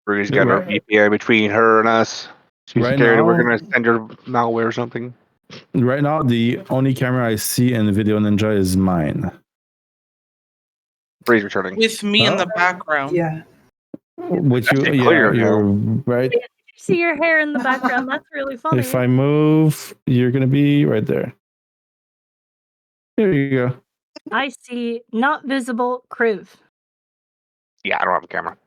Brie's got her VPN between her and us. She's Right scared now, we're gonna send her malware or something. Right now, the only camera I see in the Video Ninja is mine. Brie's returning. With me in the background. Yeah. Which you, Actually yeah, clear you're now. right. You see your hair in the background. That's really funny. If I move, you're gonna be right there. Here you go. I see not visible Kriv. Yeah, I don't have a camera.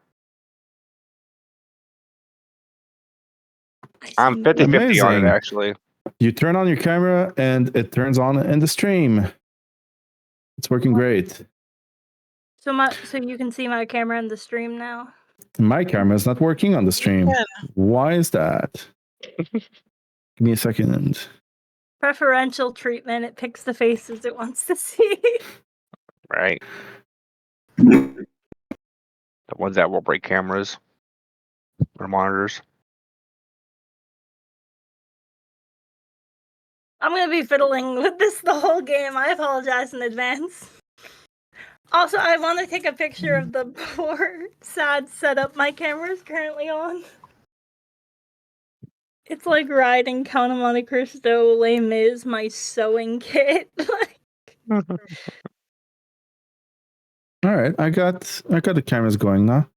I'm 50-50 on Amazing. it, actually. You turn on your camera and it turns on in the stream. It's working great. So you can see my camera in the stream now. My camera is not working on the stream. Yeah. Why is that? Give me a second. Preferential treatment. It picks the faces it wants to see. Right. The ones that will break cameras or monitors. I'm gonna be fiddling with this the whole game. I apologize in advance. Also, I want to take a picture of the poor, sad setup my camera is currently on. It's like riding Count of Monte Cristo, Les Mis, my sewing kit. All right, I got the cameras going now.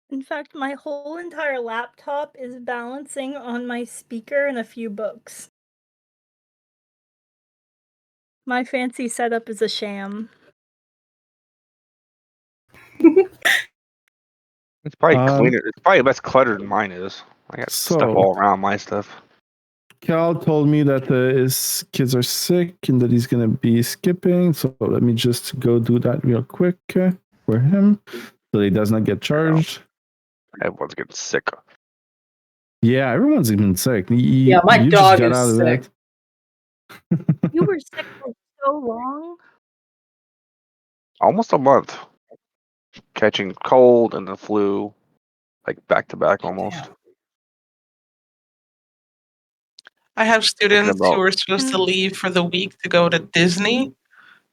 In fact, my whole entire laptop is balancing on my speaker and a few books. My fancy setup is a sham. It's probably cleaner. It's probably less cluttered than mine is. I got stuff all around my stuff. Cal told me that his kids are sick and that he's gonna be skipping. So let me just go do that real quick for him, so he does not get charged. Everyone's getting sick. Yeah, everyone's even sick. Yeah, my dog is sick. You were sick for so long. Almost a month. Catching cold and the flu, like back to back almost. Damn. I have students who are supposed to leave for the week to go to Disney.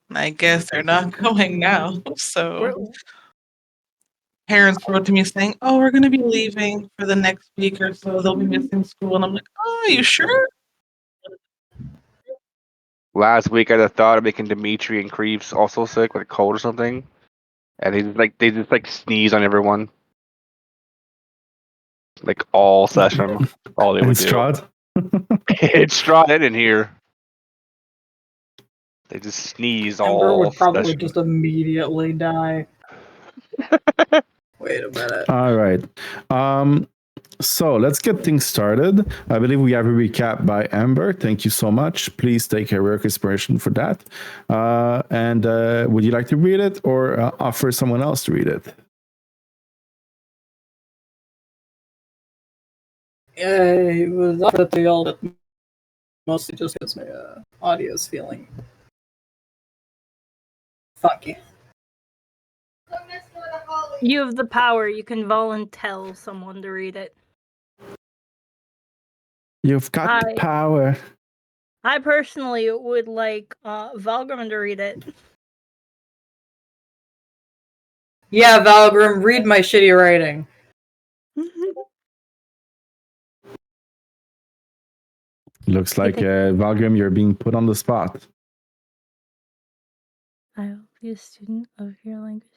And I guess they're not going now. So parents wrote to me saying, "Oh, we're going to be leaving for the next week or so. They'll be missing school." And I'm like, "Oh, are you sure?" Last week I had thought of making Dimitri and Kriv also sick with a cold or something. And they just sneeze on everyone. Like all session. All they would do. It's Strahd in here. They just sneeze all Ember would probably session. just immediately die. Wait a minute. All right. So let's get things started. I believe we have a recap by Ember. Thank you so much. Please take heroic inspiration for that. And would you like to read it or offer someone else to read it? It was up at the old, but mostly just because my audio is feeling funky. You have the power. You can volunteer someone to read it. You've got the power. I personally would like Valgrim to read it. Yeah, Valgrim, read my shitty writing. Looks like Valgrim, you're being put on the spot. I will be a student of your language.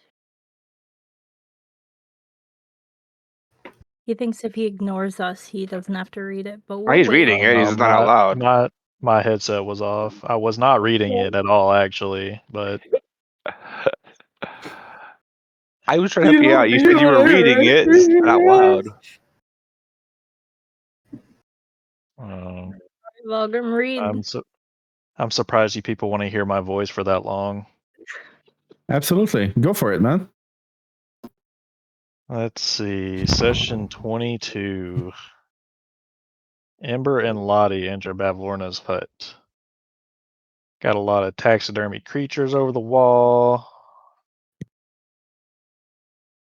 He thinks if he ignores us, he doesn't have to read it. But he's reading it. He's not allowed. My headset was off. I was not reading it at all, actually. But I was trying to help you out. You said you were reading it, just not loud. Valgrim, read. I'm surprised you people want to hear my voice for that long. Absolutely. Go for it, man. Let's see. Session 22. Ember and Lotte enter Bavlorna's hut. Got a lot of taxidermy creatures over the wall.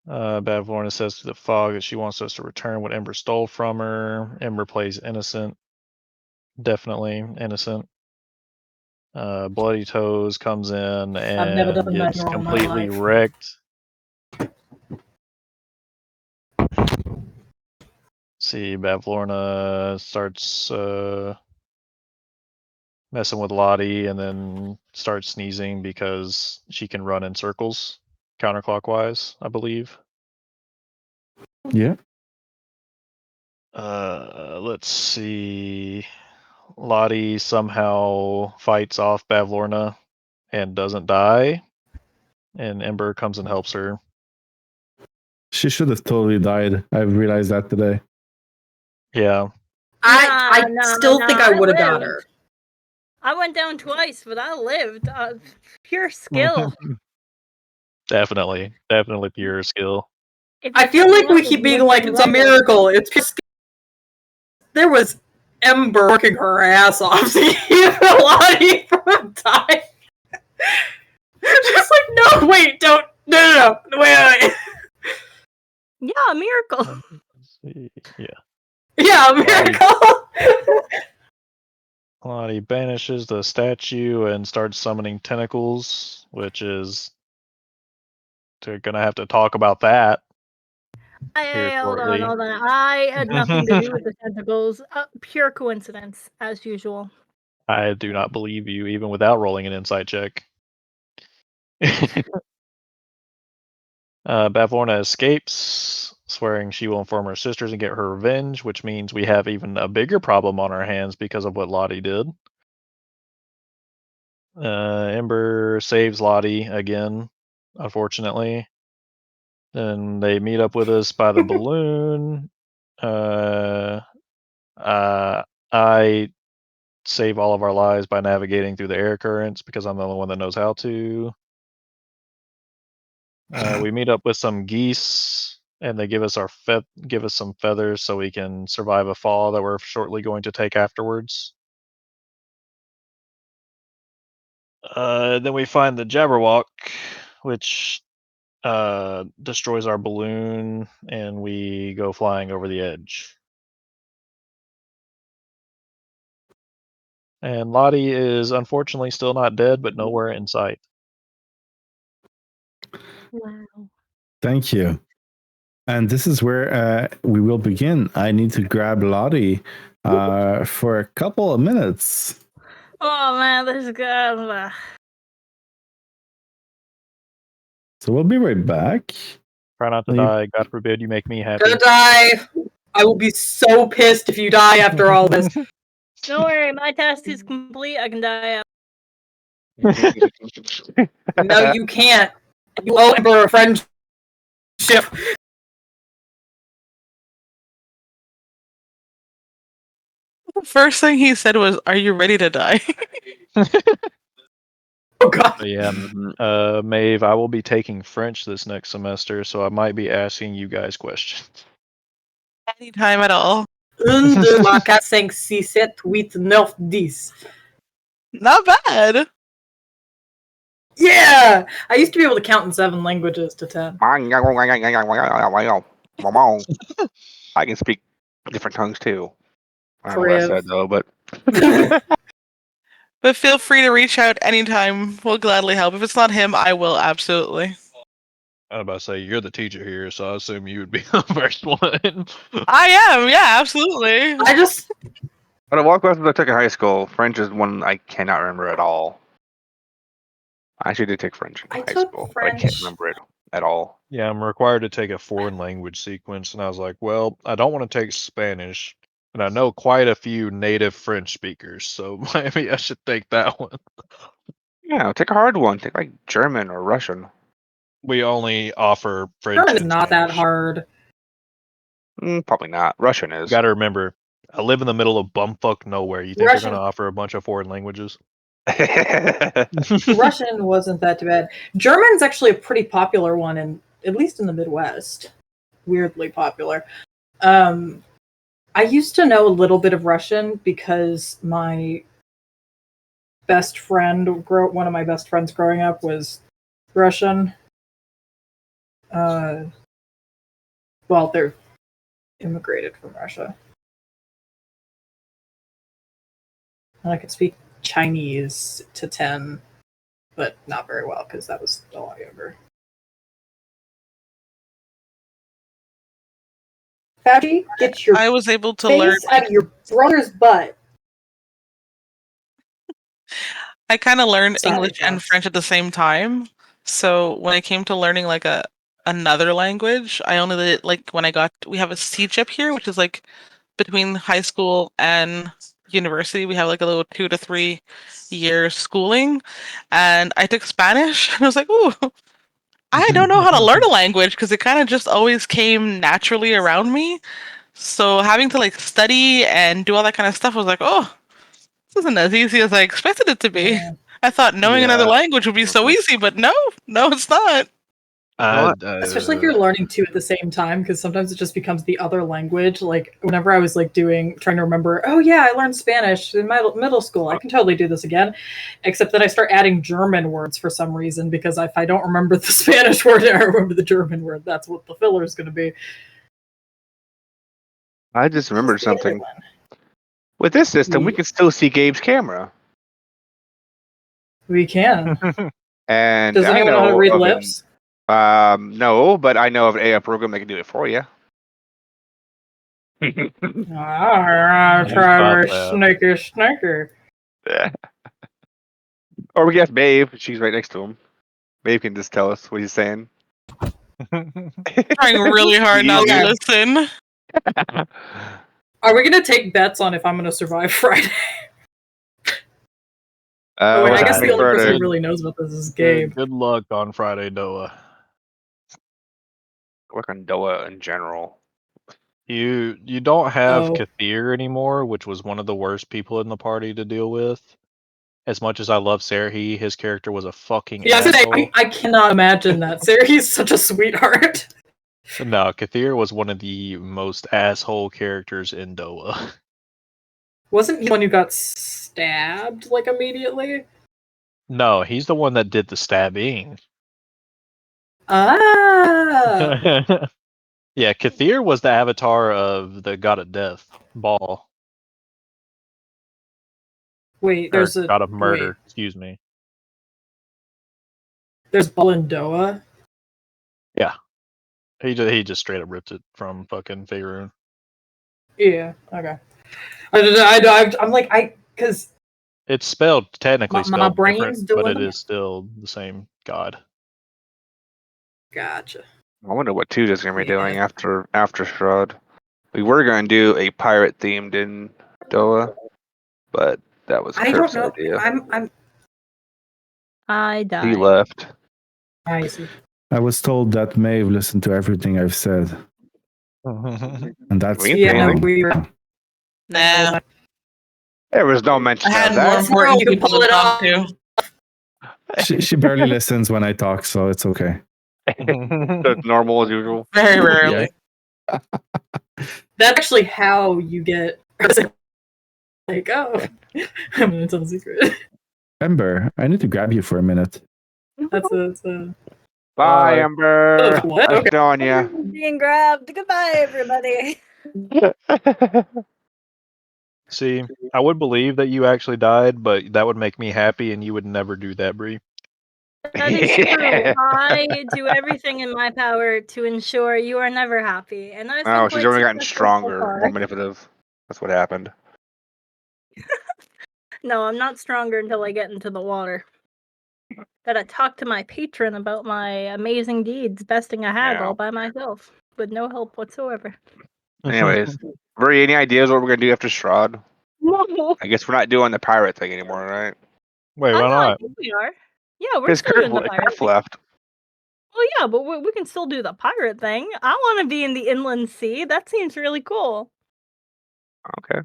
Bavlorna says to the fog that she wants us to return what Ember stole from her. Ember plays innocent. Definitely innocent. Bloody Toes comes in I've never done and that gets in all my completely life. wrecked. See, Bavlorna starts messing with Lotte and then starts sneezing because she can run in circles counterclockwise, I believe. Yeah. Let's see. Lotte somehow fights off Bavlorna and doesn't die, and Ember comes and helps her. She should have totally died. I've realized that today. Yeah. I still think I would have got lived. her. I went down twice, but I lived. Pure skill. Definitely pure skill. I feel like we keep being like, it's a miracle. It's just there was Ember working her ass off to keep Lotte from dying. Just like, no, wait, don't, no, wait. Yeah, a miracle. Yeah. Yeah, a miracle. Lotte banishes the statue and starts summoning tentacles, which is they're gonna have to talk about that. Hey, hold on. I had nothing to do with the tentacles. Pure coincidence, as usual. I do not believe you, even without rolling an insight check. Bavlorna escapes, swearing she will inform her sisters and get her revenge, which means we have even a bigger problem on our hands because of what Lotte did. Ember saves Lotte again, unfortunately. Then they meet up with us by the balloon. I save all of our lives by navigating through the air currents because I'm the only one that knows how to. We meet up with some geese, and they give us some feathers so we can survive a fall that we're shortly going to take afterwards. Then we find the Jabberwock, which destroys our balloon, and we go flying over the edge. And Lotte is unfortunately still not dead, but nowhere in sight. Wow. Thank you. And this is where we will begin. I need to grab Lotte for a couple of minutes. Oh man, this is good. So we'll be right back. Try not to die. God forbid you make me happy. Gonna die. I will be so pissed if you die after all this. Don't worry, my task is complete. I can die out. No, you can't. You owe Ember a friendship. The first thing he said was, "Are you ready to die?" Oh god. But yeah, Maeve, I will be taking French this next semester, so I might be asking you guys questions. Anytime at all. 1, 2, 3, 4, 5, 6, 7, 8, 9, 10. Not bad. Yeah! I used to be able to count in 7 languages to 10. I can speak different tongues too. I don't know what I said though, but But feel free to reach out anytime. We'll gladly help. If it's not him, I will absolutely. I was about to say, you're the teacher here, so I assume you would be the first one. I am, yeah, absolutely. But of all classes I took in high school, French is one I cannot remember at all. I actually did take French in high school, but I can't remember it at all. Yeah, I'm required to take a foreign language sequence, and I was like, well, I don't want to take Spanish, and I know quite a few native French speakers, so maybe I should take that one. Yeah, take a hard one. Take like German or Russian. We only offer French. German is and not Spanish. that hard. Probably not. Russian is. You gotta remember, I live in the middle of bumfuck nowhere. You think Russian. they're gonna offer a bunch of foreign languages? Russian wasn't that too bad. German's actually a pretty popular one, at least in the Midwest. Weirdly popular. I used to know a little bit of Russian because my best friend, one of my best friends growing up, was Russian. Well, they're immigrated from Russia. And I could speak Chinese to 10, but not very well because that was a lot younger. Fauci, get your I was able to face learn out of your brother's butt. I kind of learned Sorry, English and Jess. French at the same time. So when it came to learning like another language, I only did like when we have a C-chip here, which is like between high school and university. We have like a little 2 to 3 years schooling, and I took Spanish, and I was like, ooh, I don't know how to learn a language because it kind of just always came naturally around me. So having to like study and do all that kind of stuff was like, oh, this isn't as easy as I expected it to be. Yeah. I thought knowing another Yeah. language would be so easy, but no, it's not. Especially if you're learning two at the same time, because sometimes it just becomes the other language. Like whenever I was like trying to remember, oh yeah, I learned Spanish in my middle school. I can totally do this again. Except that I start adding German words for some reason, because if I don't remember the Spanish word, I remember the German word. That's what the filler is going to be. I just remembered something. With this system, we can still see Gabe's camera. We can. And does anyone know how to read lips? No, but I know of an AI program that can do it for you. Snaker. Or we can ask Maeve. She's right next to him. Maeve can just tell us what he's saying. Trying really hard not to listen. Are we going to take bets on if I'm going to survive Friday? Wait, I guess the only person who really knows about this is Gabe. Good luck on Friday, Noah. Work on Doa in general. You don't have Kathir anymore, which was one of the worst people in the party to deal with. As much as I love Serhi, his character was a fucking asshole. I cannot imagine that. Serhi's such a sweetheart. No, Kathir was one of the most asshole characters in Doa. Wasn't he the one who got stabbed like immediately? No, he's the one that did the stabbing. Ah. Yeah, Kathir was the avatar of the God of Death, Ball. Wait, there's a God of Murder. Excuse me. There's Ball and Doa. Yeah, he just straight up ripped it from fucking Faerun. Yeah. Okay. I'm like because it's spelled technically my brain's different, but it is still the same god. Gotcha. I wonder what Tuda's gonna be doing after Shroud. We were gonna do a pirate themed in Doa, but that was Kurt's idea. I died. He left. I see. I was told that Maeve listened to everything I've said. And that's Nah. There was no mention of that. More important people to talk to. She barely listens when I talk, so it's okay. That's normal as usual. Very rarely. Yeah. That's actually how you get like, oh, I'm gonna tell a secret. Ember, I need to grab you for a minute. That's a Bye, Ember. What? Nice knowing you. Being grabbed. Goodbye, everybody. See, I would believe that you actually died, but that would make me happy, and you would never do that, Brie. That is true. I do everything in my power to ensure you are never happy. And I she's only gotten stronger, more manipulative. That's what happened. No, I'm not stronger until I get into the water. Gotta talk to my patron about my amazing deeds, besting a hag all by myself, with no help whatsoever. Anyways, Brie, any ideas what we're gonna do after Shroud? No. I guess we're not doing the pirate thing anymore, right? Wait, why not? I think we are. Yeah, we're still doing the pirate thing. Left. Well, yeah, but we can still do the pirate thing. I want to be in the inland sea. That seems really cool. Okay.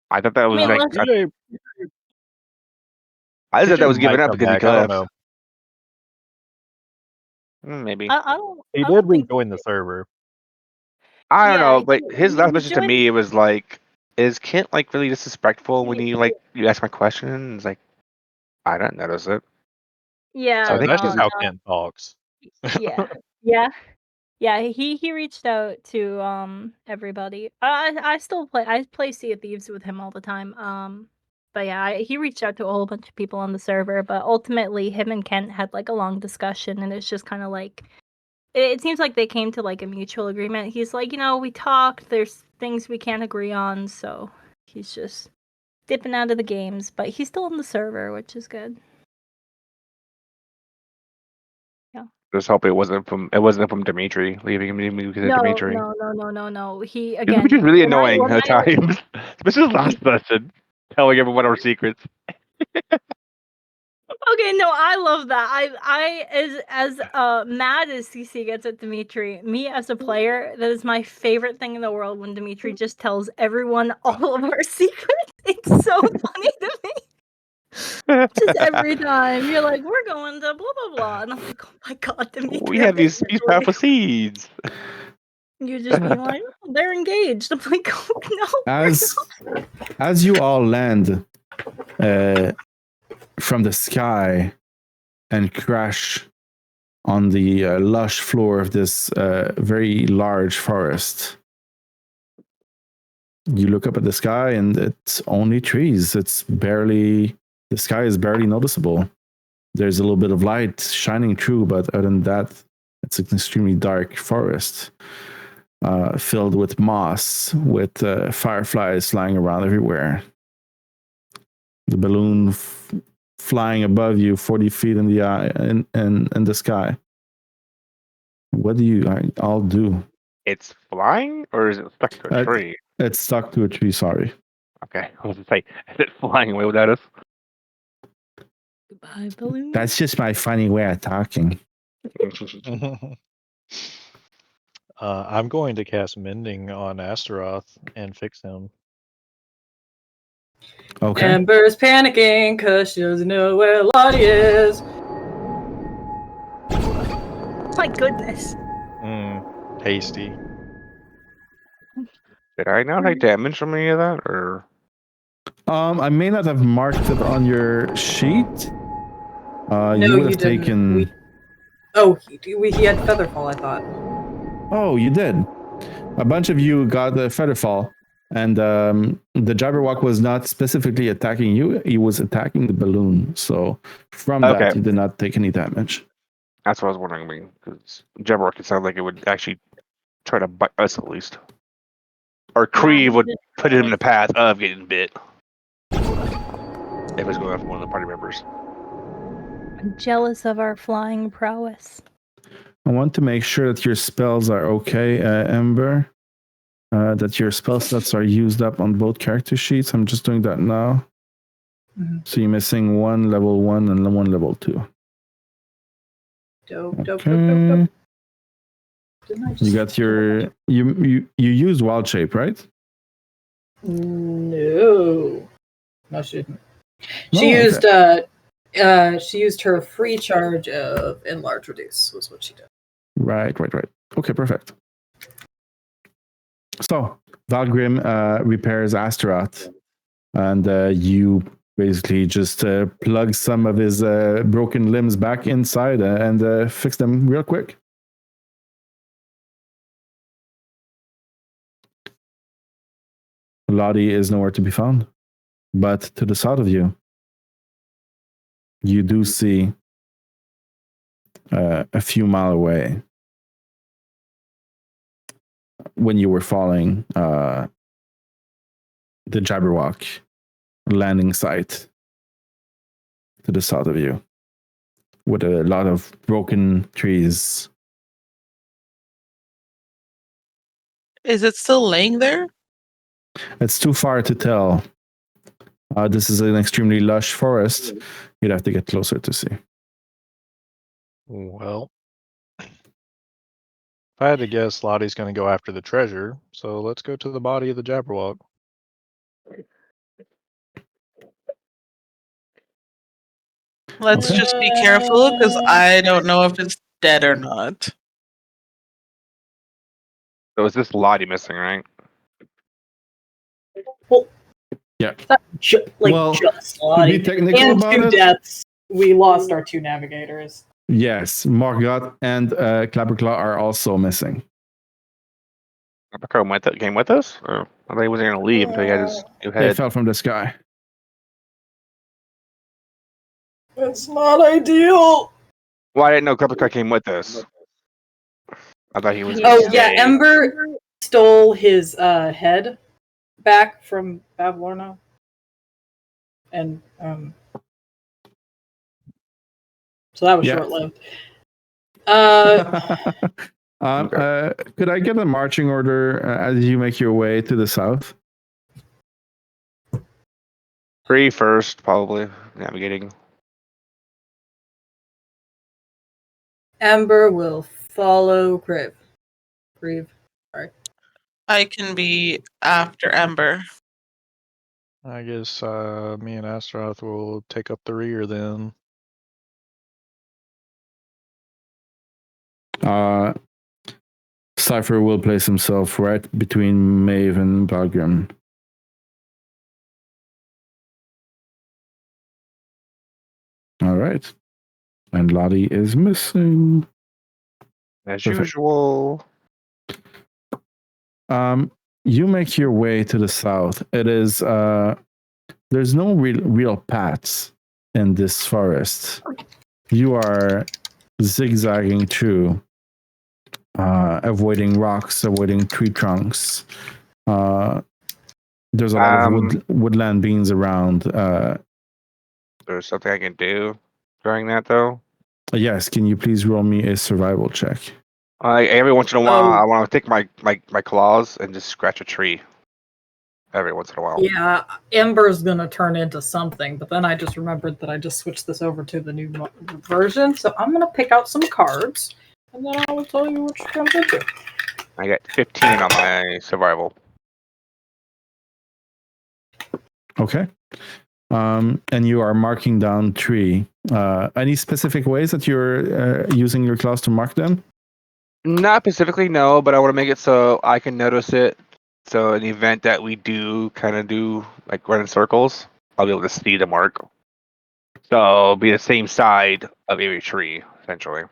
I thought that was I thought that was giving up because he I don't know. Maybe. He did rejoin the server. I don't know, but his last message to me was like, "Is Kent like really disrespectful when you ask my question?" It's like, I don't notice it. Yeah, so I think that's just how Kent talks. Yeah. He reached out to everybody. I still play. I play Sea of Thieves with him all the time. But yeah, he reached out to a whole bunch of people on the server, but ultimately him and Kent had like a long discussion, and it's just kind of like, it seems like they came to like a mutual agreement. He's like, we talked, there's things we can't agree on, so he's just dipping out of the games, but he's still on the server, which is good. Yeah. Just hope it wasn't from Dimitri leaving him because of Dimitri. No. He again. Dimitri's really annoying at times, especially last session, telling everyone our secrets. Okay, no, I love that. I as mad as CC gets at Dimitri, me as a player, that is my favorite thing in the world when Dimitri just tells everyone all of our secrets. It's so funny to me. Just every time you're like, we're going to blah blah blah, and I'm like, oh my god, Dimitri. We have these powerful seeds. You just be like, oh, they're engaged. I'm like, oh no. As you all land from the sky and crash on the lush floor of this very large forest, you look up at the sky and it's only trees. The sky is barely noticeable. There's a little bit of light shining through, but other than that, it's an extremely dark forest filled with moss, with fireflies flying around everywhere. The balloon flying above you 40 feet in the sky. What do you all do? It's flying, or is it stuck to a tree? It's stuck to a tree, sorry. Okay, I was going to say, is it flying away without us? Goodbye, balloon. That's just my funny way of talking. I'm going to cast Mending on Astaroth and fix him. Okay. Ember's panicking because she doesn't know where Lotte is. My goodness. Tasty. Did I not take damage from any of that, or? I may not have marked it on your sheet. No, you would have didn't. taken. He had Featherfall, I thought. Oh, you did. A bunch of you got the Featherfall, and the Jabberwock was not specifically attacking you. He was attacking the balloon. So from that, you did not take any damage. That's what I was wondering, because Jabberwock, it sounded like it would actually try to bite us at least. Or Kriv would put him in the path of getting bit. If it's going after one of the party members. I'm jealous of our flying prowess. I want to make sure that your spells are okay, Ember. That your spell slots are used up on both character sheets. I'm just doing that now. Mm-hmm. So you're missing one level 1 and one level 2. Dope. You got your you used Wild Shape, right? No, she didn't. She used her free charge of Enlarge Reduce was what she did. Right. Okay, perfect. So Valgrim repairs Astaroth, and you basically just plug some of his broken limbs back inside and fix them real quick. Lotte is nowhere to be found, but to the south of you, you do see a few miles away, when you were following the Jabberwock landing site to the south of you, with a lot of broken trees. Is it still laying there? It's too far to tell. This is an extremely lush forest. You'd have to get closer to see. Well, if I had to guess, Lottie's going to go after the treasure, so let's go to the body of the Jabberwock. Let's just be careful, because I don't know if it's dead or not. So is this Lotte missing, right? Well, yeah. Just Lotte. To be technical and about 2 it, deaths. We lost our 2 navigators. Yes, Morgoth and Clapperclaw are also missing. Clapperclaw came with us? Or I thought he wasn't going to leave until he had his new head. They fell from the sky. It's not ideal. Well, I didn't know Replica came with us. I thought he was. Oh yeah, Ember stole his head back from Bavlorna, and so that was short-lived. Could I get a marching order as you make your way to the south? Brie first, probably navigating. Ember will follow Kriv. Sorry. I can be after Ember. I guess me and Astaroth will take up the rear then. Cypher will place himself right between Maeve and Valgrim. All right. And Lotte is missing. As usual. You make your way to the south. It is there's no real paths in this forest. You are zigzagging through, avoiding rocks, avoiding tree trunks. There's a lot of woodland beings around. There's something I can do during that, though. Yes, can you please roll me a survival check? Every once in a while, I want to take my claws and just scratch a tree. Every once in a while. Yeah, Ember's gonna turn into something, but then I just remembered that I just switched this over to the new version, so I'm gonna pick out some cards, and then I will tell you what you're gonna do. I got 15 on my survival. Okay. And you are marking down tree. Any specific ways that you're using your claws to mark them? Not specifically, no, but I want to make it so I can notice it. So in the event that we do kind of do like run in circles, I'll be able to see the mark. So it'll be the same side of every tree, essentially,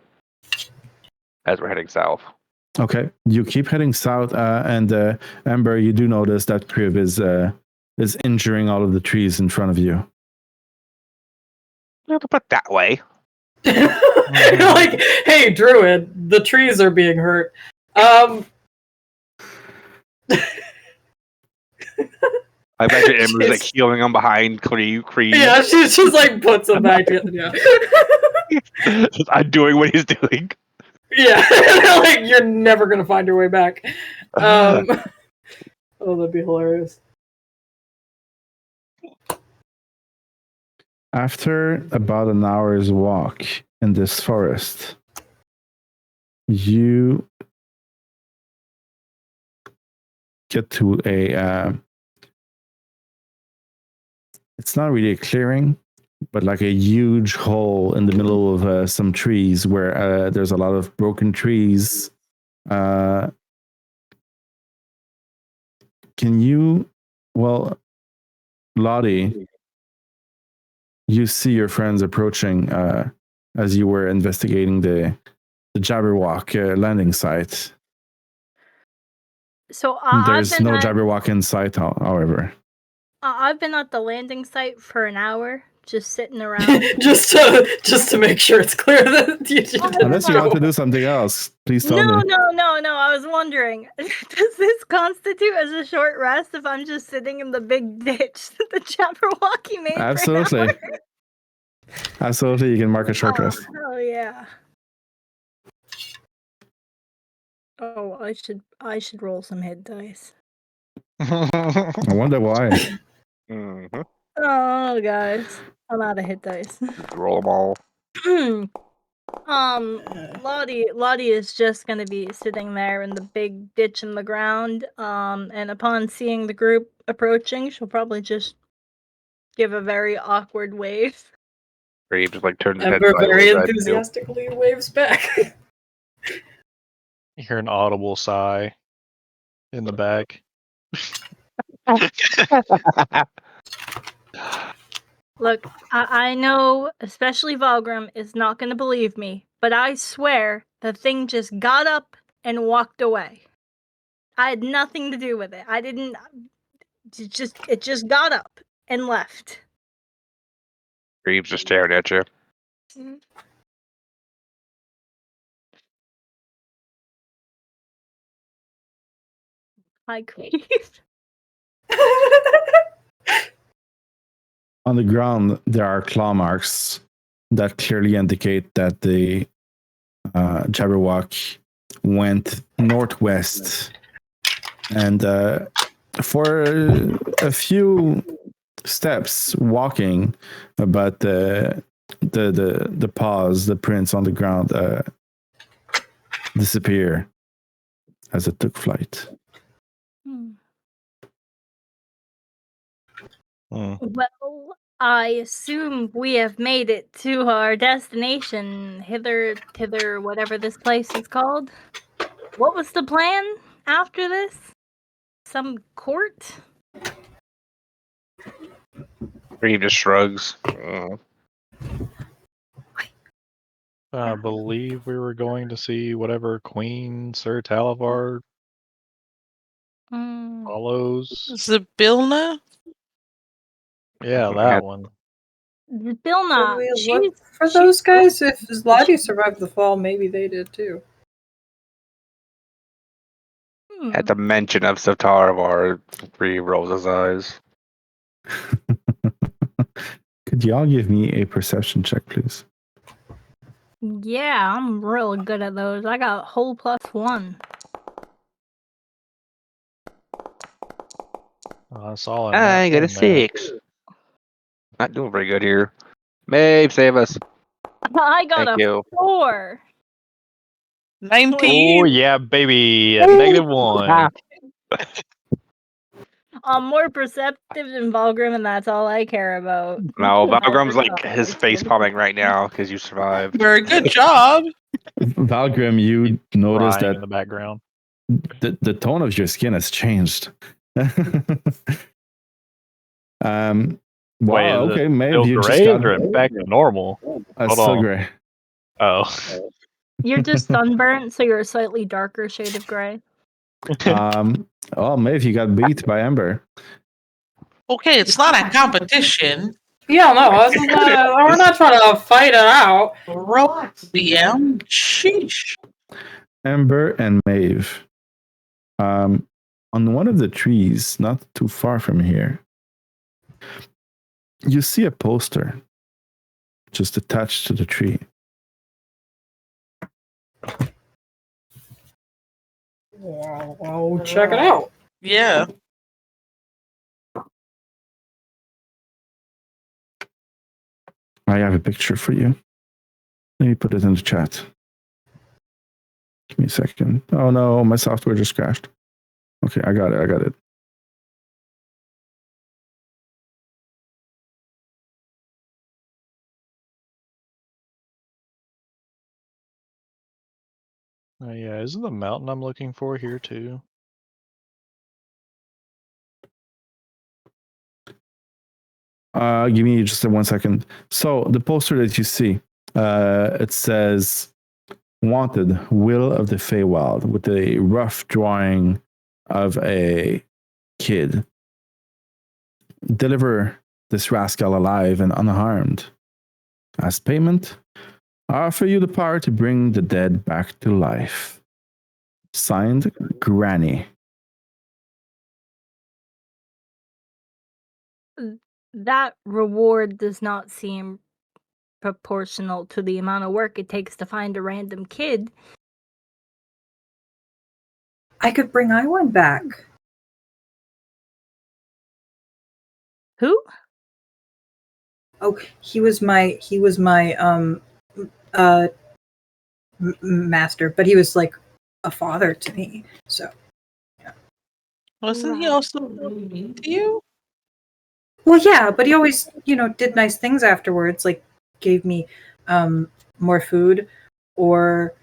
as we're heading south. Okay. You keep heading south, and Ember, you do notice that Kriv is injuring all of the trees in front of you. You have to put it that way. Like, hey, Druid, the trees are being hurt. I imagine Ember's like healing them behind Kriv. Yeah, she just like puts them back together. Yeah. I'm doing what he's doing. Yeah, like you're never gonna find your way back. Oh, that'd be hilarious. After about an hour's walk in this forest, you get to a it's not really a clearing, but like a huge hole in the middle of some trees where there's a lot of broken trees. Can you, Lotte, you see your friends approaching as you were investigating the Jabberwock landing site. So there's no Jabberwock in sight, however. I've been at the landing site for an hour, just sitting around. just to make sure it's clear that you unless you want to do something else, please tell me. No. I was wondering, does this constitute as a short rest if I'm just sitting in the big ditch that the Jabberwocky made? Absolutely. Absolutely, you can mark a short rest. Oh yeah. Oh, I should roll some hit dice. I wonder why. Mm-hmm. Oh, guys, I'm out of hit dice. Roll them all. Lotte is just gonna be sitting there in the big ditch in the ground. And upon seeing the group approaching, she'll probably just give a very awkward wave. Gabe just like turns his head. Ember very enthusiastically waves back. You hear an audible sigh in the back. Look, I know, especially Valgrim is not going to believe me, but I swear the thing just got up and walked away. I had nothing to do with it. I didn't. It just got up and left. Creeps just staring at you. Hi, Kriv. On the ground, there are claw marks that clearly indicate that the Jabberwock went northwest, and for a few steps walking, but the paws, the prints on the ground, disappear as it took flight. Well, I assume we have made it to our destination, hither, whatever this place is called. What was the plan after this? Some court? Creep just shrugs. I believe we were going to see whatever Queen Sir Talavar follows. Zabilna? Yeah, that one. Bilna, Should we look for those guys? If Lotte survived the fall, maybe they did too. At the mention of Satarvar, Brie rolls his eyes. Could y'all give me a perception check, please? Yeah, I'm real good at those. I got whole +1. I saw it. I got a 6. Not doing very good here. Maeve, save us. I got Thank you. 4. 19. Oh yeah, baby. A -1. I'm more perceptive than Valgrim, and that's all I care about. No, Valgrim's like his face palming right now because you survived. Very good job. Valgrim, you notice Crying that in the background. the tone of your skin has changed. Wait, Wow, is okay, it maybe still you just gray got or it's back to normal? Hold still on. gray. Oh. You're just sunburnt, so you're a slightly darker shade of gray. Oh, Maeve, you got beat by Ember. Okay, it's not a competition. Yeah, no, this is not, we're not trying to fight it out. Relax, DM. Sheesh. Ember and Maeve. On one of the trees, not too far from here, you see a poster just attached to the tree. Well, check it out. Yeah. I have a picture for you. Let me put it in the chat. Give me a second. Oh no, my software just crashed. Okay, I got it. Oh yeah, isn't the mountain I'm looking for here too? Give me just 1 second. So the poster that you see, it says "Wanted, Will of the Feywild" with a rough drawing of a kid. Deliver this rascal alive and unharmed. As payment, I offer you the power to bring the dead back to life. Signed, Granny. That reward does not seem proportional to the amount of work it takes to find a random kid. I could bring Iwan back. Who? Oh, he was my master, but he was like a father to me. So Wasn't he also mean to you? well, yeah, but he always, did nice things afterwards, like gave me more food or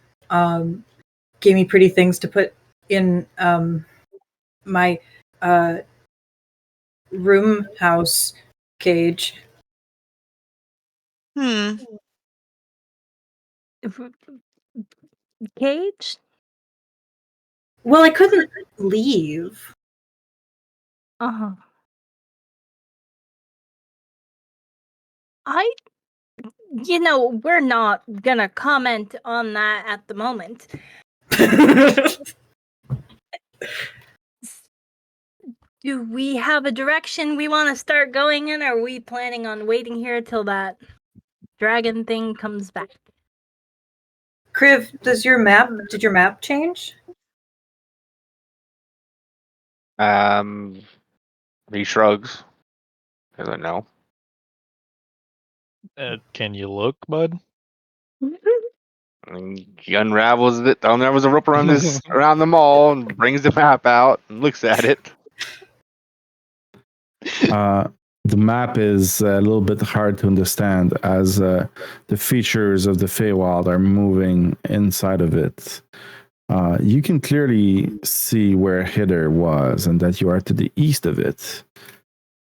gave me pretty things to put in my room house cage. Cage? Well, I couldn't leave. Uh-huh. I we're not gonna comment on that at the moment. Do we have a direction we want to start going in, or are we planning on waiting here till that dragon thing comes back? Kriv, did your map change? He shrugs. I don't know. Can you look, bud? And he unravels a rope around around the mall and brings the map out and looks at it. The map is a little bit hard to understand as the features of the Feywild are moving inside of it. You can clearly see where Hither was and that you are to the east of it.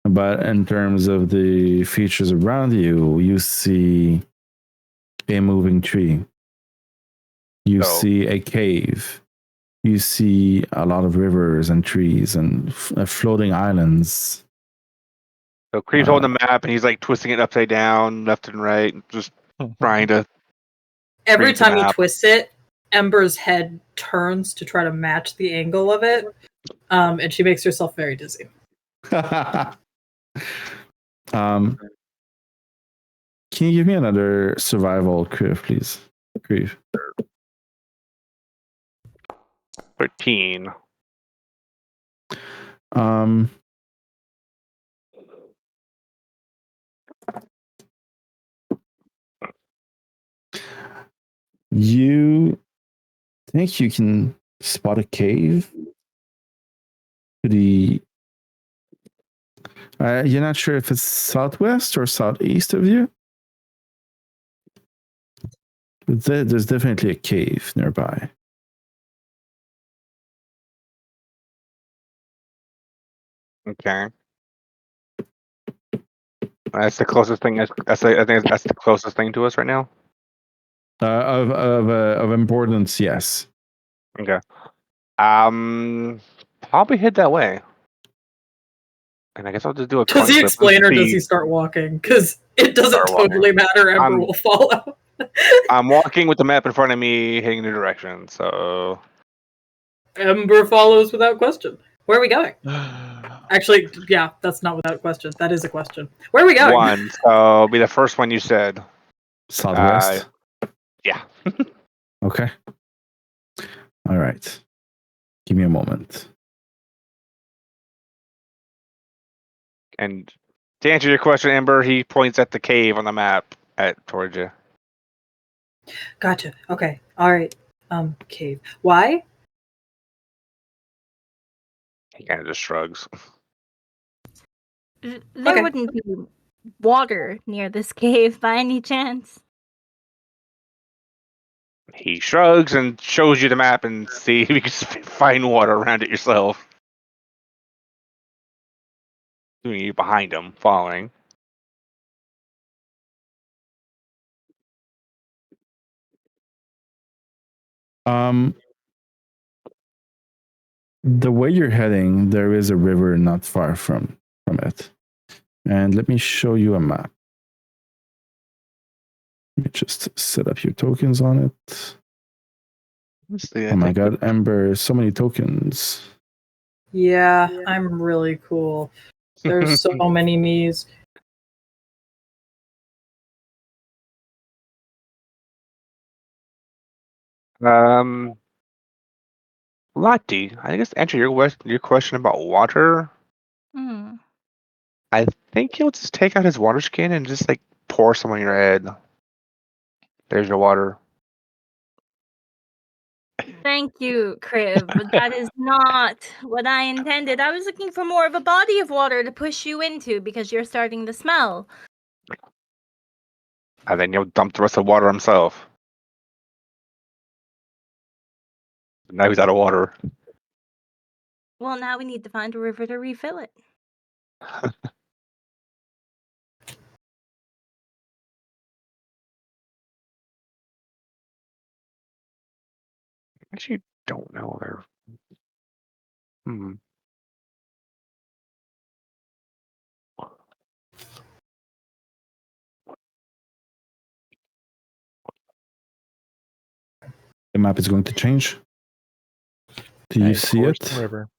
But in terms of the features around you, you see a moving tree. You see a cave. You see a lot of rivers and trees and floating islands. So Kriv's holding the map and he's like twisting it upside down, left and right, just trying to. Every time he twists it, Ember's head turns to try to match the angle of it, and she makes herself very dizzy. Can you give me another survival, Kriv, please? Kriv. 13. You think you can spot a cave to the you're not sure if it's southwest or southeast of you? There's definitely a cave nearby. Okay. That's the closest thing. I think that's the closest thing to us right now. Of importance, yes. Okay. Probably head that way. And I guess I'll just do a. Does he explain or does he start walking? Because it doesn't totally matter. Ember will follow. I'm walking with the map in front of me, heading the direction. So Ember follows without question. Where are we going? Actually, yeah, that's not without question. That is a question. Where are we going? One. So be the first one you said. Southwest. Yeah. Okay. All right. Give me a moment. And to answer your question, Ember, he points at the cave on the map towards you. Gotcha. Okay. All right. Cave. Why? He kind of just shrugs. There wouldn't be water near this cave by any chance. He shrugs and shows you the map and see if you can find water around it yourself. You behind him, following. The way you're heading, there is a river not far from it. And let me show you a map. Let me just set up your tokens on it. Oh my god, Ember, so many tokens. Yeah, I'm really cool. There's so many me's. Lotte, I guess to answer your question about water. I think he'll just take out his water skin and just like pour some on your head. There's your water. Thank you, Kriv, but that is not what I intended. I was looking for more of a body of water to push you into because you're starting to smell. And then he'll dump the rest of the water himself. Now he's out of water. Well, now we need to find a river to refill it. Actually, don't know where. your map is going to change. Do you see it? River.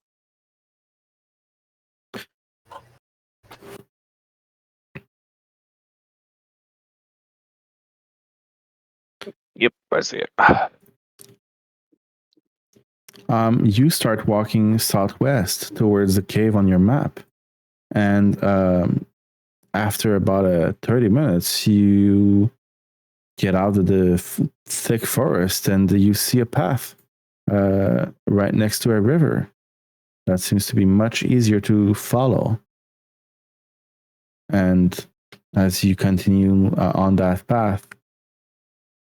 Yep, I see it. You start walking southwest towards the cave on your map, and after about 30 minutes, you get out of the thick forest, and you see a path right next to a river that seems to be much easier to follow. And as you continue on that path,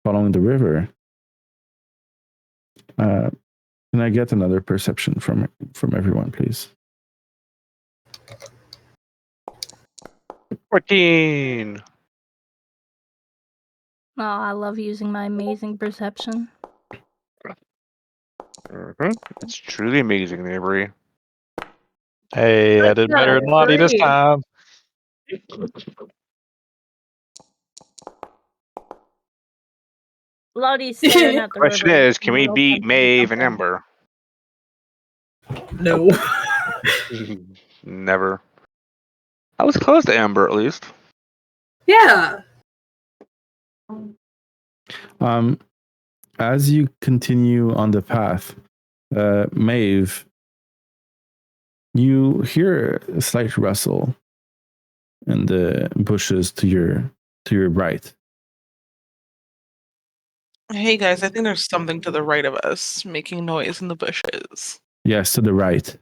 following the river, can I get another perception from everyone, please? 14. Oh, I love using my amazing perception. It's truly amazing, Brie. Hey, I did better than Lotte this time. Lottie's staring at the Question river. is, can we beat Maeve and Ember? No. Never. I was close to Ember, at least. Yeah. As you continue on the path, Maeve, you hear a slight rustle in the bushes to your right. Hey guys, I think there's something to the right of us making noise in the bushes. Yes, to the right.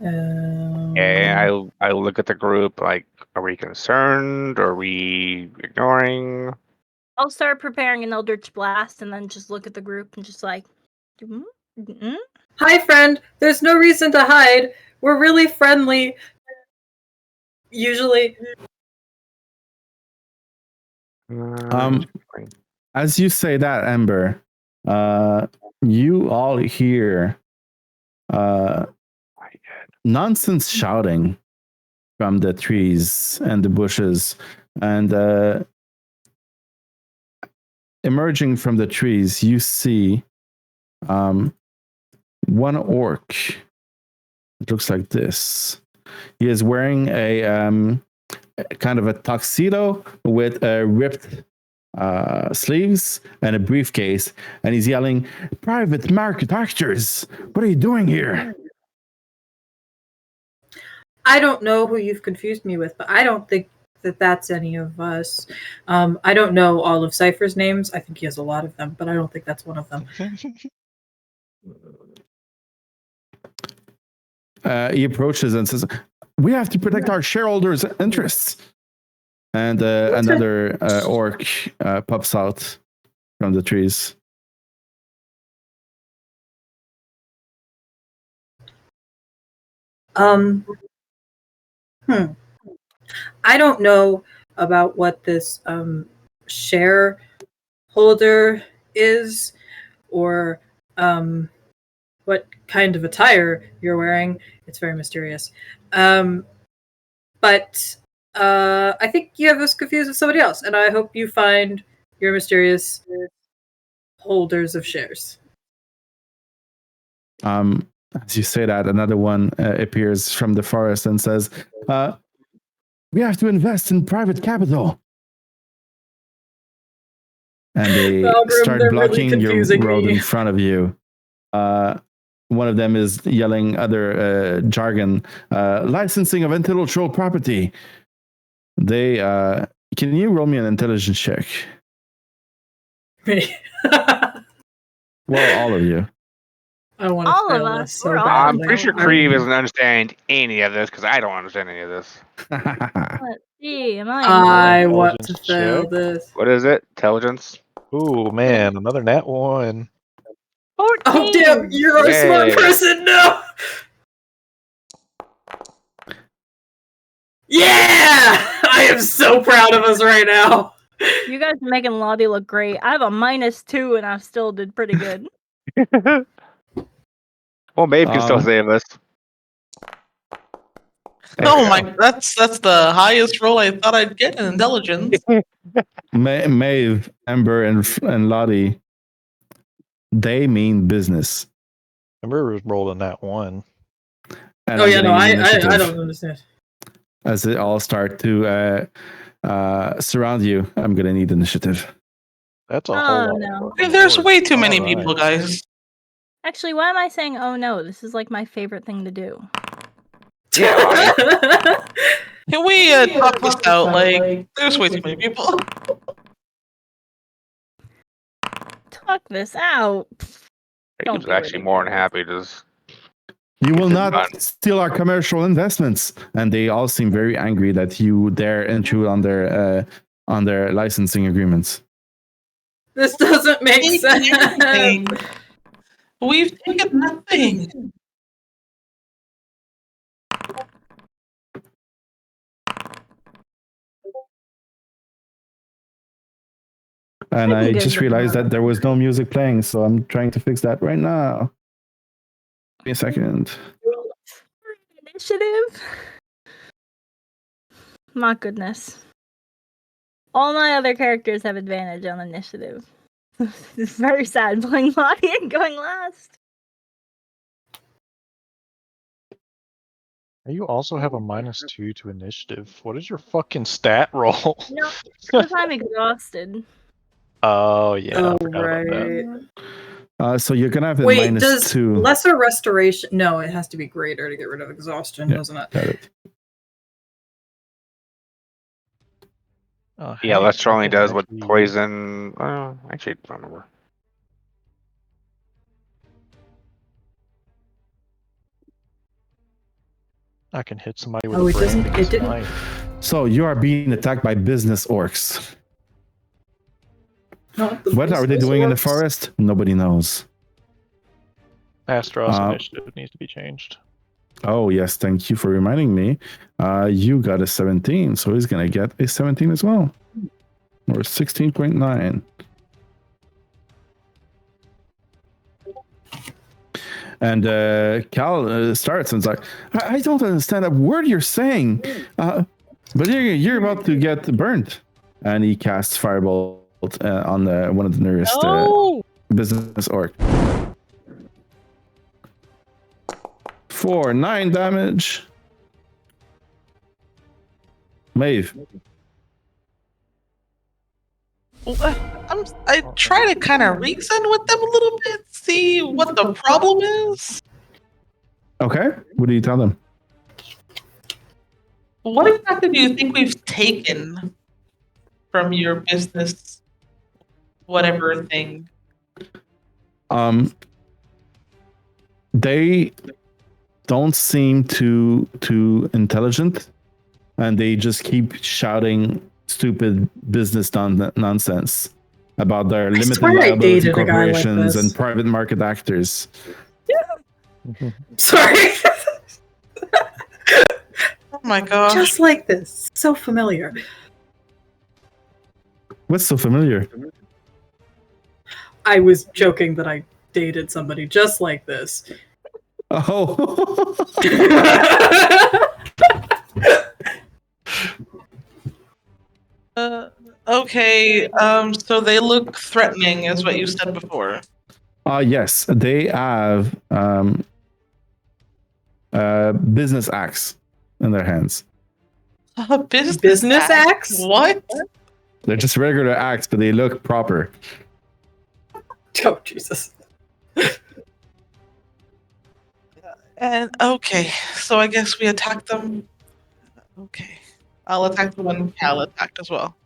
And I look at the group like, are we concerned? Are we ignoring? I'll start preparing an Eldritch Blast and then just look at the group and just like, Hi, friend. There's no reason to hide. We're really friendly. Usually. As you say that, Ember, you all hear nonsense shouting from the trees and the bushes, and emerging from the trees, you see one orc. It looks like this. He is wearing a kind of a tuxedo with ripped sleeves and a briefcase, and he's yelling, "Private market actors, what are you doing here?" I don't know who you've confused me with, but I don't think that that's any of us. I don't know all of Cypher's names. I think he has a lot of them, but I don't think that's one of them. He approaches and says, "We have to protect our shareholders' interests." And another orc pops out from the trees. I don't know about what this shareholder is, or what kind of attire you're wearing. It's very mysterious. But I think you have us confused with somebody else, and I hope you find your mysterious holders of shares. As you say that, another one appears from the forest and says, "We have to invest in private capital." And they start blocking really your road in front of you. One of them is yelling other jargon, "Licensing of intellectual property." They can you roll me an intelligence check? Well, all of you. I want to all fail of this us. so We're all badly. I'm pretty sure Kriv doesn't understand any of this because I don't understand any of this. Let's see. Am I want to Intelligence fail check. this. What is it? Intelligence? Ooh, man, another nat 1. 14. Oh damn! You're a smart Yay. person. No. Yeah! I am so proud of us right now. You guys are making Lotte look great. I have a -2 and I still did pretty good. Well, Maeve can still save us. Oh my, that's the highest roll I thought I'd get in intelligence. Maeve, Ember, and Lotte, they mean business. Ember was rolling that one. And Oh I'm yeah, no, getting I initiative don't understand. as they all start to surround you. I'm gonna need initiative. That's a whole Oh lot. no. There's way too many Alright. people, guys. Actually, why am I saying oh no? This is like my favorite thing to do. Yeah, Can we talk this out? Like, there's way too many people. Talk this out. Don't he's do actually it more than again. happy to just. You will Get this not steal our commercial investments. And they all seem very angry that you dare intrude on their licensing agreements. This doesn't make We've sense. taken nothing. We've taken nothing. And I Good. just realized that there was no music playing, so I'm trying to fix that right now. Give me a second. Initiative. My goodness. All my other characters have advantage on initiative. It's very sad playing Lotte and going last. You also have a -2 to initiative. What is your fucking stat roll? No, because I'm exhausted. Oh yeah, Oh, I forgot about that. right. So you're gonna have a Wait, does -2. lesser restoration? No, it has to be greater to get rid of exhaustion, Yeah. doesn't it? Got it. Oh, Yeah, hey, that's only I can does what actually- poison. Actually, I don't remember. I can hit somebody with Oh, a it brand doesn't- it against didn't- mine. So you are being attacked by business orcs. Not the What are they business doing in the orcs. forest? Nobody knows. Astros initiative needs to be changed. Oh yes, thank you for reminding me. You got a 17, so he's gonna get a 17 as well, or 16.9. And Cal starts and is like, I don't understand a word you're saying, but you're about to get burnt. And he casts Firebolt on one of the nearest business orc. For 9 damage. Maeve. I try to kind of reason with them a little bit, see what the problem is. Okay, what do you tell them? What exactly do you think we've taken from your business, whatever thing? They don't seem too intelligent, and they just keep shouting stupid business nonsense about their limited swear I liability dated a guy like corporations this. and private market actors. Sorry. Oh my gosh. Just like this. So familiar. What's so familiar? I was joking that I dated somebody just like this. Oh, Okay, so they look threatening, is what you said before. yes, they have business axe in their hands. A Business axe? What? They're just regular axe, but they look proper. Oh, Jesus. And okay, so I guess we attack them. Okay, I'll attack the one Cal attacked as well.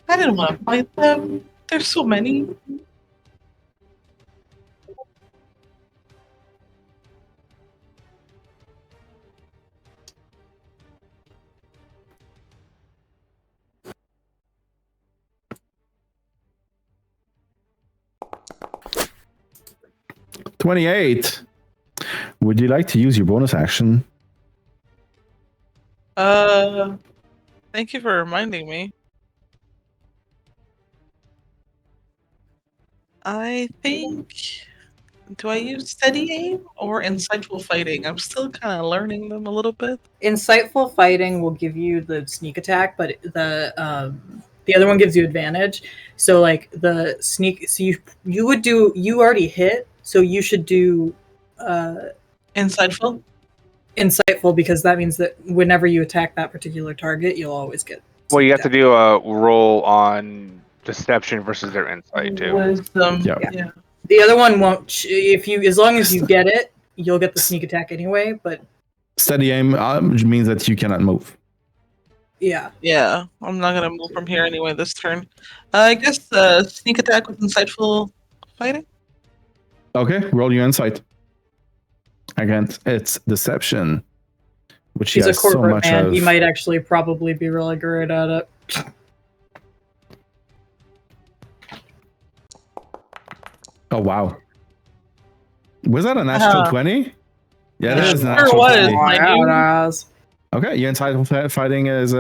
I didn't want to fight them. There's so many. $28. Would you like to use your bonus action? Thank you for reminding me. I think Do I use steady aim or insightful fighting? I'm still kind of learning them a little bit. Insightful fighting will give you the sneak attack, but the other one gives you advantage. So like the sneak, so you already hit, so you should do Insightful. insightful, because that means that whenever you attack that particular target, you'll always get. Well, you have to do a roll on deception versus their insight too. Wisdom. Yeah. Yeah. The other one won't. As long as you get it, you'll get the sneak attack anyway. But Steady aim means that you cannot move. yeah, Yeah. I'm not gonna move from here anyway this turn. I guess sneak attack with insightful fighting. Okay, roll your insight. Again, it's deception, which he he's a has so corporate much man. of. He might actually probably be really great at it. Oh wow! Was that a natural 20? Yeah, it is. a Sure natural was. 20. My dude. Okay, your insightful fighting is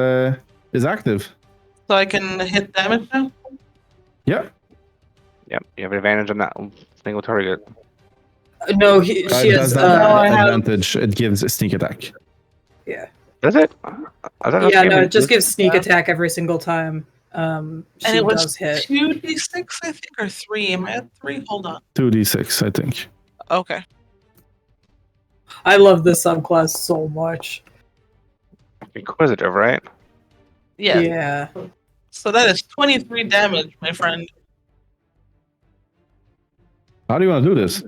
active. So I can hit damage now. Yep. Yep, you have advantage on that single target. No, she It has. does that I have- advantage. It gives a sneak attack. Does it? Yeah, no, it just gives sneak attack every single time. She And it was does hit. 2d6, I think, or 3. Am I at 3? Hold on. 2d6, I think. Okay. I love this subclass so much. Inquisitive, right? Yeah. Yeah. So that is 23 damage, my friend. How do you want to do this?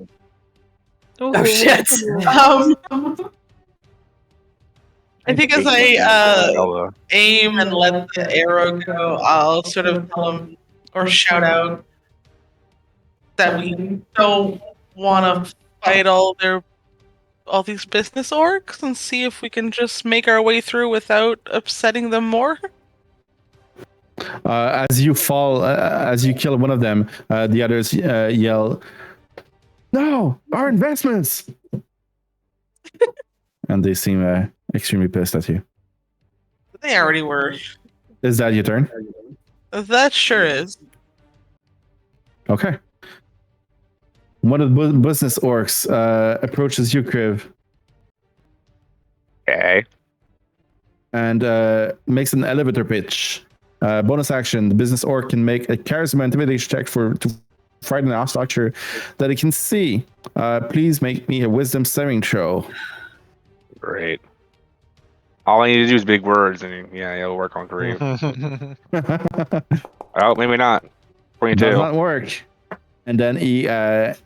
Oh shit. I think as I aim and let the arrow go, I'll sort of tell him or shout out that we don't want to fight all these business orcs and see if we can just make our way through without upsetting them more. As you fall, as you kill one of them, the others yell, "No, our investments!" And they seem extremely pissed at you. They already were. Is that your turn? That sure is. Okay. One of the business orcs approaches you, Kriv, Okay. and makes an elevator pitch. Bonus action: the business orc can make a charisma intimidation check to frighten an obstacle that it can see. Please make me a wisdom saving throw. Great. All I need to do is big words, and yeah, it'll work on Kriv. Oh, maybe not. 22. Does not work. And then he, out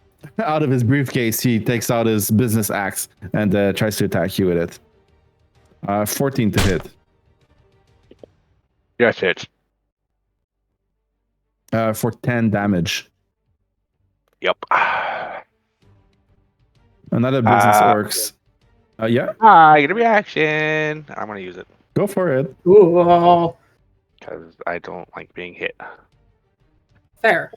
of his briefcase, he takes out his business axe and tries to attack you with it. 14 to hit. Yes, hits. For 10 damage. Yep. Another business orcs. Yeah, I get a reaction. I'm gonna use it go for it. Ooh, because I don't like being hit. fair.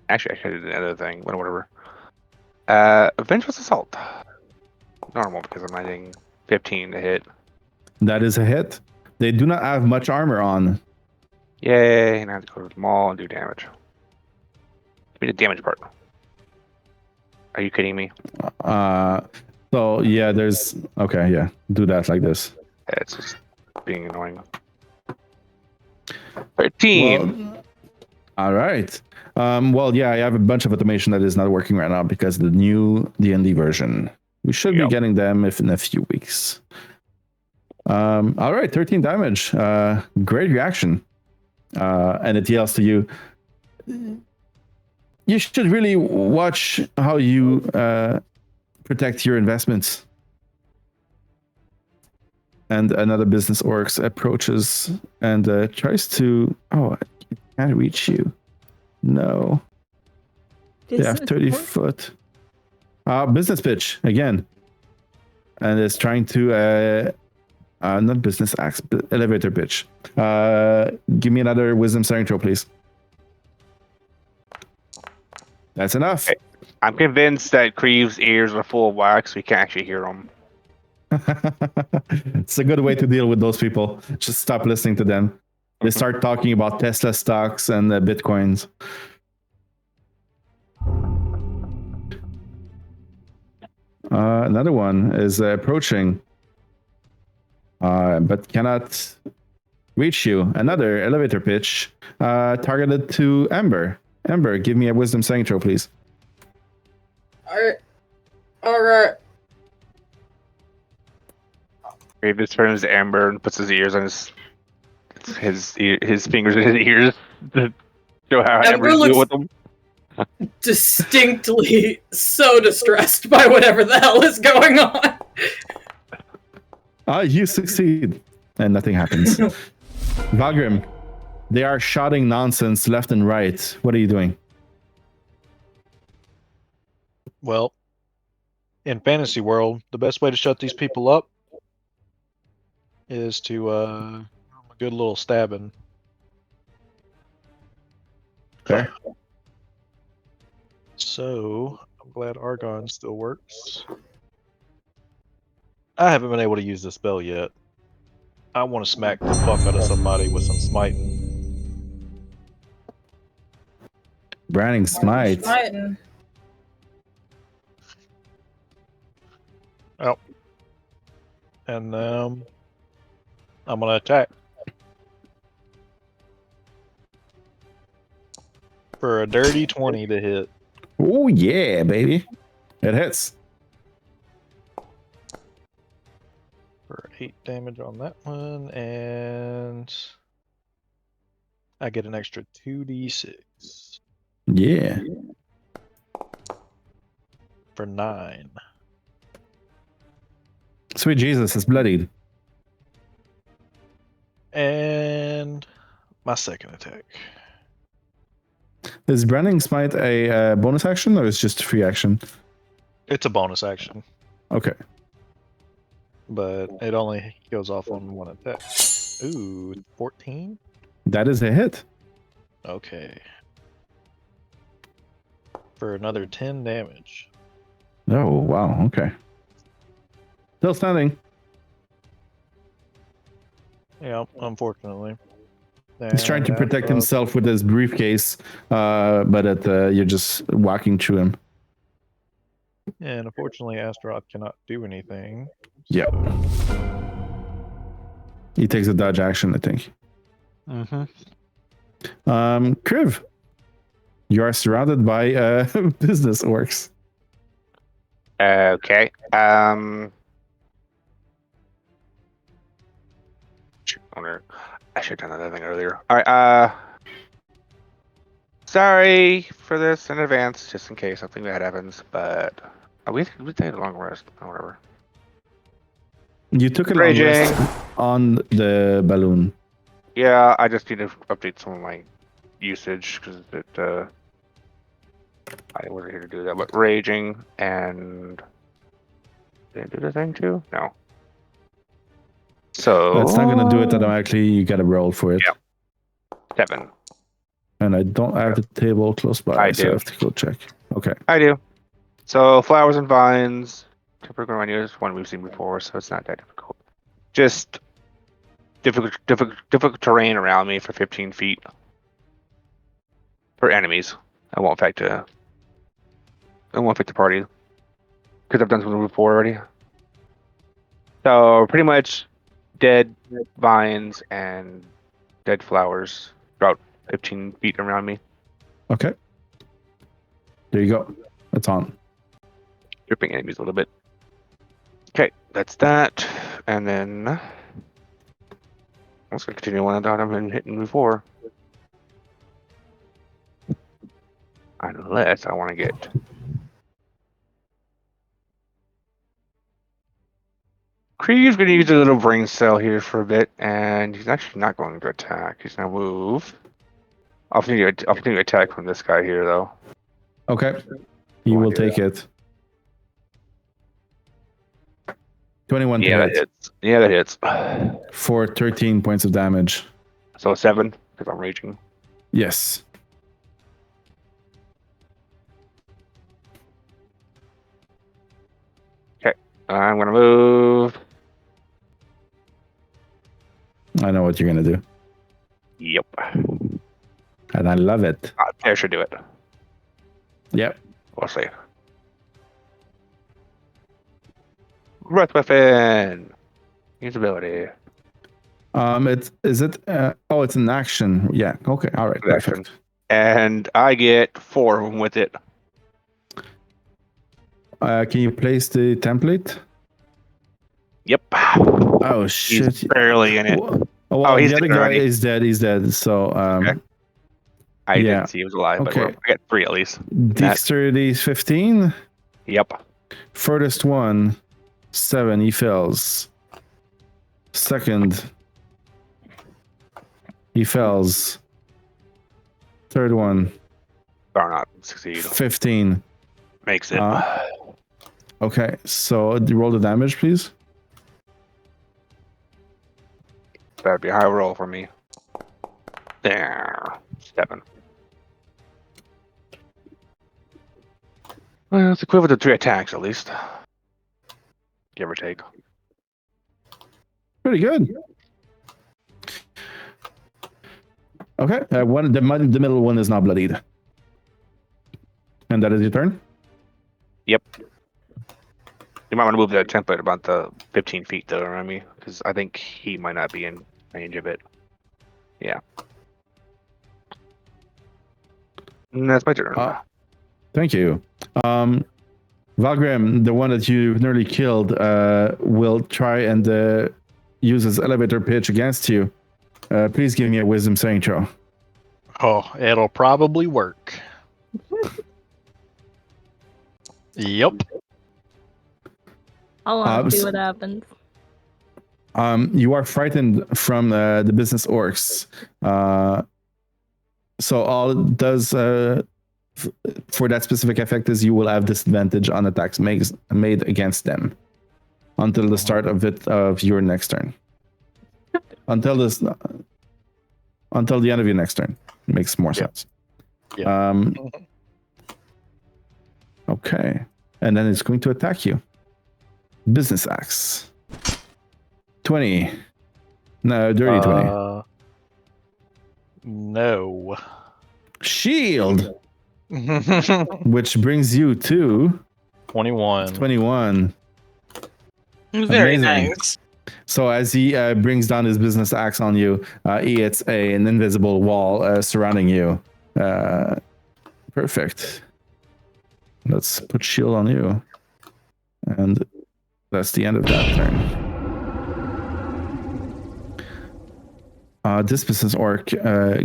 Actually, I should do another thing, but whatever. Vengeful Assault. Normal, because I'm adding 15 to hit. That is a hit. They do not have much armor on. Yay, and I have to go to the mall and do damage. Give me the damage part. Are you kidding me? So yeah, there's okay, yeah. Do that like this. Yeah, it's just being annoying. 13. Well, all right. Well, yeah, I have a bunch of automation that is not working right now because of the new D&D version. We should be getting them in a few weeks. All right, 13 damage. Great reaction. And it yells to you, you should really watch how you protect your investments. And another business orcs approaches and tries to... Oh, I can't reach you. No. They have 30 foot. Business pitch, again. And it's trying to... not business axe, but elevator pitch. Give me another wisdom saving throw, please. That's enough. Okay. I'm convinced that Kriv's ears are full of wax. We can't actually hear them. It's a good way to deal with those people. Just stop listening to them. They start talking about Tesla stocks and Bitcoins. Another one is approaching, but cannot reach you. Another elevator pitch targeted to Ember. Ember, give me a wisdom saving throw, please. Alright. He just turns to Amber and puts his ears on his fingers in his ears to show how Ember Ember's deal looks- with them. Distinctly so distressed by whatever the hell is going on. You succeed, and nothing happens. Valgrim, they are shouting nonsense left and right. What are you doing? Well, in fantasy world, the best way to shut these people up is to a good little stabbing. Fair. So I'm glad Argon still works. I haven't been able to use this spell yet. I want to smack the fuck out of somebody with some smiting. Branding smite. Smiting. Oh. And I'm gonna attack. For a dirty 20 to hit. Oh yeah, baby. It hits. For 8 damage on that one, and I get an extra 2d6 Yeah. for 9. Sweet Jesus, it's bloodied. And my second attack. Is Branding Smite a bonus action or is just a free action? It's a bonus action, Okay. but it only goes off on one attack. Ooh, 14? That is a hit. Okay. For another 10 damage. Oh, wow. Okay. Still standing. Yeah, unfortunately. He's trying to And protect that's, himself with his briefcase, but you're just walking through him. And unfortunately, Astaroth cannot do anything. Yep. He takes a dodge action, I think. Mm-hmm. Kriv, you are surrounded by business orcs. Okay. I should have done that thing earlier. All right. Sorry for this in advance, just in case something bad happens. But we take a long rest or whatever. You took a long Raging. rest on the balloon. Yeah, I just need to update some of my usage because I wasn't here to do that. But raging and did I do the thing too? No. So That's not going to do it automatically. You got to roll for it. Yeah. 7. And I don't have the table close by. I so do. I have to go check. Okay. I do. So flowers and vines. Typical run is one we've seen before, so it's not that difficult. Just difficult terrain around me for 15 feet. For enemies. I won't affect the party. Because I've done something before already. So pretty much dead vines and dead flowers about 15 feet around me. Okay. There you go. That's on. Dripping enemies a little bit. Okay, that's that. And then let's continue one that I've been hitting before. Unless I want to get Kriv's going to use a little brain cell here for a bit, and he's actually not going to attack. He's going to move. Opportunity attack from this guy here, though. Okay. You will take it. 21 to Yeah, hit that hits. Yeah, that hits. for 13 points of damage. So 7, because I'm raging. Yes. Okay, I'm going to move. I know what you're going to do. Yep. And I love it. I should do it. Yep. We'll see. Breath weapon. Use ability. It's an action. Yeah. Okay. All right. Action. Perfect. And I get 4 of them with it. Can you place the template? Yep. Oh shit! He's barely in it. Well, he's the other dead guy already. is dead. He's dead. So Okay. I yeah. didn't see he was alive, but Okay. I got 3 at least. Dexterity is 15. Yep. Furthest one, 7. He fails. Second, he fails. Third one, Or not succeed. 15. Makes it. Okay, so roll the damage, please. That'd be a high roll for me. There. 7. Well, it's equivalent to 3 attacks at least. Give or take. Pretty good. Okay, the middle one is not bloodied. And that is your turn? Yep. You might want to move that template about the 15 feet though around me, because I think he might not be in range of it. Yeah. And that's my turn. Thank you. Valgrim, the one that you nearly killed, will try and use his elevator pitch against you. Please give me a wisdom saving throw. Oh, it'll probably work. Yep. I'll see what happens. You are frightened from the business orcs. So all it does for that specific effect is you will have disadvantage on attacks made against them until the start of your next turn. Until the end of your next turn. It makes more sense. Yeah. Okay. And then it's going to attack you. Business axe. 20. No, dirty 20. No. Shield. Which brings you to 21. 21. Very Amazing. nice. So as he brings down his business axe on you, he hits an invisible wall surrounding you. Perfect. Let's put shield on you. And that's the end of that turn. This business orc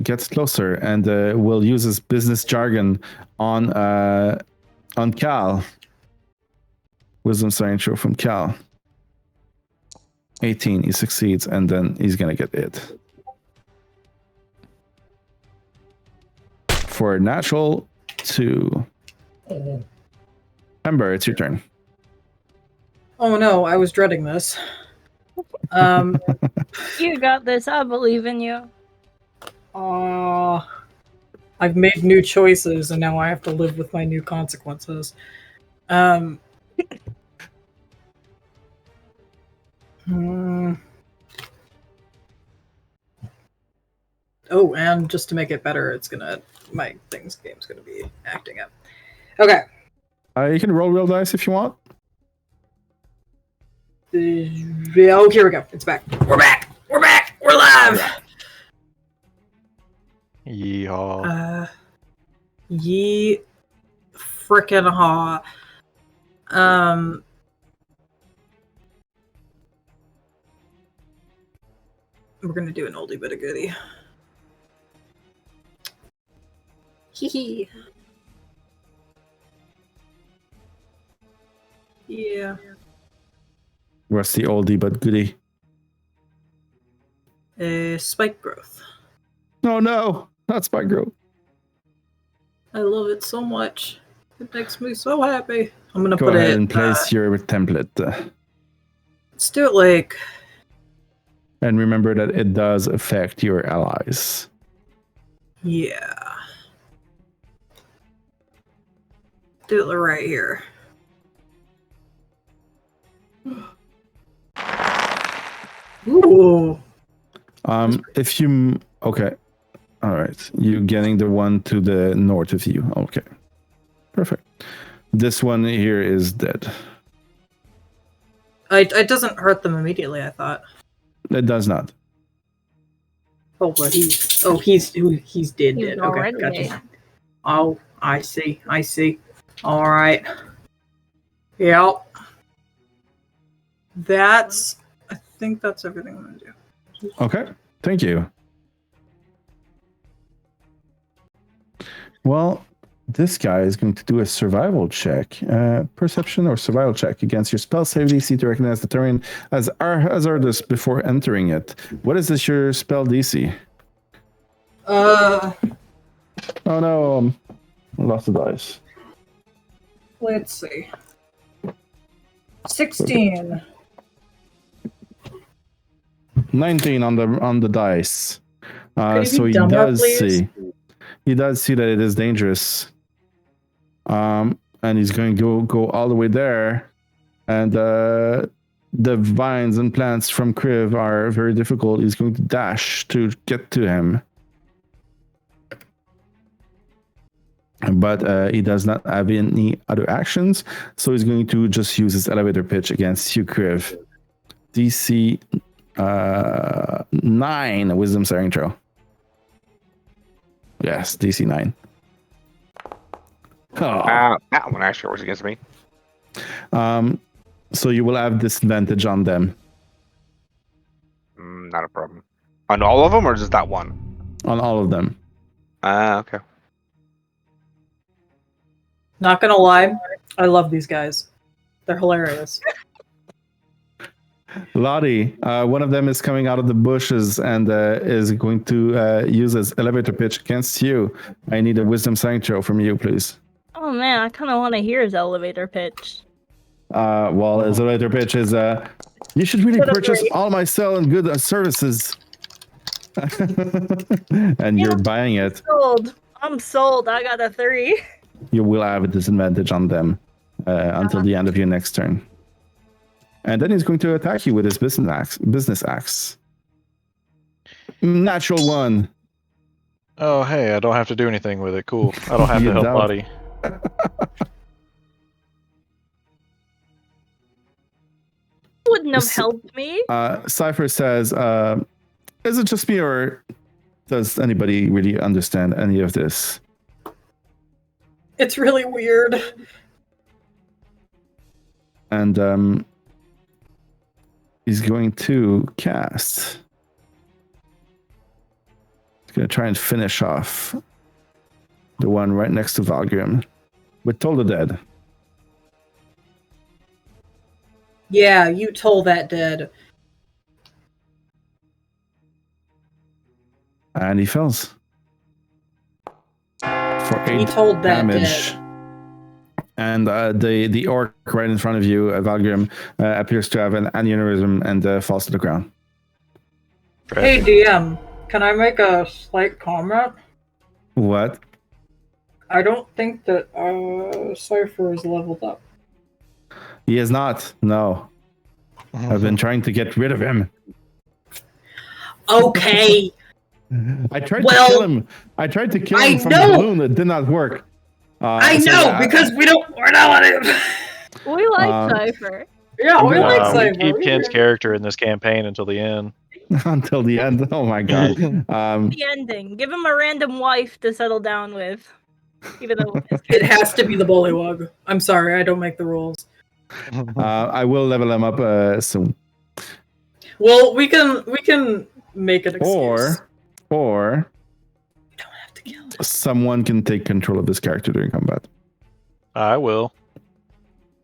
gets closer and will use his business jargon on Cal. Wisdom saving throw from Cal. 18, he succeeds, and then he's gonna get hit. For a natural 2. Ember, it's your turn. Oh no, I was dreading this. You got this. I believe in you. I've made new choices and now I have to live with my new consequences. Oh, and just to make it better, my game's gonna be acting up. Okay. You can roll real dice if you want. Oh, here we go. It's back. We're back. We're back. We're live. Yeehaw. Ye frickin' haw. We're gonna do an oldie but a goodie. Hee hee. Yeah. What's the oldie but goodie? Spike growth. No, not spike growth. I love it so much. It makes me so happy. I'm gonna Go put ahead it. and place your template. Let's do it like. And remember that it does affect your allies. Yeah. Do it right here. Ooh. If you okay, all right, you getting the one to the north of you. Okay, perfect. This one here is dead. It doesn't hurt them immediately, I thought. It does not. Oh, but he's dead. He's Okay, already gotcha. dead. Oh, I see. All right. Yep. I think that's everything I'm gonna do. Okay, thank you. Well, this guy is going to do a survival check, perception or survival check against your spell save DC to recognize the terrain as hazardous before entering it. What is this? Your spell DC? Uh, Oh no, lost the dice. let's see. 16. 19 on the dice. Could you So be he dumber, does please? see that it is dangerous. And he's going to go all the way there, and the vines and plants from Kriv are very difficult. He's going to dash to get to him, but he does not have any other actions, so he's going to just use his elevator pitch against you, Kriv. DC 9 Wisdom saving throw. Yes, DC 9. Oh. That one actually works against me. So you will have disadvantage on them. Not a problem. On all of them, or just that one? On all of them. Okay. Not gonna lie, I love these guys. They're hilarious. Lotte, one of them is coming out of the bushes and is going to use his elevator pitch against you. I need a wisdom saving throw from you, please. Oh man, I kind of want to hear his elevator pitch. Well, his elevator pitch is, you should really Shut up, purchase Brie. all my sell and good services. And you're buying it. Sold. I'm sold. I got a 3. You will have a disadvantage on them until the end of your next turn. And then he's going to attack you with his business axe. Natural 1. Oh, hey, I don't have to do anything with it. Cool. I don't have You to help don't. Lotte. Wouldn't have helped me. Cypher says, is it just me or does anybody really understand any of this? It's really weird. And he's going to cast. He's going to try and finish off the one right next to Valgrim with Toll the Dead. Yeah, you told that dead. And he fails. For 8 He told that damage. dead. And the orc right in front of you, Valgrim, appears to have an aneurysm and falls to the ground. Hey DM, can I make a slight comment? What? I don't think that Cypher is leveled up. He is not. No. I've been trying to get rid of him. Okay. I tried to kill him. I tried to kill him from the balloon. It did not work. I know, because we're not on him. We like Cypher. Yeah, we like We Cypher. keep Kent's character in this campaign until the end. Until the end. Oh my god. The ending. Give him a random wife to settle down with. Even though It has to be the bullywug. I'm sorry, I don't make the rules. I will level him up soon. Well, we can make an excuse. Or We don't have to kill him. someone can take control of this character during combat. I will.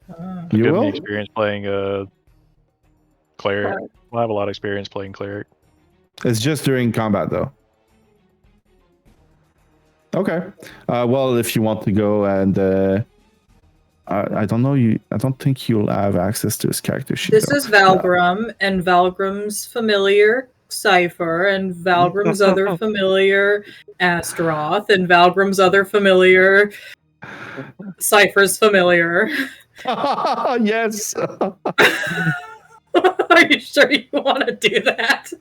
You Give me will? experience playing cleric. I have a lot of experience playing cleric. It's just during combat, though. Okay. Well, if you want to go and I don't know I don't think you'll have access to his character sheet. This though. is Valgrim, and Valgrim's familiar Cypher, and Valgrim's other familiar Astaroth, and Valgrim's other familiar Cypher's familiar. Yes. Are you sure you want to do that?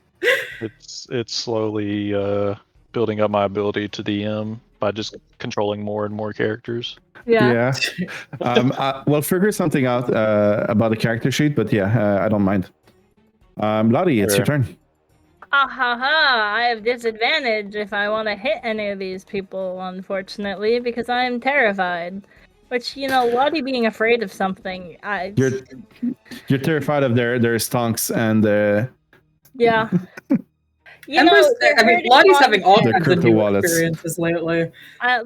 It's slowly building up my ability to DM by just controlling more and more characters. Yeah. We'll figure something out about the character sheet, but I don't mind. Lotte, it's your turn. I have disadvantage if I want to hit any of these people, unfortunately, because I'm terrified. Which, Lotte being afraid of something, You're terrified of their stonks and yeah. Lottie's having all kinds of crypto new wallets. experiences lately.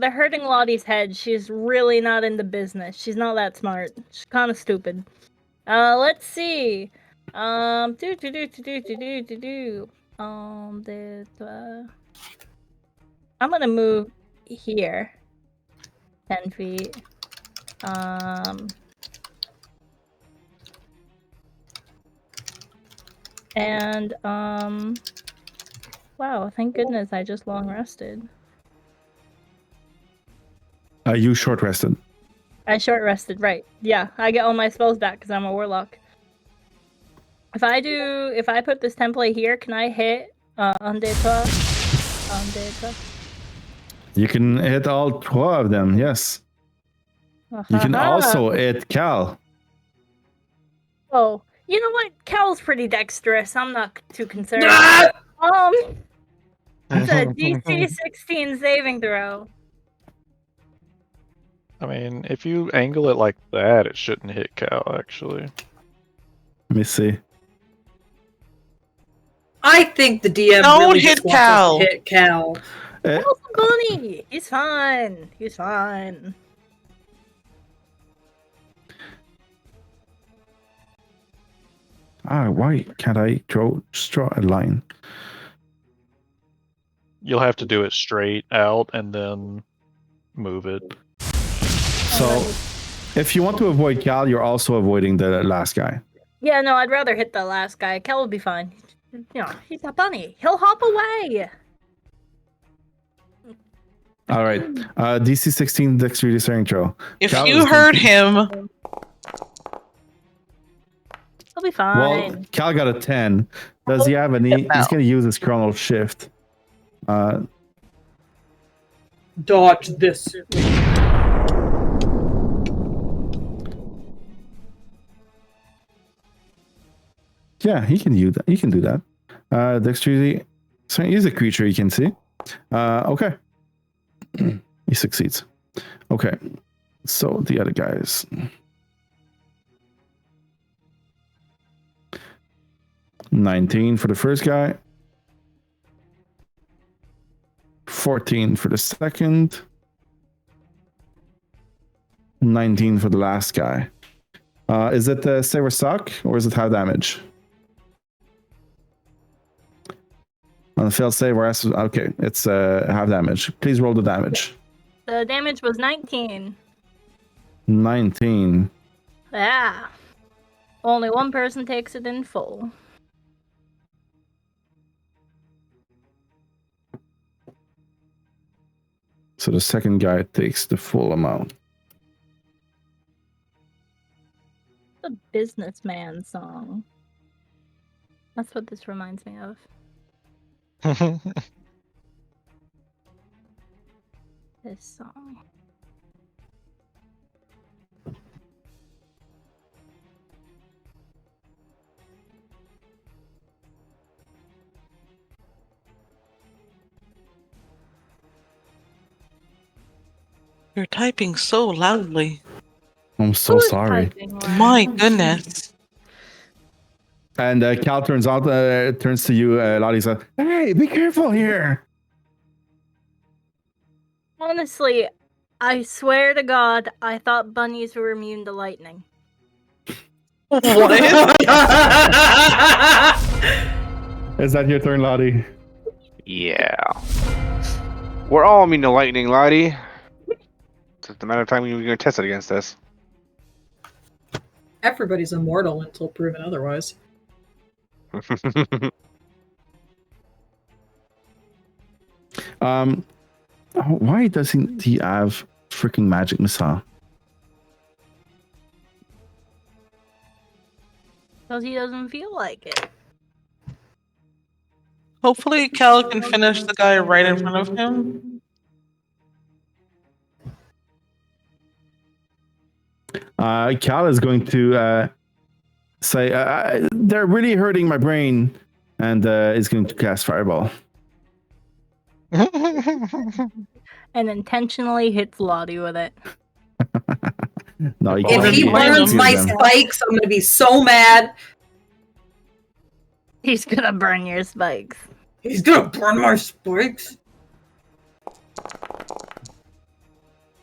They're hurting Lottie's head. She's really not in the business. She's not that smart. She's kind of stupid. Let's see. I'm gonna move here 10 feet. Wow, thank goodness I just long rested. You short rested. I short rested, right. Yeah, I get all my spells back because I'm a warlock. If I put this template here, can I hit Undeta? You can hit all 12 of them, yes. You can also hit Cal. Oh, you know what? Cal's pretty dexterous. I'm not too concerned. It's a DC 16 saving throw. I mean, if you angle it like that, it shouldn't hit Cal, actually. Let me see. I think the DM Don't really hit just wants us Cal. to hit Cal. Cal's a bunny. He's fine. He's fine. Why can't I draw a line? You'll have to do it straight out and then move it. So, if you want to avoid Cal, you're also avoiding the last guy. Yeah, no, I'd rather hit the last guy. Cal will be fine. He's a bunny. He'll hop away. All right. DC 16 dexterity saving throw. If Cal you is hurt gonna- him, He'll be fine. Well, Cal got a 10. Does he have any? He's going to use his chronal shift. Dodge this. Yeah, he can do that. He can do that. Dexterity. So he's a creature you can see. Okay. He succeeds. Okay. So the other guys. 19 for the first guy. 14 for the second. 19 for the last guy. Is it save or suck, or is it half damage? On the failed save or okay, it's half damage. Please roll the damage. The damage was 19. 19. Yeah. Only one person takes it in full. So the second guy takes the full amount. The businessman song. That's what this reminds me of. This song. you're typing so loudly. I'm so Who is sorry. typing loud? My goodness. And Cal turns to you, Lottie, says, "Hey, be careful here." Honestly, I swear to God, I thought bunnies were immune to lightning. What? Is that your turn, Lottie? Yeah. We're all immune to lightning, Lottie. It's just a matter of time when you're going to test it against us. Everybody's immortal until proven otherwise. Why doesn't he have freaking magic missile? Because he doesn't feel like it. Hopefully Cal can finish the guy right in front of him. Cal is going to say, they're really hurting my brain, and is going to cast Fireball. And intentionally hits Lotte with it. No, he If can't. he He burns hates my them. spikes, I'm gonna be so mad. He's gonna burn your spikes. He's gonna burn my spikes.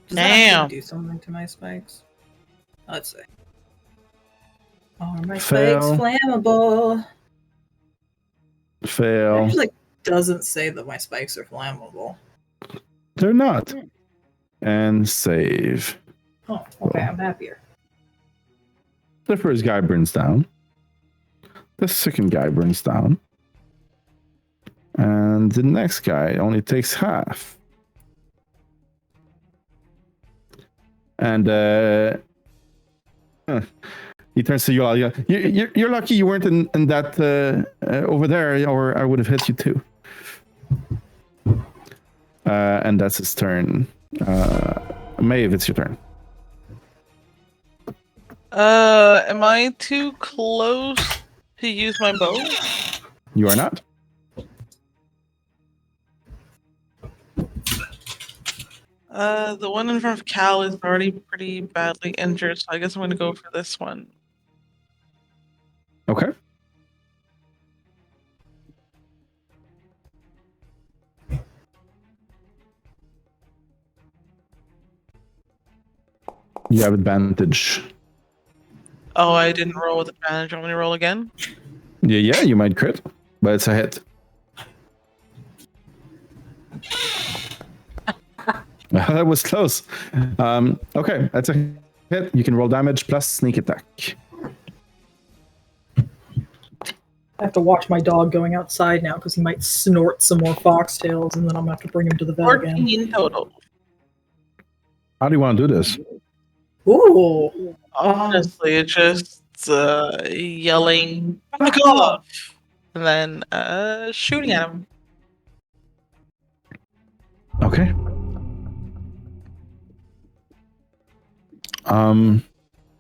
Does that Damn. actually do something to my spikes? Let's see. Are my Fail. spikes flammable? It Fail. actually doesn't say that my spikes are flammable. They're not. And save. Oh, okay, I'm happier. The first guy burns down. The second guy burns down. And the next guy only takes half. And he turns to you all. You're lucky you weren't in that over there, or I would have hit you too. And that's his turn. Maeve, it's your turn. Am I too close to use my bow? You are not. The one in front of Cal is already pretty badly injured, so I guess I'm gonna go for this one. Okay. You have advantage. Oh, I didn't roll with advantage. Want me to roll again? Yeah, you might crit, but it's a hit. That was close. Okay, that's a hit. You can roll damage plus sneak attack. I have to watch my dog going outside now because he might snort some more foxtails, and then I'm gonna have to bring him to the vet again. 14 total. How do you want to do this? Ooh. Honestly, it's just yelling "back off" and then shooting at him. Okay.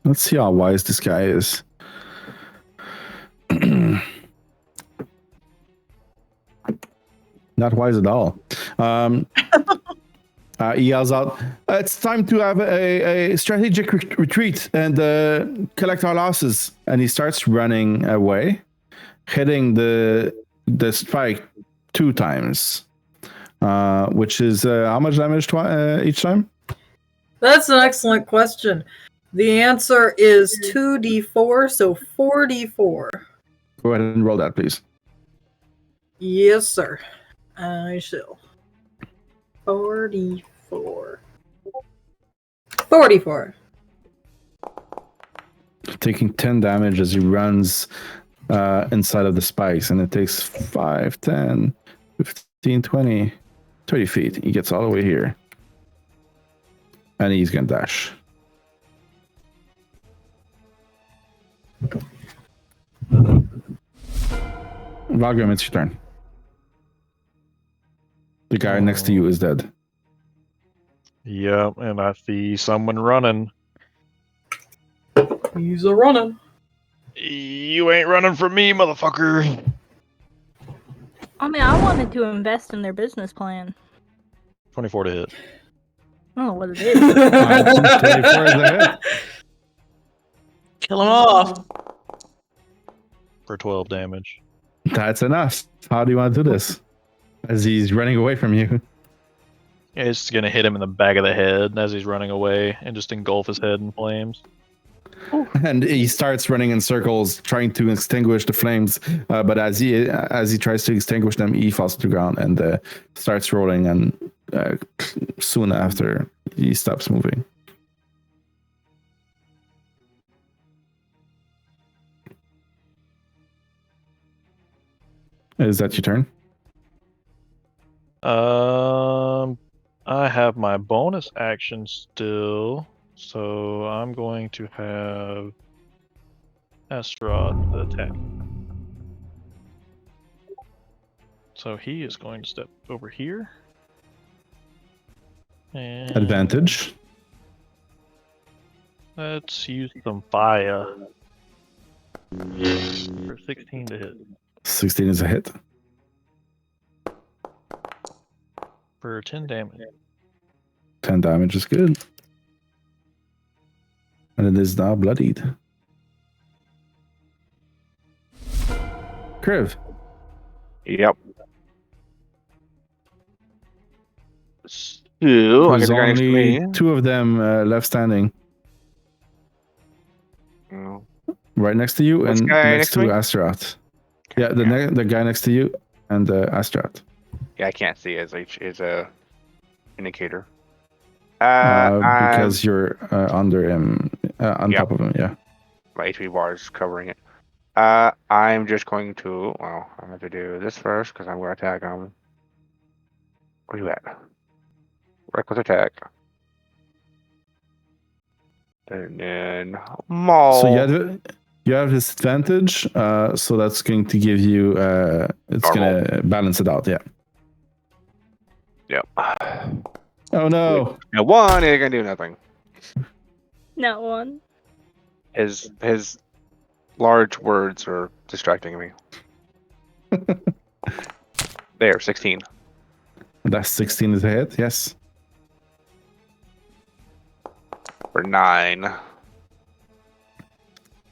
Let's see how wise this guy is. Not wise at all. He yells out, "It's time to have a strategic retreat and collect our losses." And he starts running away, hitting the spike 2 times, which is how much damage each time? That's an excellent question. The answer is 2d4, so 4d4. Go ahead and roll that, please. Yes, sir. I shall. 44. 44. Taking 10 damage as he runs inside of the spikes, and it takes 5, 10, 15, 20, 30 feet. He gets all the way here. And he's going to dash. Valgrim, it's your turn. The guy next to you is dead. Yep, and I see someone running. He's a running. You ain't running from me, motherfucker. I mean, I wanted to invest in their business plan. 24 to hit. I don't know what it is. 24 is a hit. Kill him off. For 12 damage. That's enough. How do you want to do this? As he's running away from you. Yeah, it's gonna hit him in the back of the head as he's running away and just engulf his head in flames. And he starts running in circles, trying to extinguish the flames. But as he tries to extinguish them, he falls to the ground and starts rolling. And soon after, he stops moving. Is that your turn? I have my bonus action still, so I'm going to have Astrod attack. So he is going to step over here. And Advantage. Let's use some fire. For 16 to hit. 16 is a hit. For 10 damage. 10 damage is good. And it is now bloodied. Kriv. Yep. So, I There's guess the guy next to only me. 2 of them left standing. Oh. Right next to you This and guy next next to to me? Astaroth. Yeah, the guy next to you and Astaroth. Yeah, I can't see it. It's a indicator. Because you're under him, on Yep. top of him, yeah. My HP bar is covering it. I'm just going to. Well, I'm going to do this first because I'm going to attack him. Where you at? Reckless attack. And then maul. So you have this advantage, so that's going to give you, it's going to balance it out, yeah. Yep. Oh no! Now one ain't gonna do nothing. Not one. His large words are distracting me. There, 16. That's 16 is a hit, yes. For 9. Is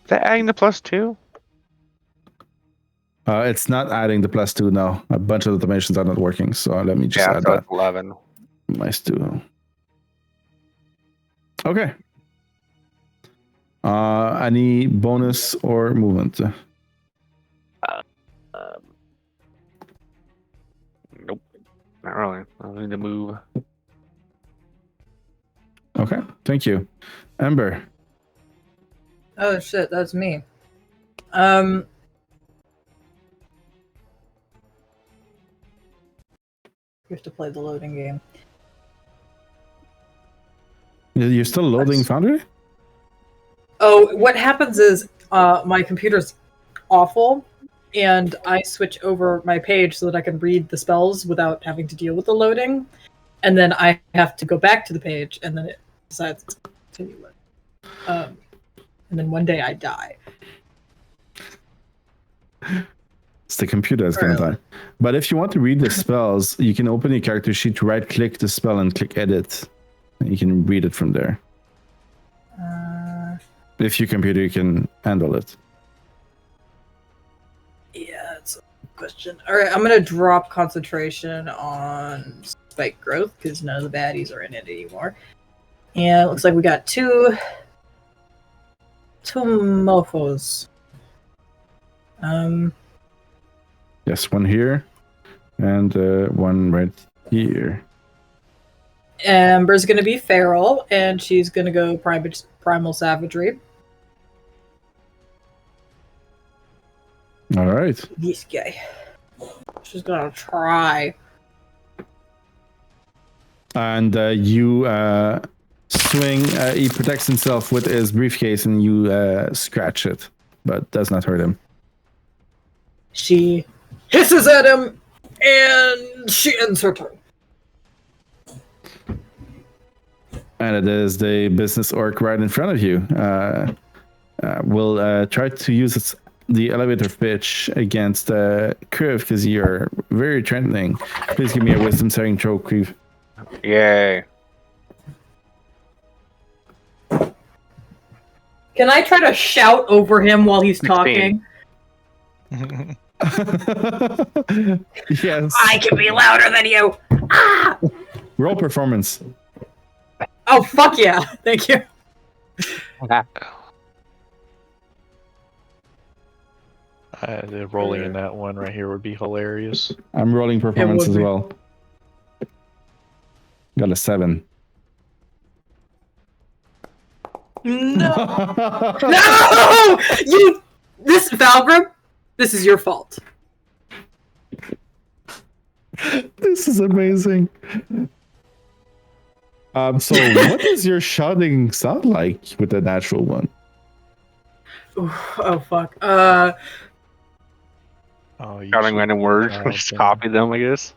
that adding the +2? It's not adding the +2, no. A bunch of automations are not working, so let me just Yeah, add so that. it's 11. Nice too. Okay. Any bonus or movement? Nope. Not really. I need to move. Okay, thank you. Ember. Oh shit, that's me. We have to play the loading game. You're still loading Foundry? Oh, what happens is my computer's awful, and I switch over my page so that I can read the spells without having to deal with the loading, and then I have to go back to the page, and then it decides to continue it. And then one day I die. It's the computer that's going to die. But if you want to read the spells, you can open your character sheet, right-click the spell, and click Edit. And you can read it from there. If your computer can handle it. Yeah, that's a question. All right, I'm going to drop concentration on Spike Growth because none of the baddies are in it anymore. And it looks like we got two mofos. Yes, one here. And one right here. Ember's going to be feral, and she's going to go primal savagery. All right. This guy. She's going to try. And you swing. He protects himself with his briefcase, and you scratch it, but does not hurt him. She hisses at him, and she ends her turn. And it is the business orc right in front of you. Will try to use the elevator pitch against Kriv because you're very threatening. Please give me a wisdom saving throw, Kriv. Yay. Can I try to shout over him while he's 16. talking? Yes. I can be louder than you. Ah! Roll performance. Oh, fuck yeah. Thank you. The rolling in that one right here would be hilarious. I'm rolling performance as be. well. Got a 7. No! This Valgrim, this is your fault. This is amazing. So what does your shouting sound like with the natural one? Oh fuck. Shouting random words. Just copy them, I guess.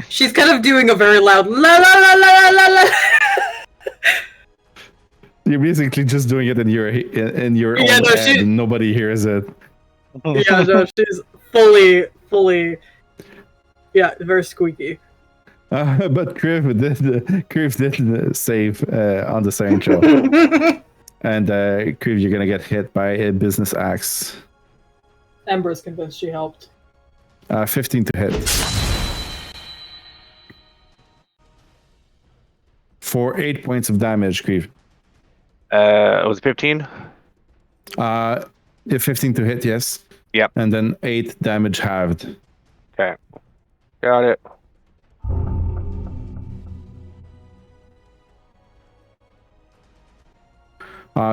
She's kind of doing a very loud la la la la la la. You're basically just doing it in your Yeah, own no, head, and nobody hears it. Yeah, no, she's fully, yeah, very squeaky. But Kriv did save on the siren show. And Kriv, you're gonna get hit by a business axe. Ember's convinced she helped. 15 to hit. For 8 points of damage, Kriv. It was 15. 15 to hit, yes. Yep. And then 8 damage halved. Okay. Got it.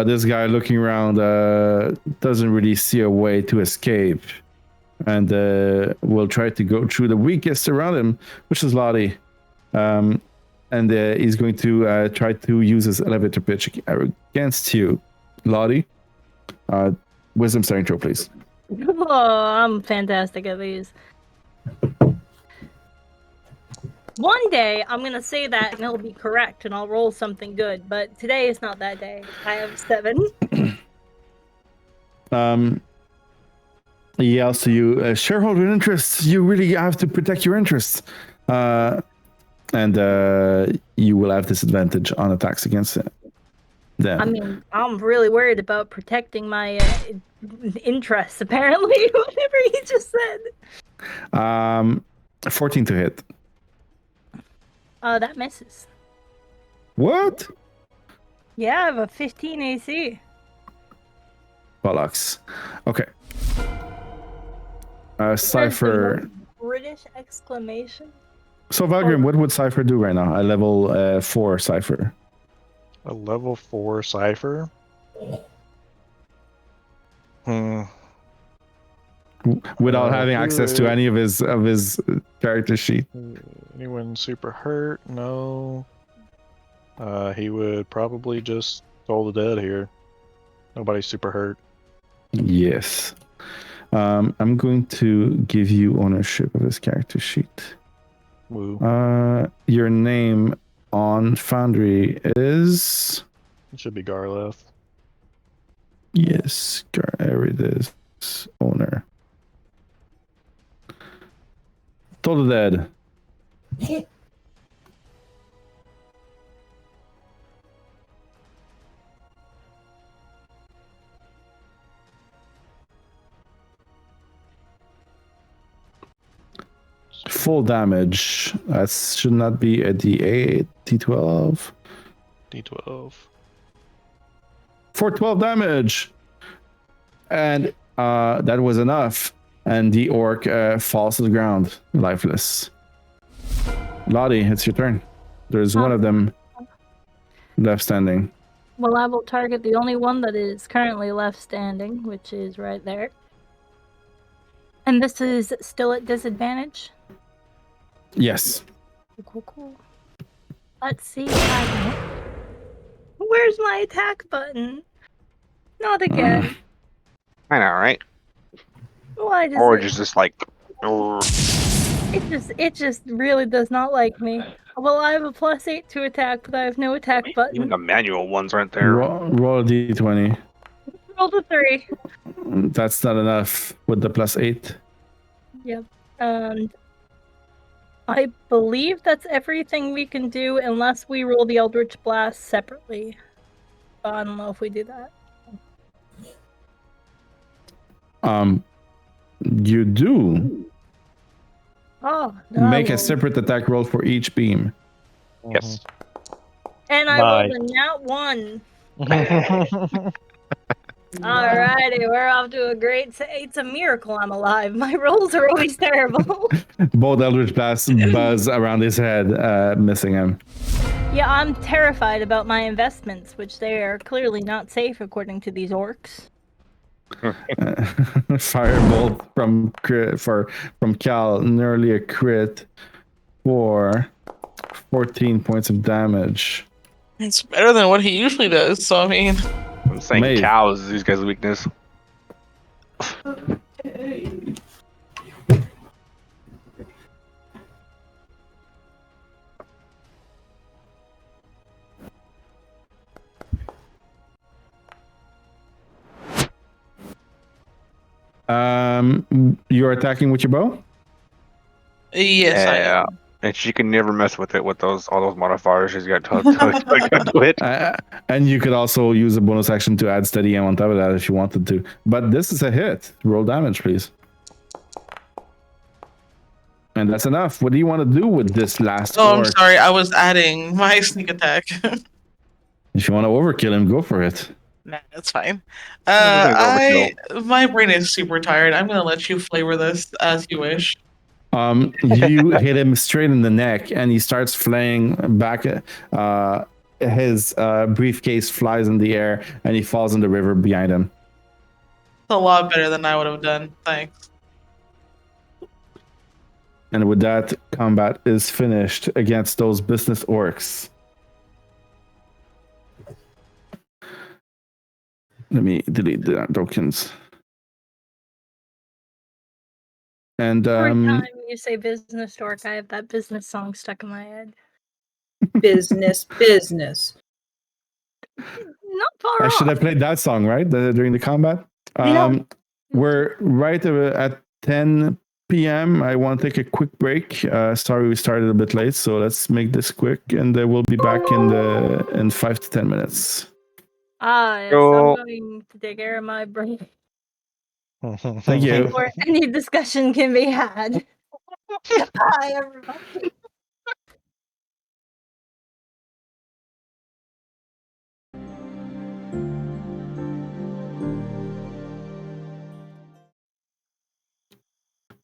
This guy looking around doesn't really see a way to escape, and will try to go through the weakest around him, which is Lotte. And he's going to try to use his elevator pitch against you, Lotte. Wisdom saving throw, please. Oh, I'm fantastic at these. One day I'm gonna say that and it'll be correct and I'll roll something good, but today is not that day. I have 7. He yells to you, shareholder interests, you really have to protect your interests. And you will have disadvantage on attacks against them. I mean, I'm really worried about protecting my interests, apparently, whatever he just said. 14 to hit. That misses. What? Yeah, I have a 15 AC. Bollocks. Okay. Cypher. British exclamation. So Valgrim, what would Cypher do right now? A level 4 Cypher. A level 4 Cypher? Without having access to any of his character sheet. Anyone super hurt? No. He would probably just Toll the Dead here. Nobody's super hurt. Yes. I'm going to give you ownership of his character sheet. Woo. Your name on Foundry is... It should be Garleth. Yes, there it is. Owner. Toll the Dead. Full damage. That should not be a D8, D12. D12. For 12 damage. And that was enough. And the orc falls to the ground, lifeless. Lotte, it's your turn. There's one of them left standing. Well, I will target the only one that is currently left standing, which is right there. And this is still at disadvantage? Yes. Cool. Let's see if I can... Where's my attack button? Not again. I know, right? Why does Or it... just like... It just really does not like me. Well, I have a +8 to attack, but I have no attack button. Even the manual ones aren't there. Roll a D20. Roll a 3. That's not enough with the +8. Yep. And I believe that's everything we can do unless we roll the Eldritch Blast separately. But I don't know if we do that. You do. Oh, Make a separate attack roll for each beam. Yes. And I rolled a nat 1. Alrighty, we're off to a great... It's a miracle I'm alive. My rolls are always terrible. Both Eldritch Blasts buzz around his head, missing him. Yeah, I'm terrified about my investments, which they are clearly not safe according to these orcs. Firebolt from Cal, nearly a crit for 14 points of damage. It's better than what he usually does, so I mean... I'm saying Maeve. cows is these guys' weakness. You're attacking with your bow? Yes, I Yeah. am. And she can never mess with it with all those modifiers she's got to it. And you could also use a bonus action to add steady aim on top of that if you wanted to. But this is a hit. Roll damage, please. And that's enough. What do you want to do with this last Oh, I'm orc? sorry. I was adding my sneak attack. If you want to overkill him, go for it. Nah, that's fine. Overkill. My brain is super tired. I'm gonna let you flavor this as you wish. You hit him straight in the neck, and he starts flaying back. His briefcase flies in the air, and he falls in the river behind him. It's a lot better than I would have done. Thanks. And with that, combat is finished against those business orcs. Let me delete the tokens. And Every time you say business dork, I have that business song stuck in my head. Business. Not far I off. should have played that song, right? During the combat. No. We're right at 10 p.m. I want to take a quick break. Sorry we started a bit late, so let's make this quick, and we'll be back in 5 to 10 minutes. Yes, Cool. I'm going to take care of my brain Thank you. before any discussion can be had. Goodbye, everybody.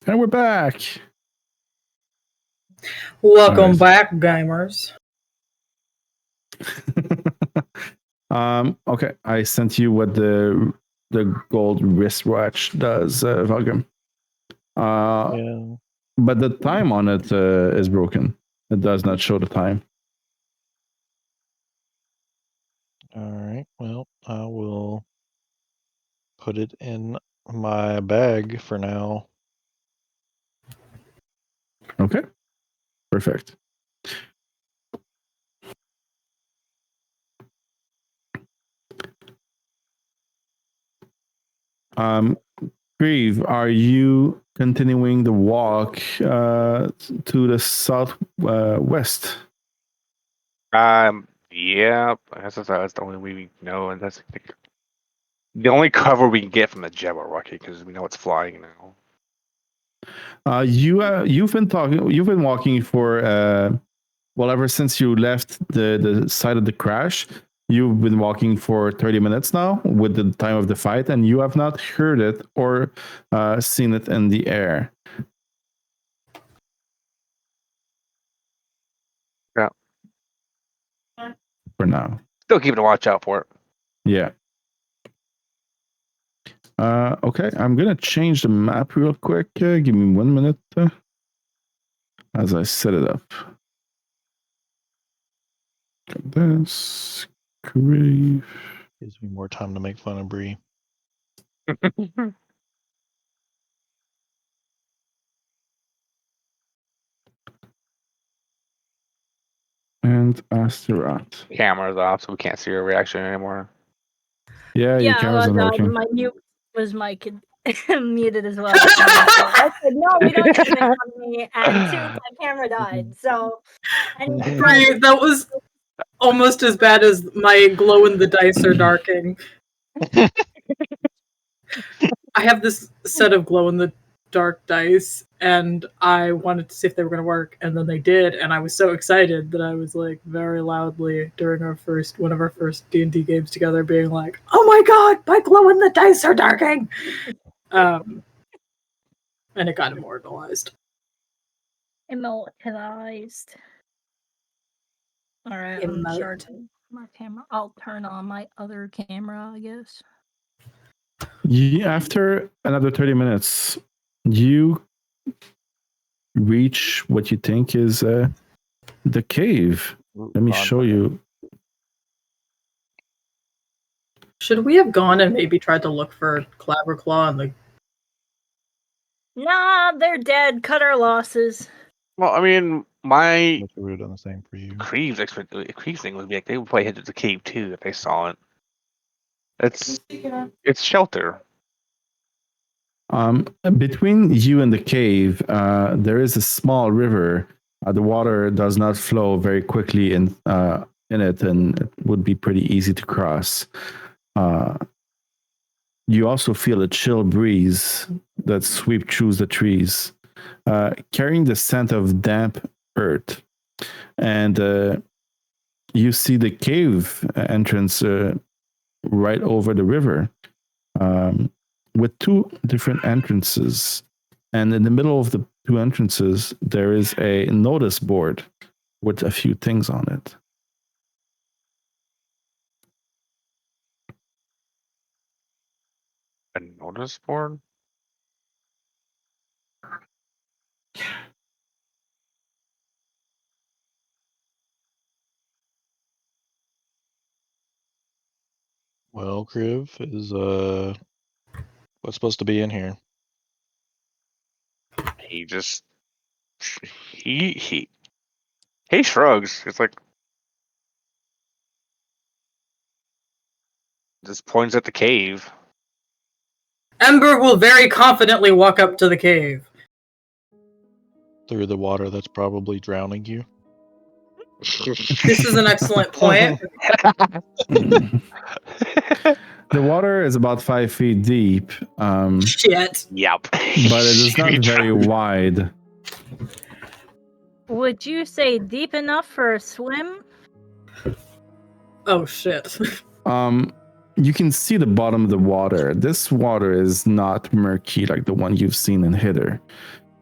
And we're back. Welcome Nice. back, gamers. Okay, I sent you what the gold wristwatch does, Valgrim. Yeah. But the time on it is broken. It does not show the time. All right. Well, I will put it in my bag for now. Okay, perfect. Kriv, are you continuing the walk to the southwest? Yeah. I guess that's the only way we know, and that's the only cover we can get from the Jabberwocky because we know it's flying now. You've been walking for ever since you left the site of the crash. You've been walking for 30 minutes now with the time of the fight, and you have not heard it or seen it in the air. Yeah. For now. Still keeping a watch out for it. Yeah. Okay, I'm gonna change the map real quick. Give me 1 minute as I set it up. Got this. Kriv. Gives me more time to make fun of Brie. And Asteroth. Camera's off, so we can't see her reaction anymore. Yeah, your camera's not working. My mute was muted as well. I said, no, we don't have it on me. And two, my camera died. So, Brie, that was almost as bad as my glow in the dice or darking. I have this set of glow in the dark dice, and I wanted to see if they were going to work, and then they did, and I was so excited that I was like very loudly during one of our first D&D games together, being like, "Oh my god, my glow in the dice are darking!" And it got immortalized. Immortalized. All right, I'm starting my camera. I'll turn on my other camera, I guess. After another 30 minutes, you reach what you think is the cave. Let me show you. Should we have gone and maybe tried to look for Clabberclaw and the... Nah, they're dead. Cut our losses. Well, I mean, my Which we would have done the same for you. Kriev's thing would be like they would probably head to the cave too if they saw it. It's shelter. Between you and the cave, there is a small river. The water does not flow very quickly in it, and it would be pretty easy to cross. You also feel a chill breeze that sweeps through the trees, carrying the scent of damp earth. And you see the cave entrance right over the river, with two different entrances. And in the middle of the two entrances, there is a notice board with a few things on it. A notice board? Well, Kriv, is what's supposed to be in here? He just he shrugs. It's like just points at the cave. Ember will very confidently walk up to the cave. Through the water that's probably drowning you. This is an excellent point. The water is about 5 feet deep. Shit. Yep. But it is not very wide. Would you say deep enough for a swim? Oh shit. You can see the bottom of the water. This water is not murky like the one you've seen in Hither.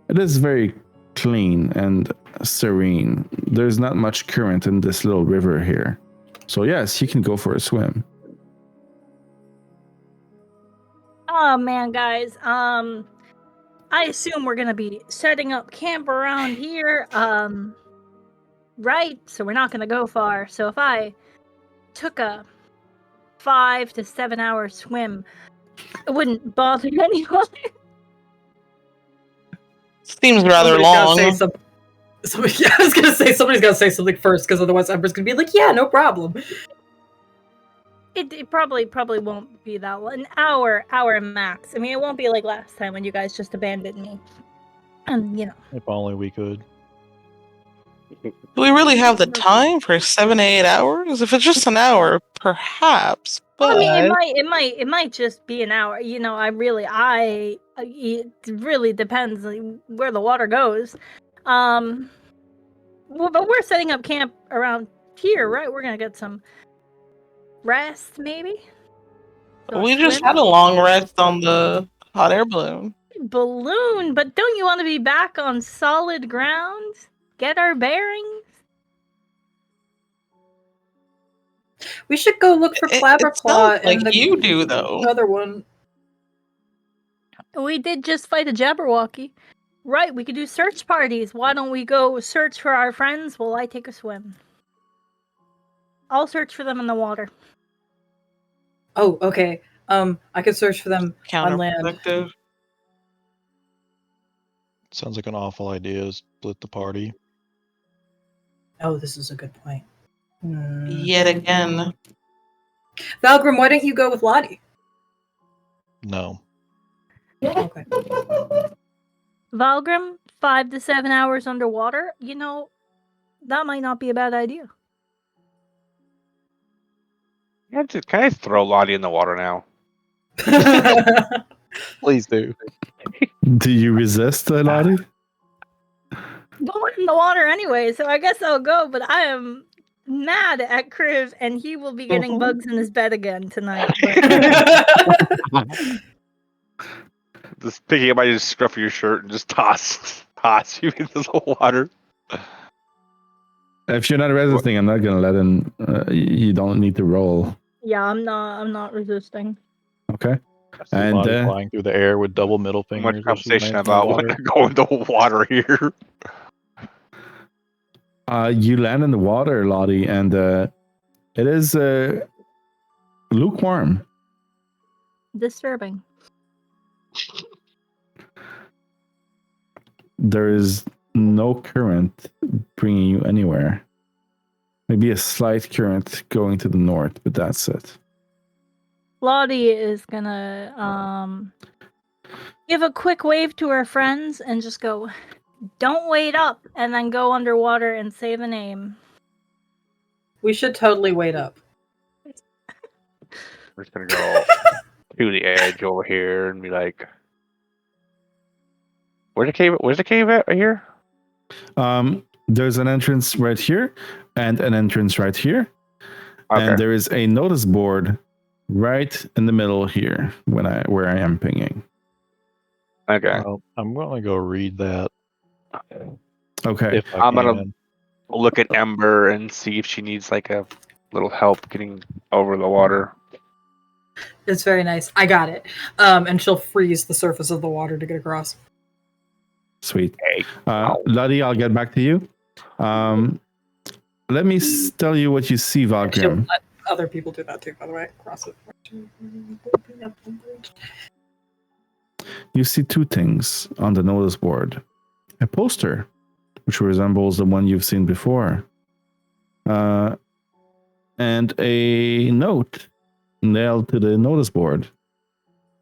It is very clean and serene. There's not much current in this little river here. So yes, you can go for a swim. Oh man, guys. I assume we're gonna be setting up camp around here. Right? So we're not gonna go far. So if I took a 5 to 7 hour swim, it wouldn't bother anyone. Seems rather long. Yeah, I was gonna say somebody's gotta say something first, because otherwise Ember's gonna be like, "Yeah, no problem." It probably won't be that long. An hour max. I mean, it won't be like last time when you guys just abandoned me. And you know. If only we could. Do we really have the time for 7 to 8 hours? If it's just an hour, perhaps. But I mean, it might just be an hour. You know, it really depends where the water goes. Well, but we're setting up camp around here, right? We're gonna get some rest, maybe. we just had a long rest on the hot air balloon. But don't you want to be back on solid ground? Get our bearings? We should go look for Flabberclaw like and the you do, though. Other one. We did just fight a Jabberwocky. Right, we could do search parties. Why don't we go search for our friends while I take a swim? I'll search for them in the water. Oh, okay. I could search for them on land. Counterproductive. Sounds like an awful idea. Split the party. Oh, this is a good point. Yet again. Valgrim, why don't you go with Lotte? No. Okay. Valgrim, 5 to 7 hours underwater. You know, that might not be a bad idea. Can I throw Lotte in the water now? Please do. Do you resist, Lotte? Going in the water anyway, so I guess I'll go, but I am mad at Kriv, and he will be getting bugs in his bed again tonight. Just picking up my scruff of your shirt and just toss you into the water. If you're not resisting, I'm not gonna let him. You don't need to roll. Yeah, I'm not resisting. Okay. And flying through the air with double middle fingers. Much conversation about when I go into water here. You land in the water, Lotte, and it is lukewarm. Disturbing. There is no current bringing you anywhere. Maybe a slight current going to the north, but that's it. Lotte is gonna Give a quick wave to her friends and just go, don't wait up, and then go underwater and say the name. We should totally wait up. We're just gonna go to the edge over here and be like, where's the cave? Where's the cave at? Right here. There's an entrance right here and an entrance right here. Okay. And there is a notice board right in the middle here where I am pinging. Okay. Well, I'm going to go read that. Okay. If I I'm gonna can. look at Ember and see if she needs like a little help getting over the water. It's very nice. I got it. And she'll freeze the surface of the water to get across. Sweet. Hey. Lotte, I'll get back to you. Let me tell you what you see, She'll Valgrim. let other people do that too, by the way. Cross it. You see two things on the notice board. A poster, which resembles the one you've seen before. And a note nailed to the notice board.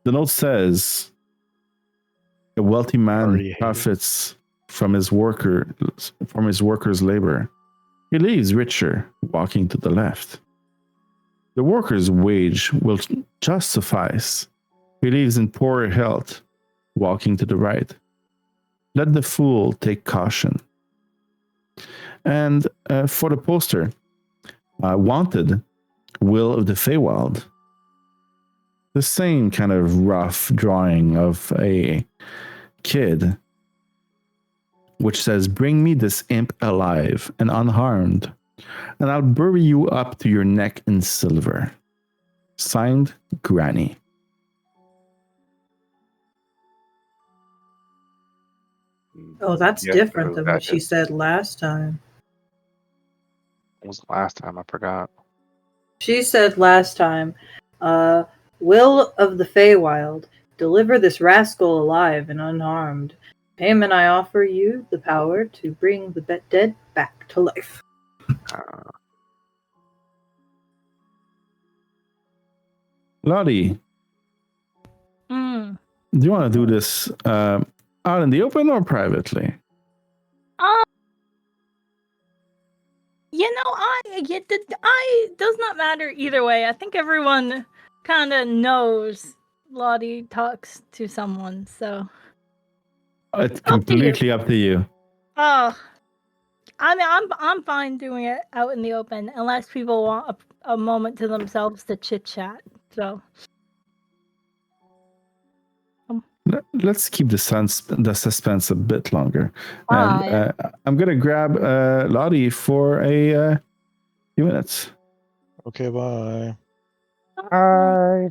The note says, a wealthy man Already hate it. profits from his workers' labor. He leaves richer, walking to the left. The worker's wage will just suffice. He lives in poorer health, walking to the right. Let the fool take caution. And for the poster, wanted, Will of the Feywild. The same kind of rough drawing of a kid, which says, bring me this imp alive and unharmed, and I'll bury you up to your neck in silver. Signed, Granny. Oh, that's Yeah, different than what that she is. said last time. What was the last time? I forgot. She said last time, Will of the Feywild, deliver this rascal alive and unharmed. Payment I offer you the power to bring the dead back to life. Lotte, Mm. do you want to do this out in the open or privately? It does not matter either way. I think everyone kind of knows Lotte talks to someone, so It's Up to you. completely up to you. I mean, I'm fine doing it out in the open unless people want a moment to themselves to chit chat. So Let's keep the suspense a bit longer. And I'm going to grab Lotte for a few minutes. Okay, bye. Hi.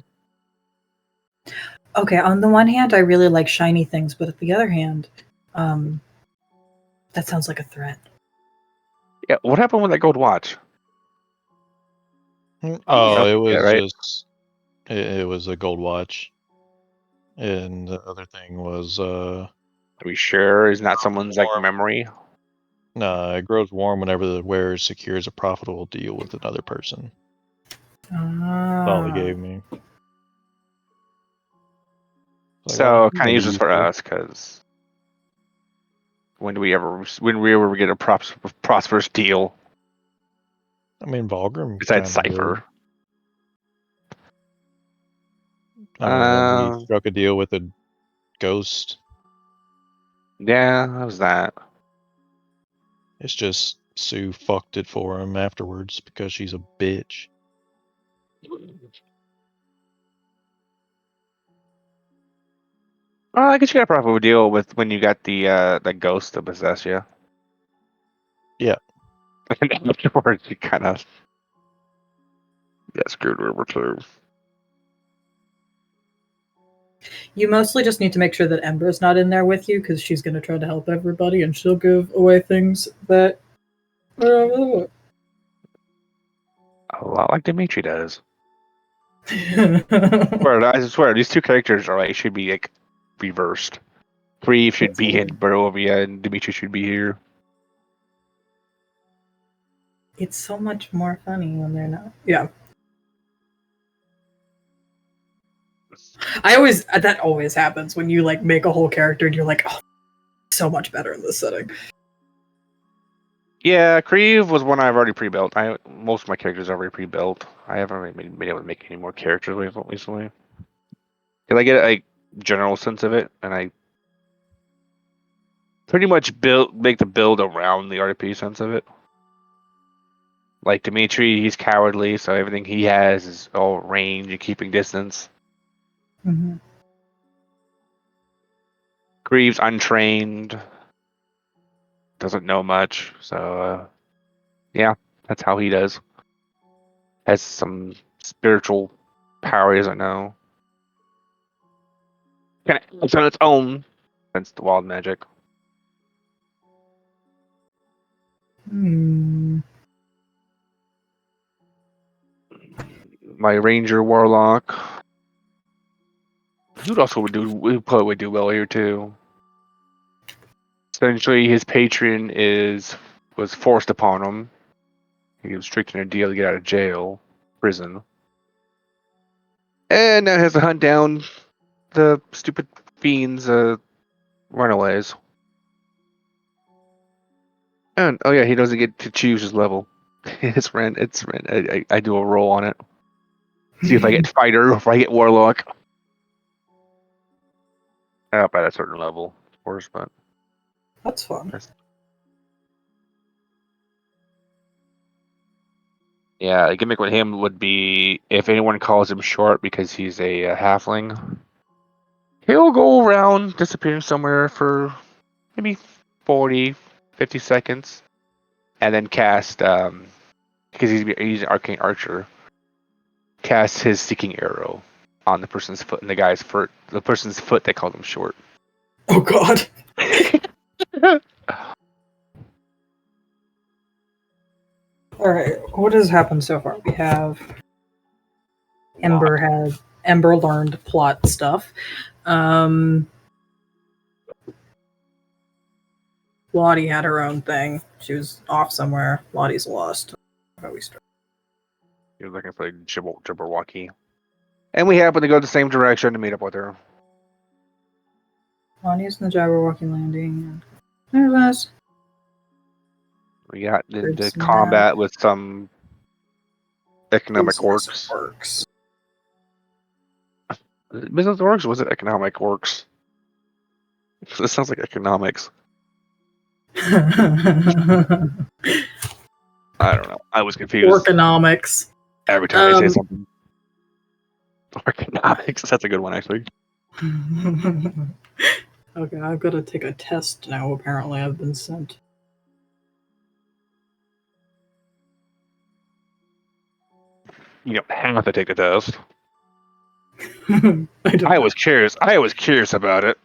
Okay, on the one hand, I really like shiny things, but at the other hand, that sounds like a threat. Yeah. What happened with that gold watch? Oh, it was Yeah, right? just it was a gold watch. And the other thing was Are we sure it's not someone's like warm. memory? No, it grows warm whenever the wearer secures a profitable deal with another person. That's all he gave me. Like, So well, kind of useless for useful. us because when we ever get a prosperous deal I mean, Valgrim besides kind of Cypher? did. I mean, when he struck a deal with a ghost. Yeah, that was that. It's just Sue fucked it for him afterwards because she's a bitch. Well, I guess you got a profitable deal with when you got the ghost to possess you. Yeah. And afterwards, you kind of got screwed over too. You mostly just need to make sure that Ember's not in there with you, because she's going to try to help everybody, and she'll give away things that... A lot like Dimitri does. I swear, these two characters are like should be like reversed. Kriv should be in Barovia, and Dimitri should be here. It's so much more funny when they're not. Yeah. That always happens when you like make a whole character and you're like, oh, so much better in this setting. Yeah, Kriv was one I've already pre-built. Most of my characters are already pre-built. I haven't really been able to make any more characters recently. Cause I get a general sense of it, and I pretty much make the build around the RP sense of it. Like Dimitri, he's cowardly, so everything he has is all range and keeping distance. Mm-hmm. Greaves untrained, doesn't know much, so yeah, that's how he does. Has some spiritual power he doesn't know. Kind of acts on its own against the wild magic. My ranger warlock. Who else would probably do well here too? Essentially, his patron was forced upon him. He was strict in a deal to get out of prison, and now has to hunt down the stupid fiends, runaways. And oh yeah, he doesn't get to choose his level. It's rent. I do a roll on it. See if I get fighter or if I get warlock. Up at a certain level, of course, but That's fun. Yeah, a gimmick with him would be if anyone calls him short because he's a halfling, he'll go around disappearing somewhere for maybe 40, 50 seconds, and then cast because he's an arcane archer, cast his seeking arrow on the person's foot and the person's foot that called him short. Oh god. Alright, what has happened so far? We have Ember learned plot stuff. Lotte had her own thing. She was off somewhere. Lottie's lost. How about we start? You're looking for Jabberwocky. And we happen to go the same direction to meet up with her. Lottie's in the Jabberwocky landing. There's us. We got into combat with some economic orcs. Business orcs? Or was it economic orcs? This sounds like economics. I don't know. I was confused. Orconomics. Every time they say something. Orconomics. That's a good one, actually. Okay, I've got to take a test now. Apparently, I've been sent. You don't have to take the test. I was curious. I was curious about it.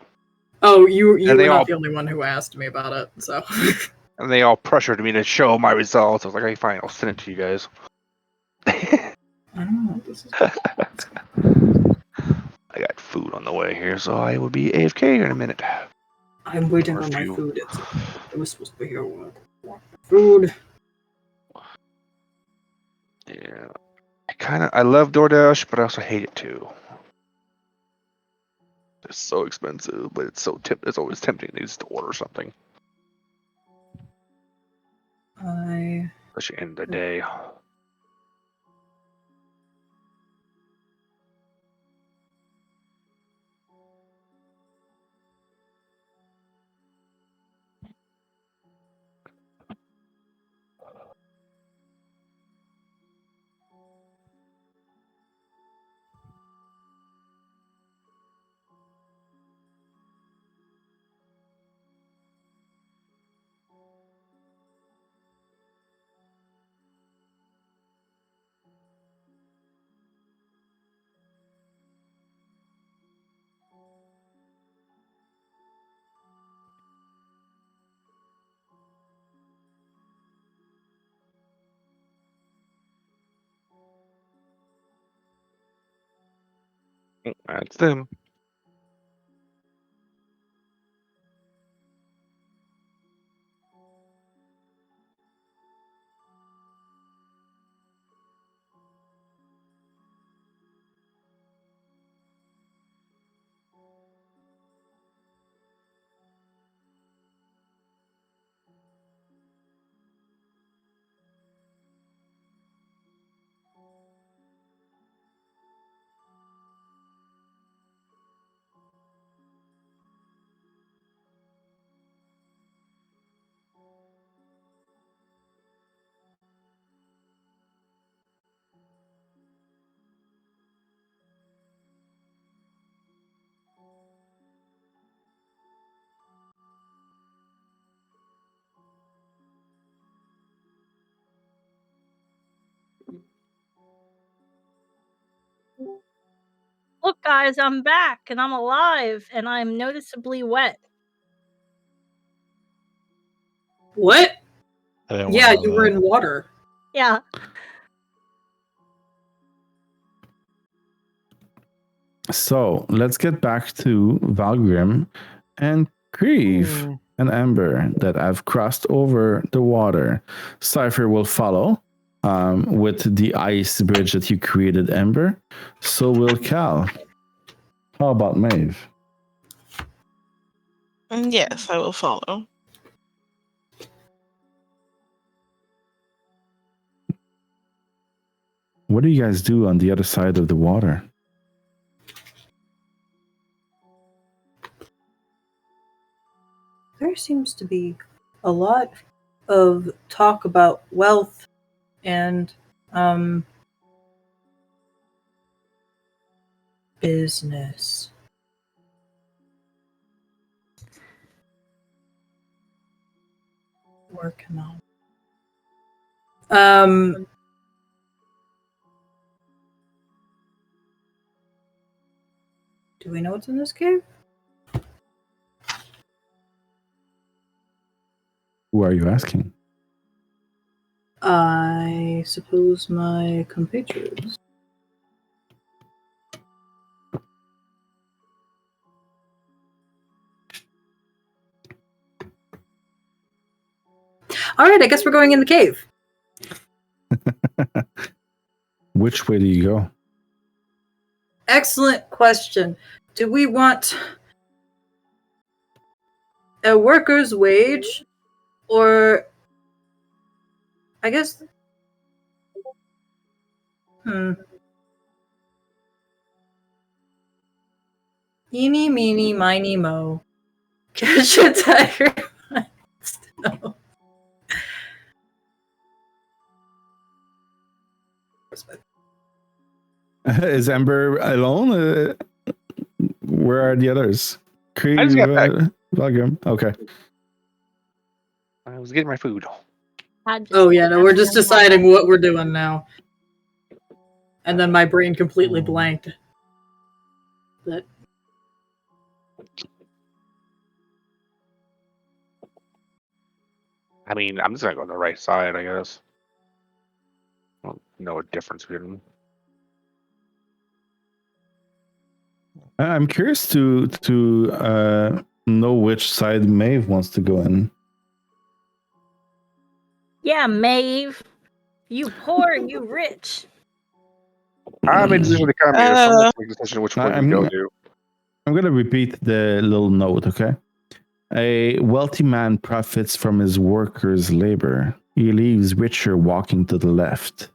Oh, you were not the only one who asked me about it, so. And they all pressured me to show my results. I was like, okay, fine, I'll send it to you guys. I don't know what this is. I got food on the way here, so I will be AFK in a minute. I'm waiting on my food. It was supposed to be here. Food. Yeah. I love DoorDash, but I also hate it too. It's so expensive, but it's it's always tempting to order something. Especially end of the day. That's them. guys, I'm back and I'm alive and I'm noticeably wet. What? I Yeah, you were in water. Yeah. So let's get back to Valgrim and Kriv and Ember that have crossed over the water. Cypher will follow with the ice bridge that you created, Ember. So will Cal. How about Maeve? Yes, I will follow. What do you guys do on the other side of the water? There seems to be a lot of talk about wealth and business. Working on. Do we know what's in this cave? Who are you asking? I suppose my compatriots. All right, I guess we're going in the cave. Which way do you go? Excellent question. Do we want a worker's wage or I guess Eeny, meeny, miny, mo. Catch a tiger. No. Is Ember alone? Where are the others? I just got back. Valgrim. Okay. I was getting my food. Oh yeah, no, we're just deciding what we're doing now. And then my brain completely blanked. That I mean, I'm just gonna go on the right side, I guess. I don't know a difference between them. I'm curious to know which side Maeve wants to go in. Yeah, Maeve. You poor, you rich. I made a decision to come here, so I'm gonna make a decision which way we go to. I'm going to repeat the little note, okay? A wealthy man profits from his workers' labor. He leaves richer walking to the left.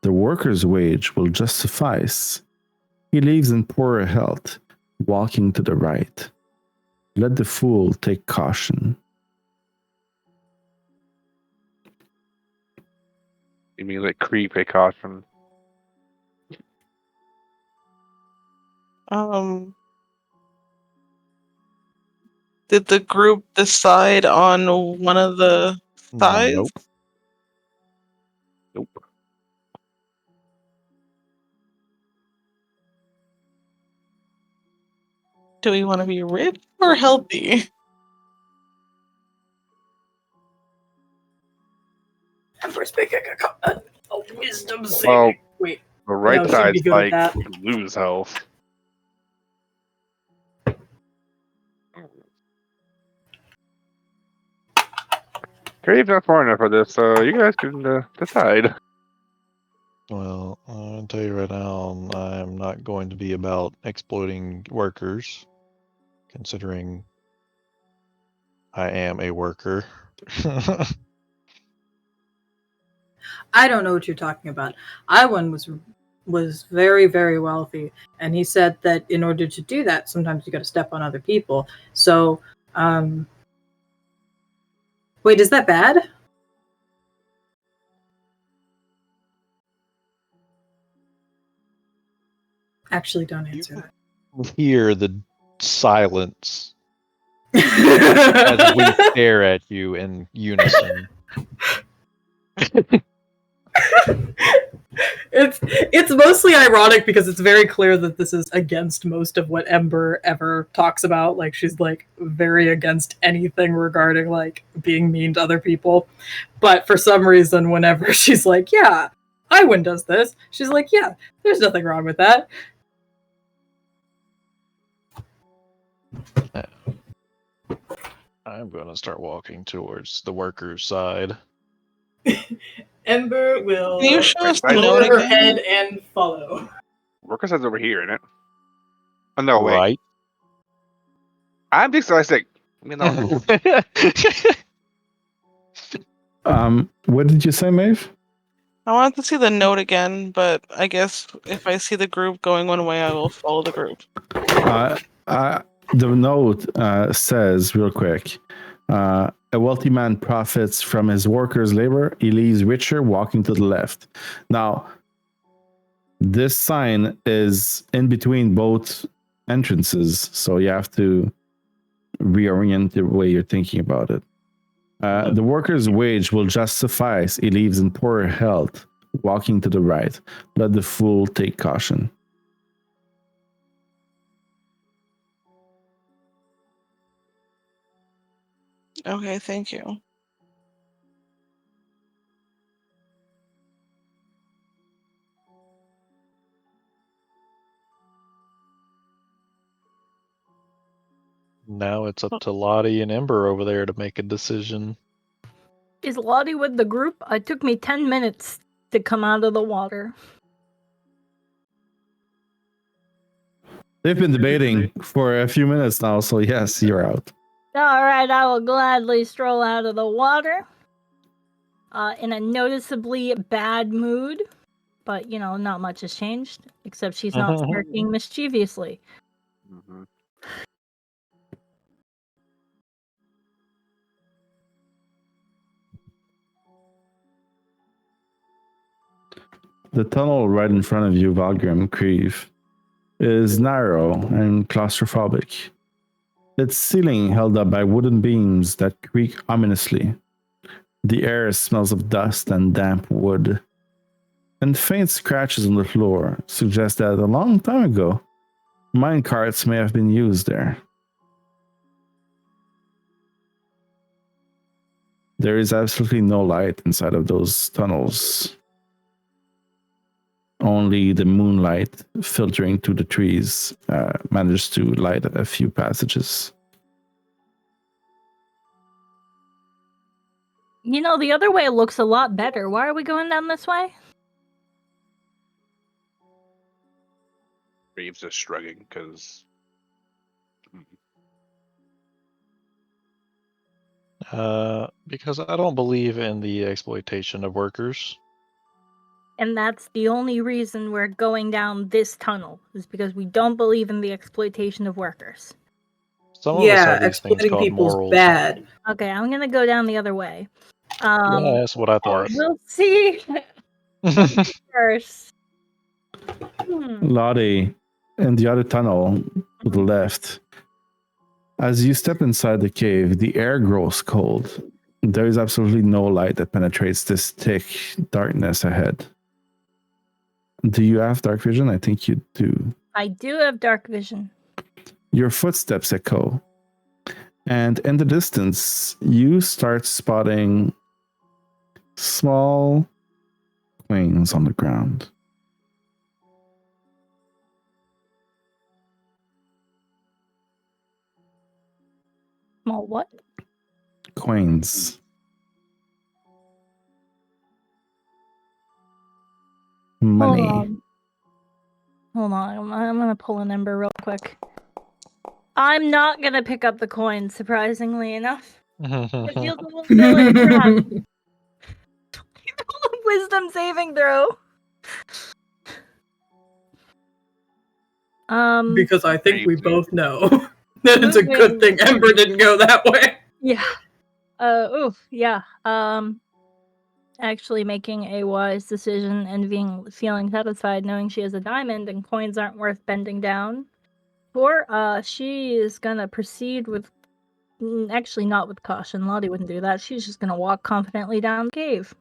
The worker's wage will just suffice. He leaves in poorer health, walking to the right. Let the fool take caution. You mean like Kriv take caution? Did the group decide on one of the sides? Nope. Do we want to be rich or healthy? Ember's making a wisdom saving. Well, wait. The right No, she'd side's be good like at you lose health. Grave's not far enough for this, so you guys can decide. Well, I'll tell you right now, I'm not going to be about exploiting workers, considering I am a worker. I don't know what you're talking about. Iwan was very, very wealthy, and he said that in order to do that, sometimes you got to step on other people. So, wait, is that bad? Actually, don't answer Hear the silence as we that. stare at you in unison. It's mostly ironic because it's very clear that this is against most of what Ember ever talks about. Like she's like very against anything regarding like being mean to other people. But for some reason, whenever she's like, "Yeah, Iwin does this," she's like, "Yeah, there's nothing wrong with that." I'm going to start walking towards the workers' side. Ember will Can you show us the Right. note lower her again? head and follow. Worker side's over here, isn't it? Oh no, wait. Right. I'm dyslexic. You know. What did you say, Maeve? I wanted to see the note again, but I guess if I see the group going one way, I will follow the group. The note says, real quick, a wealthy man profits from his workers' labor. He leaves richer, walking to the left. Now, this sign is in between both entrances, so you have to reorient the way you're thinking about it. The worker's wage will just suffice. He leaves in poorer health, walking to the right. Let the fool take caution. Okay, thank you. Now it's up to Lotte and Ember over there to make a decision. Is Lotte with the group? It took me 10 minutes to come out of the water. They've been debating for a few minutes now, so yes, you're out. Alright, I will gladly stroll out of the water. In a noticeably bad mood. But, you know, not much has changed. Except she's not smirking mischievously. Mm-hmm. The tunnel right in front of you, Valgrim, Kriv, is narrow and claustrophobic. Its ceiling held up by wooden beams that creak ominously. The air smells of dust and damp wood. And faint scratches on the floor suggest that a long time ago, mine carts may have been used there. There is absolutely no light inside of those tunnels. Only the moonlight filtering through the trees managed to light a few passages. You know, the other way looks a lot better. Why are we going down this way? Reeves is shrugging because. Because I don't believe in the exploitation of workers. And that's the only reason we're going down this tunnel, is because we don't believe in the exploitation of workers. Some of us Yeah, have these things exploiting called people's morals. bad. Okay, I'm gonna go down the other way. Yeah, that's what I thought. We'll see first. Lotte, in the other tunnel to the left. As you step inside the cave, the air grows cold. There is absolutely no light that penetrates this thick darkness ahead. Do you have dark vision? I think you do. I do have dark vision. Your footsteps echo. And in the distance, you start spotting small queens on the ground. Small what? Queens. Money. Hold on. I'm gonna pull an Ember real quick. I'm not gonna pick up the coin, surprisingly enough. It feels a little bit like that. Wisdom saving throw. Because I think we both know that it's a good thing Ember didn't go that way. Yeah. Yeah. Actually making a wise decision and feeling satisfied knowing she has a diamond and coins aren't worth bending down for. She is gonna proceed with, actually not with caution. Lotte wouldn't do that. She's just gonna walk confidently down the cave.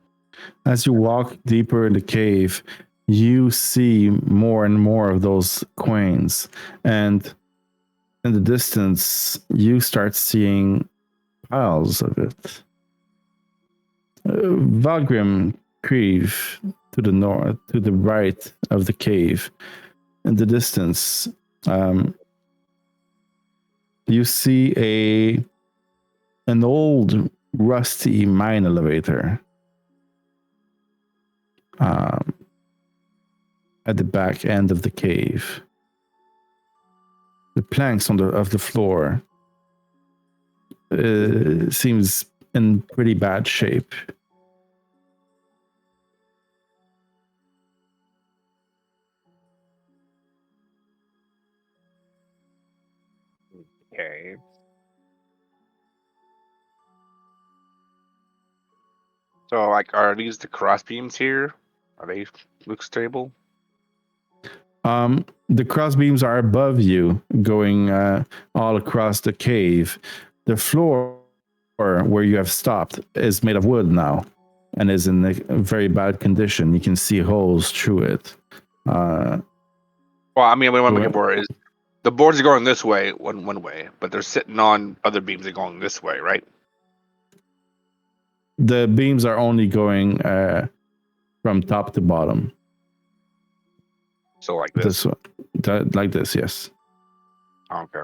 As you walk deeper in the cave, you see more and more of those quains, and in the distance, you start seeing piles of it. Valgrim, Kriv, to the north, to the right of the cave, in the distance, you see an old rusty mine elevator at the back end of the cave. The planks of the floor seems in pretty bad shape. Okay. So, like, are these the cross beams here? Are they look stable? The cross beams are above you, going all across the cave. The floor where you have stopped is made of wood now, and is in a very bad condition. You can see holes through it. Well, I mean, what I'm looking for is the boards are going this way, one way, but they're sitting on other beams that are going this way, right? The beams are only going from top to bottom. So like this. Like this, yes. Okay.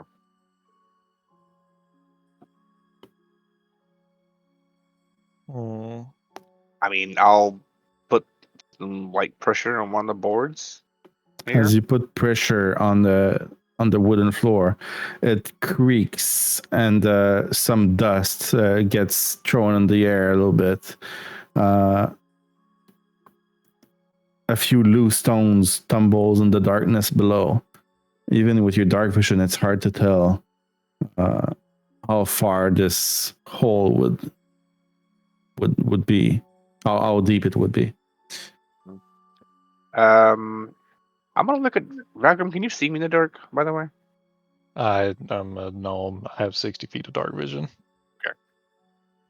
I mean, I'll put some light pressure on one of the boards. Here. As you put pressure on the wooden floor, it creaks and some dust gets thrown in the air a little bit. A few loose stones tumbles in the darkness below. Even with your dark vision, it's hard to tell how far this hole would be, how deep it would be. I'm gonna look at Valgrim. Can you see me in the dark, by the way? I'm a gnome. I have 60 feet of dark vision.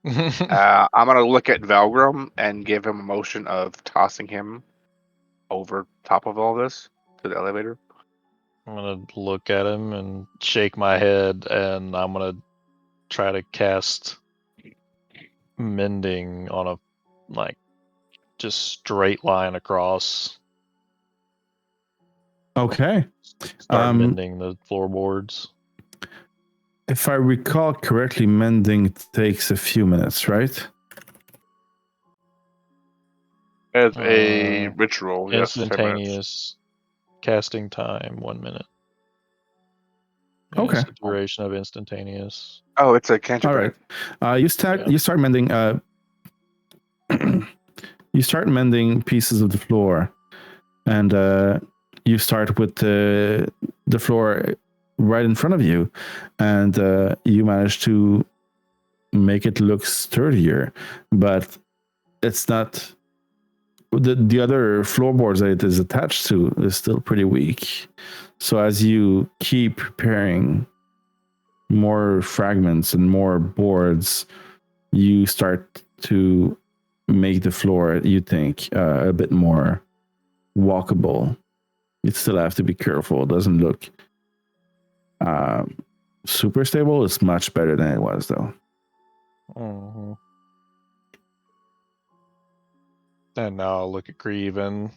Okay. I'm gonna look at Valgrim and give him a motion of tossing him over top of all this to the elevator. I'm gonna look at him and shake my head, and I'm gonna try to cast mending on a just straight line across. Okay. Start mending the floorboards. If I recall correctly, mending takes a few minutes, right? As a ritual, yes. Instantaneous casting time, 1 minute. Okay. It's the duration of instantaneous. Oh, it's a cantrip. All right. You start mending. You start mending pieces of the floor, and you start with the floor right in front of you, and you manage to make it look sturdier, but it's not. The other floorboards that it is attached to is still pretty weak. So as you keep preparing more fragments and more boards, you start to make the floor, you think, a bit more walkable. You still have to be careful. It doesn't look super stable. It's much better than it was, though. Mm-hmm. And now I'll look at Kriv and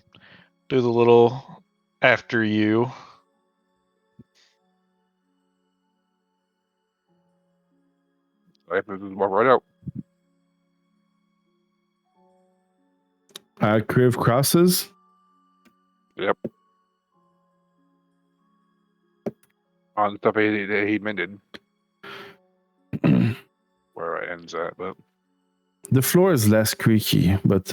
do the little after you. I have to walk right out. Kriv crosses. Yep. On the stuff he mended. Where it ends at, but the floor is less creaky, but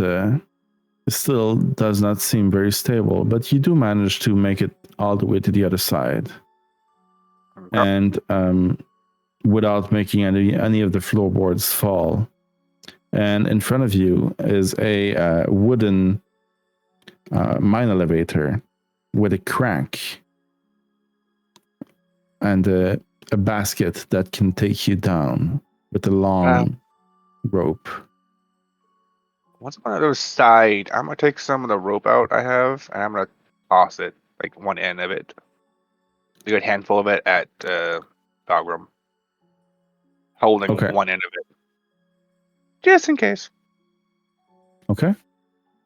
it still does not seem very stable. But you do manage to make it all the way to the other side, and without making any of the floorboards fall. And in front of you is a wooden mine elevator with a crank and a basket that can take you down with a long rope. Once I'm on the other side, I'm gonna take some of the rope out I have, and I'm gonna toss it, like one end of it, a good handful of it at Valgrim, holding Okay. one end of it, just in case. Okay.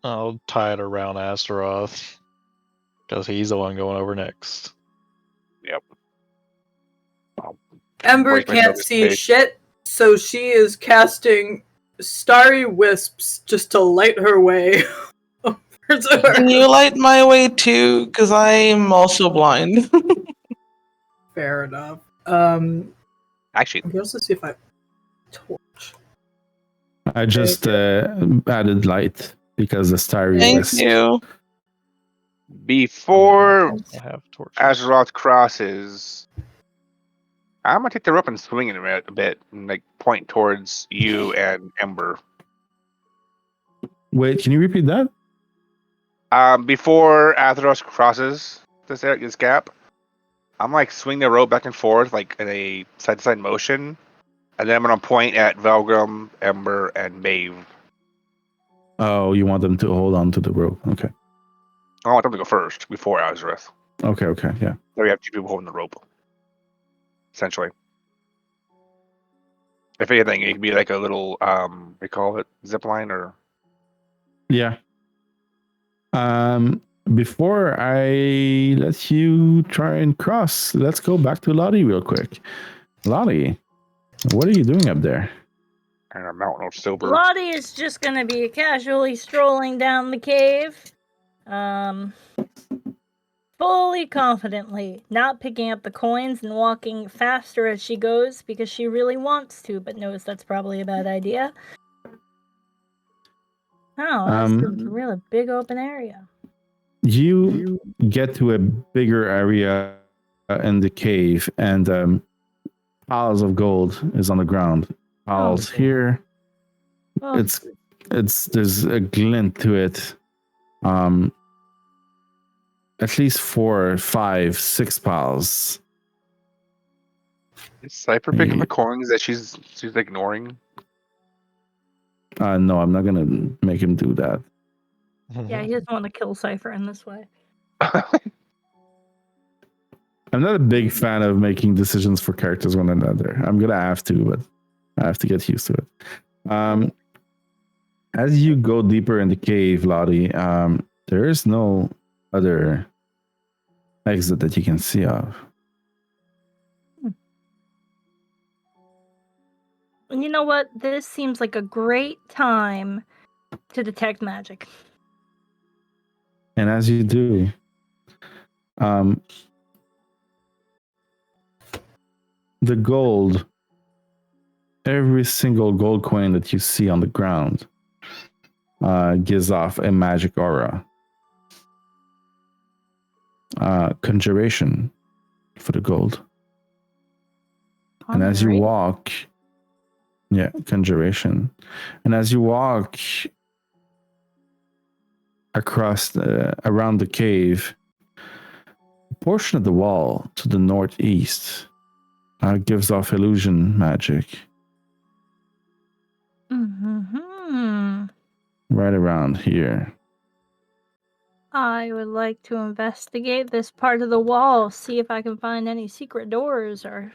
I'll tie it around Astaroth because he's the one going over next. Yep. I'll Ember break my can't notice see page. shit, so she is casting starry wisps just to light her way. over to her. Can you light my way too? Because I'm also blind. Fair enough. Actually, I can also see if I torch. I just added light because the starry Thank wisp. you. before I have torches. Azeroth crosses, I'm gonna take the rope and swing it a bit, and like point towards you and Ember. Wait, can you repeat that? Before Azeroth crosses this gap, I'm like swing the rope back and forth like in a side-to-side motion, and then I'm gonna point at Valgrim, Ember, and Maeve. Oh, you want them to hold on to the rope. Okay. I want them to go first before Azeroth. Okay, yeah. So we have two people holding the rope, essentially. If anything, it could be like a little we call it zip line or Yeah. Before I let you try and cross, let's go back to Lotte real quick. Lotte, what are you doing up there? and a mountain of silver. Lotte is just gonna be casually strolling down the cave. Fully confidently, not picking up the coins and walking faster as she goes because she really wants to, but knows that's probably a bad idea. Oh, that's a really big open area. You get to a bigger area in the cave, and piles of gold is on the ground. Piles here. Oh. It's there's a glint to it. At least 4, 5, 6 piles. Is Cypher picking the coins that she's ignoring? No, I'm not gonna make him do that. Yeah, he doesn't want to kill Cypher in this way. I'm not a big fan of making decisions for characters one another. I'm gonna have to, but I have to get used to it. As you go deeper in the cave, Lotte, there is no other exit that you can see of. And you know what? This seems like a great time to detect magic. And as you do, the gold, every single gold coin that you see on the ground gives off a magic aura. Conjuration for the gold. And as you walk, conjuration. And as you walk across around the cave, a portion of the wall to the northeast gives off illusion magic. Mm-hmm. Right around here. I would like to investigate this part of the wall, see if I can find any secret doors or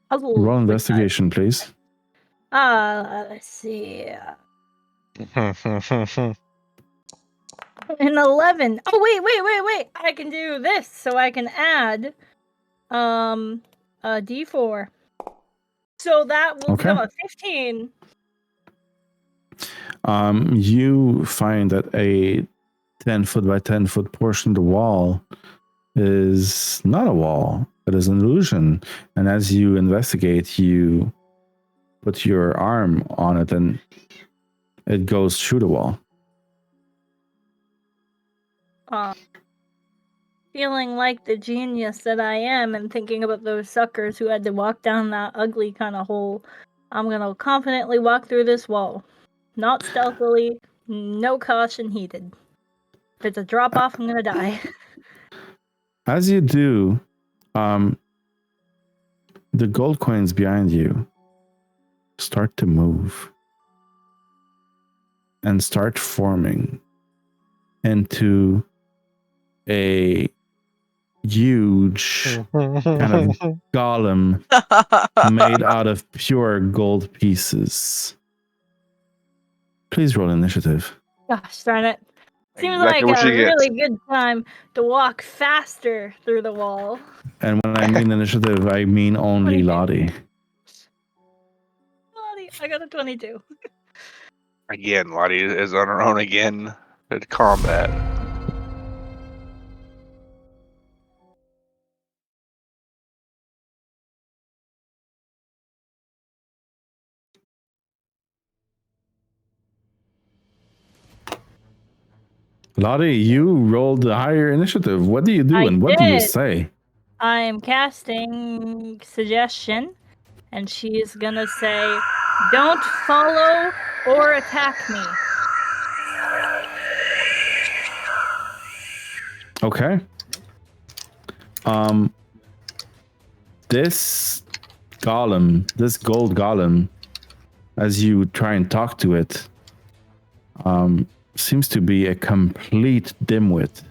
puzzles. Roll investigation, please. Let's see. An 11. Oh, wait. I can do this, so I can add a D4. So that will become a 15. You find that a 10-foot by 10-foot portion of the wall is not a wall, it is an illusion. And as you investigate, you put your arm on it and it goes through the wall. Feeling like the genius that I am and thinking about those suckers who had to walk down that ugly kind of hole, I'm going to confidently walk through this wall. Not stealthily, no caution heeded. If it's a drop off, I'm going to die. As you do, the gold coins behind you start to move. and start forming into a huge kind of golem made out of pure gold pieces. Please roll initiative. Gosh darn it. Seems Exactly like what a you get. really good time to walk faster through the wall. And when I mean initiative, I mean only 22. Lotte. Bloody, I got a 22. Again, Lotte is on her own again at combat. Lotte, you rolled the higher initiative. What do you do I and what do you did. say? I am casting suggestion, and she is gonna say, "Don't follow or attack me." Okay. This golem, this gold golem, as you try and talk to it, seems to be a complete dimwit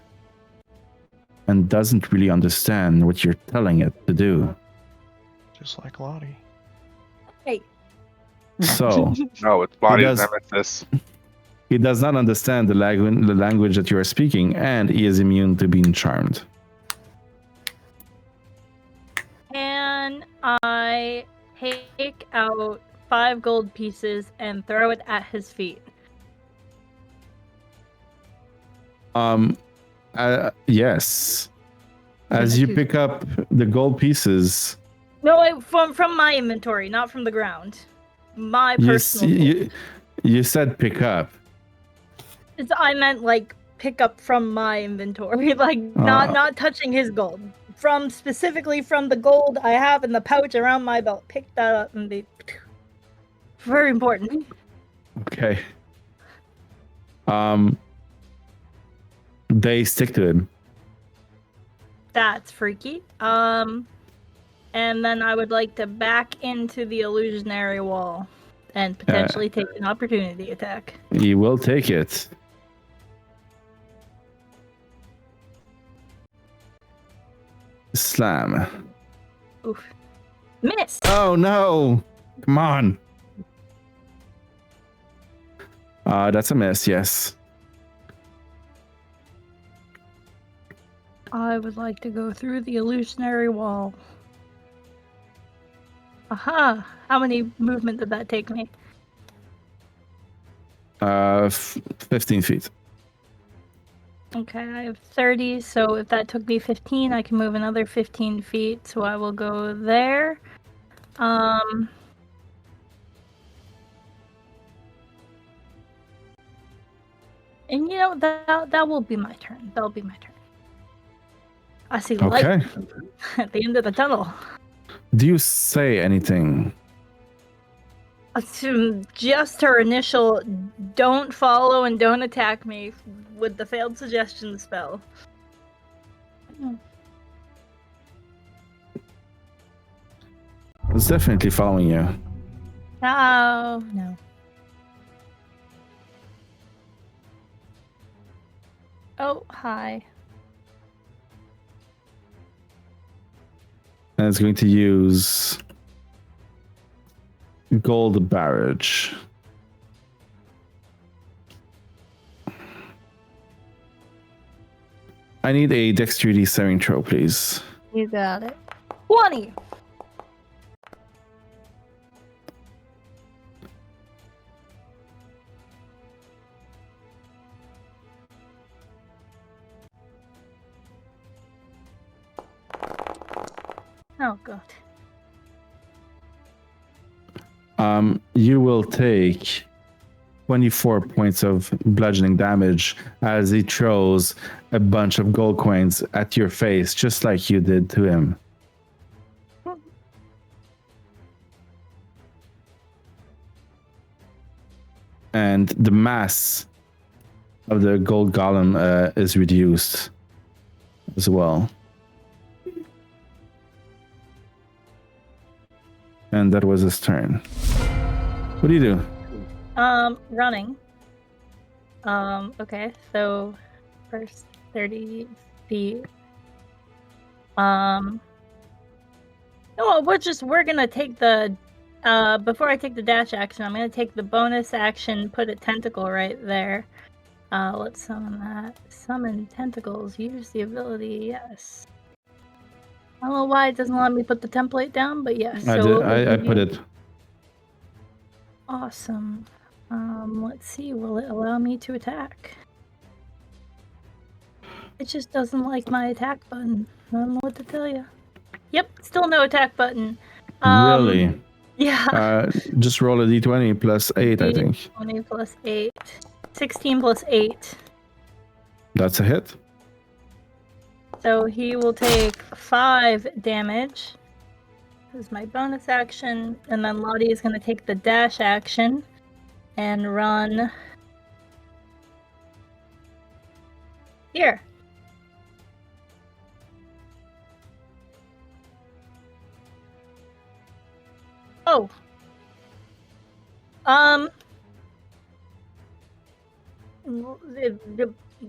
and doesn't really understand what you're telling it to do. Just like Lotte. Hey, So No, it's Lotte's does- nemesis. he does not understand the language that you are speaking, and he is immune to being charmed. and I take out 5 gold pieces and throw it at his feet. Yes. As you pick up the gold pieces, No, from my inventory, not from the ground. My personal. you said pick up. I meant like pick up from my inventory, like not touching his gold. Specifically from the gold I have in the pouch around my belt. Pick that up and be very important. Okay. They stick to him. That's freaky. And then I would like to back into the illusionary wall and potentially take an opportunity attack. He will take it. Slam. Oof. Miss! Oh no! Come on. That's a miss, yes. I would like to go through the illusionary wall. Aha! How many movement did that take me? 15 feet. Okay, I have 30, so if that took me 15, I can move another 15 feet, so I will go there. And you know, that will be my turn. That'll be my turn. I see the light at the end of the tunnel. Do you say anything? Just her initial "don't follow and don't attack me" with the failed suggestion spell. It's definitely following you. No. Oh, hi. And it's going to use Gold Barrage. I need a Dexterity saving throw, please. You got it. 20! Oh, God. You will take 24 points of bludgeoning damage as he throws a bunch of gold coins at your face, just like you did to him. And the mass of the gold golem is reduced as well. And that was his turn. What do you do? Running. Okay, so first 30 feet. No, we're gonna take the before I take the dash action, I'm gonna take the bonus action, put a tentacle right there. Let's summon that. Summon tentacles, use the ability, yes. I don't know why it doesn't let me put the template down, but yes. I So did. I put it. Awesome. Let's see, will it allow me to attack? It just doesn't like my attack button. I don't know what to tell you. Yep, still no attack button. Really? Yeah. Just roll a d20 plus 8, I think. 20 plus 8. 16 plus 8. That's a hit. So he will take 5 damage. This is my bonus action. And then Lotte is going to take the dash action and run here. Oh.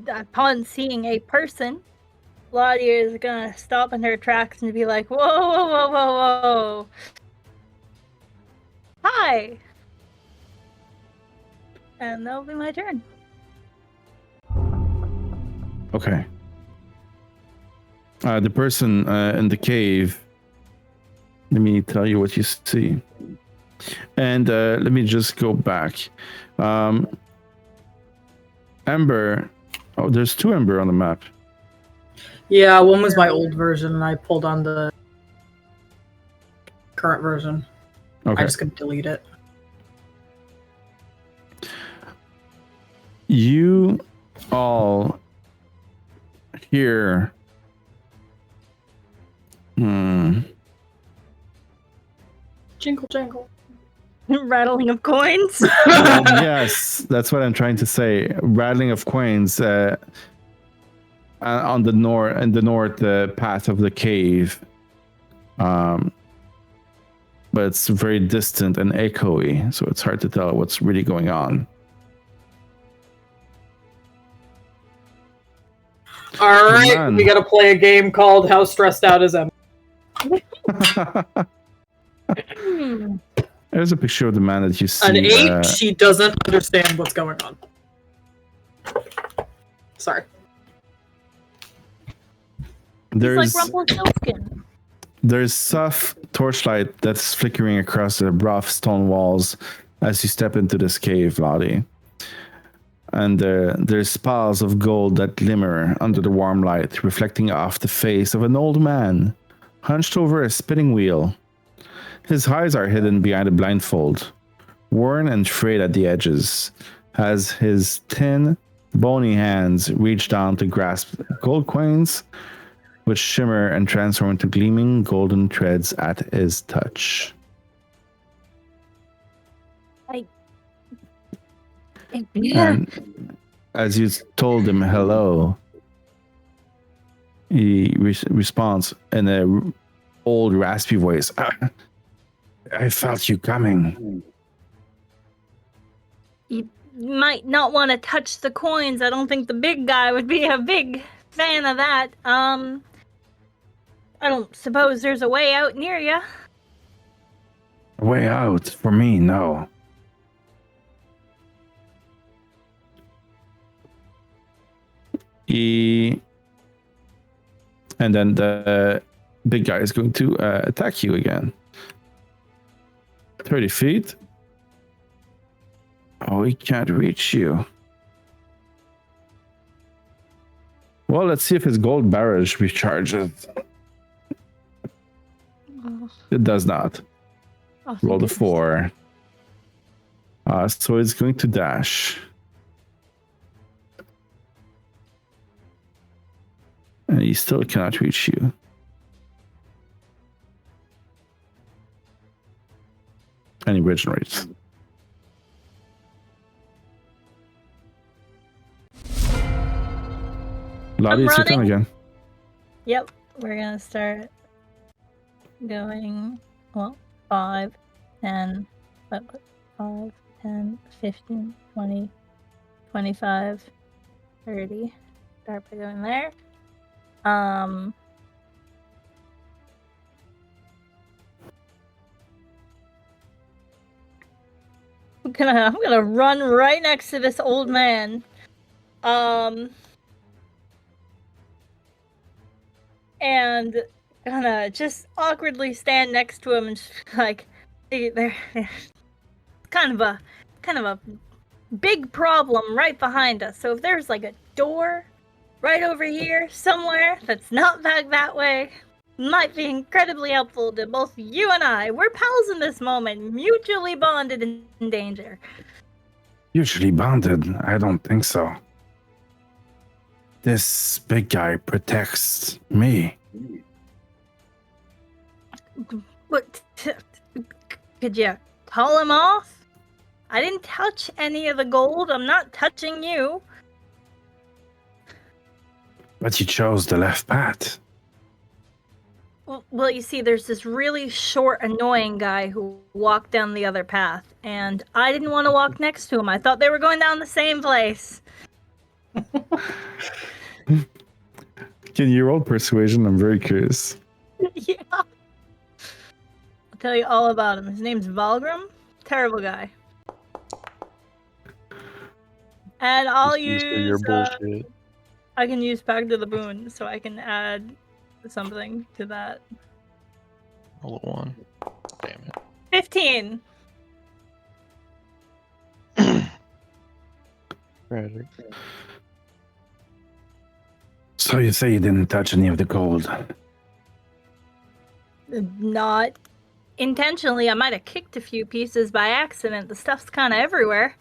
Upon seeing a person, Lotte is gonna stop in her tracks and be like, whoa, whoa, whoa, whoa, whoa. Hi. And that'll be my turn. Okay. The person in the cave, let me tell you what you see. And let me just go back. Ember. Oh, there's 2 Ember on the map. Yeah, one was my old version, and I pulled on the current version. Okay. I just couldn't delete it. You all hear. Jingle jangle. Rattling of coins. Yes, that's what I'm trying to say. Rattling of coins on the north path of the cave. But it's very distant and echoey, so it's hard to tell what's really going on. All right, we gotta play a game called How Stressed Out Is Ember? There's a picture of the man that you see. An 8, she doesn't understand what's going on. Sorry. It's like Rumpelstiltskin. There's soft torchlight that's flickering across the rough stone walls as you step into this cave, Lotte. And there's spirals of gold that glimmer under the warm light, reflecting off the face of an old man, hunched over a spinning wheel. His eyes are hidden behind a blindfold, worn and frayed at the edges, as his thin, bony hands reach down to grasp gold coins, which shimmer and transform into gleaming golden threads at his touch. And as you told him hello, he responds in a old raspy voice. I felt you coming. You might not want to touch the coins. I don't think the big guy would be a big fan of that. I don't suppose there's a way out near you. A way out? For me, no. And then the big guy is going to attack you again. 30 feet. Oh, he can't reach you. Well, let's see if his gold barrage recharges. It does not. Roll the 4. So it's going to dash. And he still cannot reach you. And he regenerates. Lotte, it's your turn again. Yep, we're gonna start going, well, 5, 10, 5, 10, 15, 20, 25, 30. Start by going there. I'm gonna run right next to this old man. And gonna just awkwardly stand next to him and just like, there's kind of a big problem right behind us. So if there's like a door right over here somewhere that's not back that way, might be incredibly helpful to both you and I. We're pals in this moment, mutually bonded in danger. Usually bonded? I don't think so. This big guy protects me. But could you call him off? I didn't touch any of the gold. I'm not touching you. But you chose the left path. Well, you see, there's this really short, annoying guy who walked down the other path, and I didn't want to walk next to him. I thought they were going down the same place. Can you roll persuasion? I'm very curious. Yeah. I'll tell you all about him. His name's Valgrim. Terrible guy. And I'll use your bullshit. I can use Pact of the Boon, so I can add something to that. Roll a 1. Damn it. 15. Tragic. So you say you didn't touch any of the gold? Not intentionally. I might have kicked a few pieces by accident. The stuff's kind of everywhere.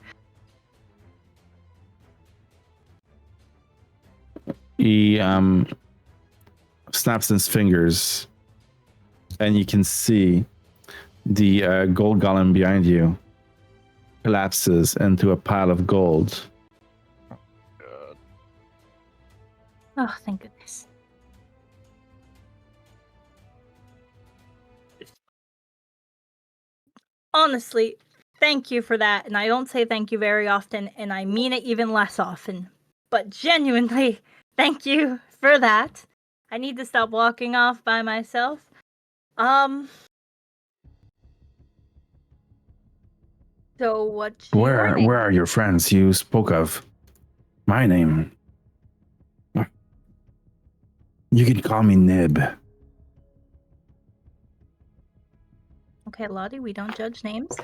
He snaps his fingers, and you can see the gold golem behind you collapses into a pile of gold. Oh, thank goodness. Honestly, thank you for that. And I don't say thank you very often, and I mean it even less often. But genuinely, thank you for that. I need to stop walking off by myself. So what's your name? Where are your friends you spoke of? My name. You can call me Nib. Okay, Lotte, we don't judge names.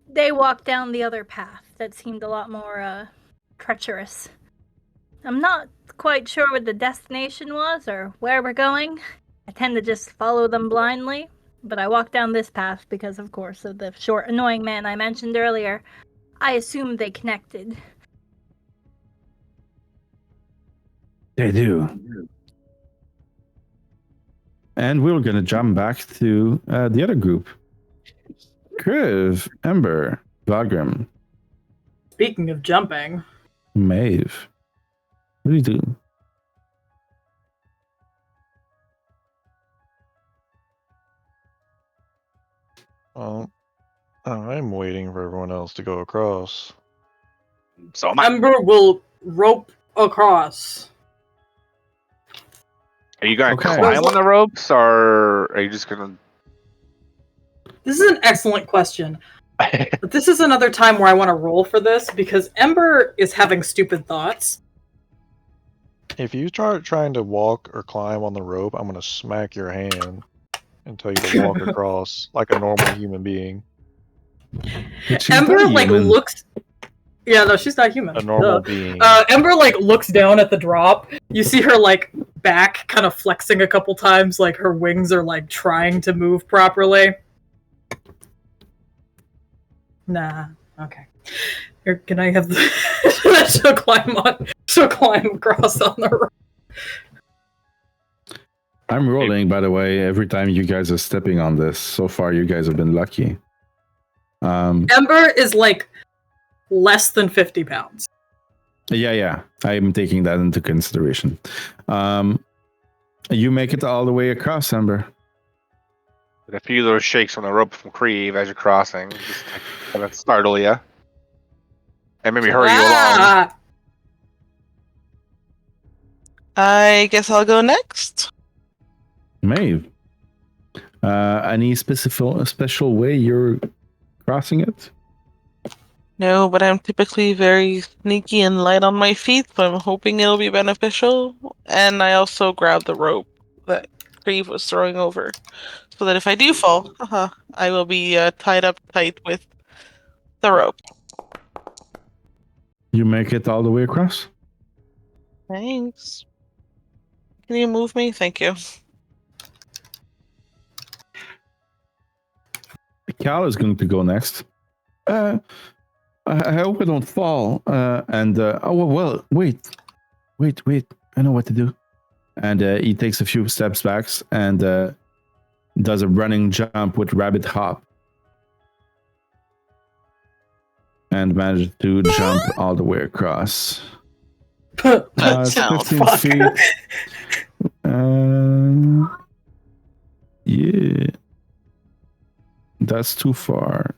They walked down the other path that seemed a lot more treacherous. I'm not quite sure what the destination was or where we're going. I tend to just follow them blindly, but I walked down this path because, of course, of the short, annoying man I mentioned earlier. I assumed they connected. They do. And we're going to jump back to the other group. Kriv, Ember, Valgrim, Speaking of jumping, Maeve. What do you do? I'm waiting for everyone else to go across. So am I. Ember will rope across. Are you gonna Okay. climb on the ropes, or are you just gonna? This is an excellent question. But this is another time where I want to roll for this because Ember is having stupid thoughts. If you start trying to walk or climb on the rope, I'm gonna smack your hand and tell you to walk across like a normal human being. Ember looks. Yeah, no, she's not human. A normal being. Ember looks down at the drop. You see her back kind of flexing a couple times, like her wings are trying to move properly. Nah. Okay. Here, can I have the? She'll climb across on the rope. I'm rolling, by the way, every time you guys are stepping on this. So far, you guys have been lucky. Ember is less than 50 pounds. Yeah. I'm taking that into consideration. You make it all the way across, Ember. With a few little shakes on the rope from Kriv as you're crossing, just to kind of startle you. And maybe hurry you along. I guess I'll go next. Maeve. Any special way you're crossing it? No, but I'm typically very sneaky and light on my feet, so I'm hoping it'll be beneficial. And I also grab the rope that Kriv was throwing over, so that if I do fall, I will be tied up tight with the rope. You make it all the way across? Thanks. Can you move me? Thank you. Cal is going to go next. I hope I don't fall. Wait. I know what to do. And he takes a few steps back and does a running jump with rabbit hop. And manages to jump all the way across. It's 15 feet. Yeah. That's too far.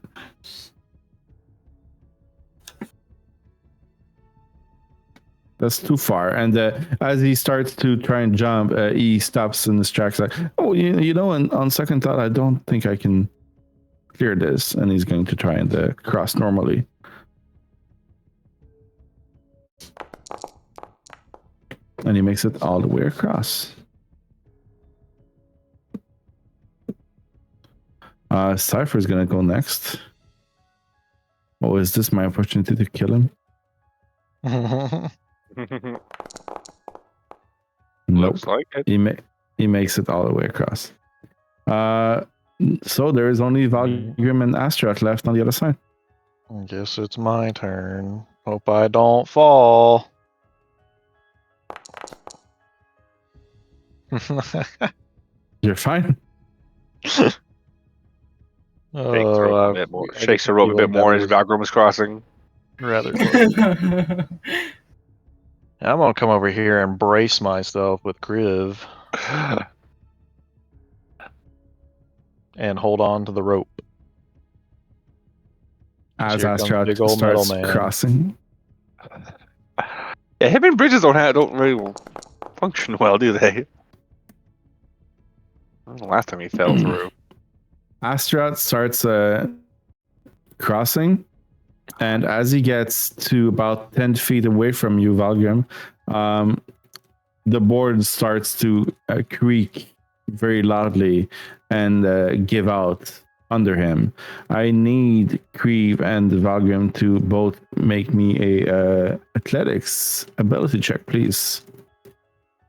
That's too far. And as he starts to try and jump, he stops in his tracks like, oh, you know, and on second thought, I don't think I can clear this. And he's going to try and cross normally. And he makes it all the way across. Cypher is going to go next. Oh, is this my opportunity to kill him? Looks Nope. like it. He makes it all the way across. So there is only Valgrim and Astaroth left on the other side. I guess it's my turn. Hope I don't fall. You're fine. Shakes the rope a bit more. Shakes the rope a bit more as Valgrim was crossing. Rather. I'm gonna come over here and brace myself with Kriv and hold on to the rope. As Here comes Astaroth big old starts metal man. crossing. Yeah, him and bridges don't really function well, do they? The last time he fell through. Astaroth starts crossing, and as he gets to about 10 feet away from you, Valgrim, the board starts to creak very loudly and give out under him. I need Kriv and Valgrim to both make me a athletics ability check, please.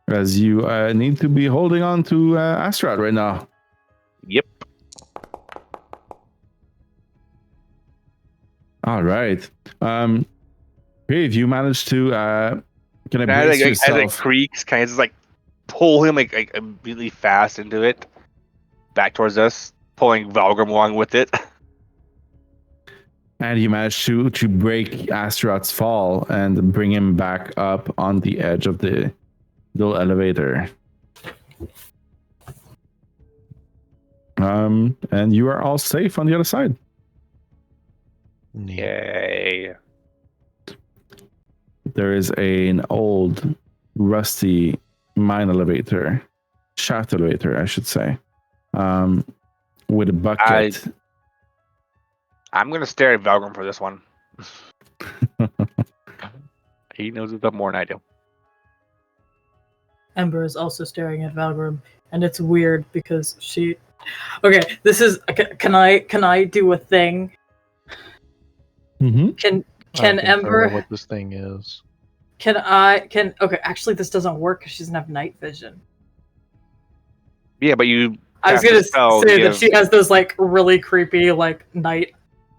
As you need to be holding on to Astaroth right now. Yep. All right. Kriv, you managed to can I brace yourself? As it creaks, kind of just like pull him like really fast into it, back towards us, pulling Valgrim along with it. And you managed to break Astaroth's fall and bring him back up on the edge of the little elevator. And you are all safe on the other side. Yay. There is an old, rusty mine elevator, shaft elevator, I should say, with a bucket. I'm going to stare at Valgrim for this one. He knows it up more than I do. Ember is also staring at Valgrim, and it's weird because she... Okay, this is... Can I do a thing? Mm-hmm. Can I Ember... know what this thing is. Okay, actually this doesn't work because she doesn't have night vision. Yeah, but you... I was gonna say that she has those like really creepy like night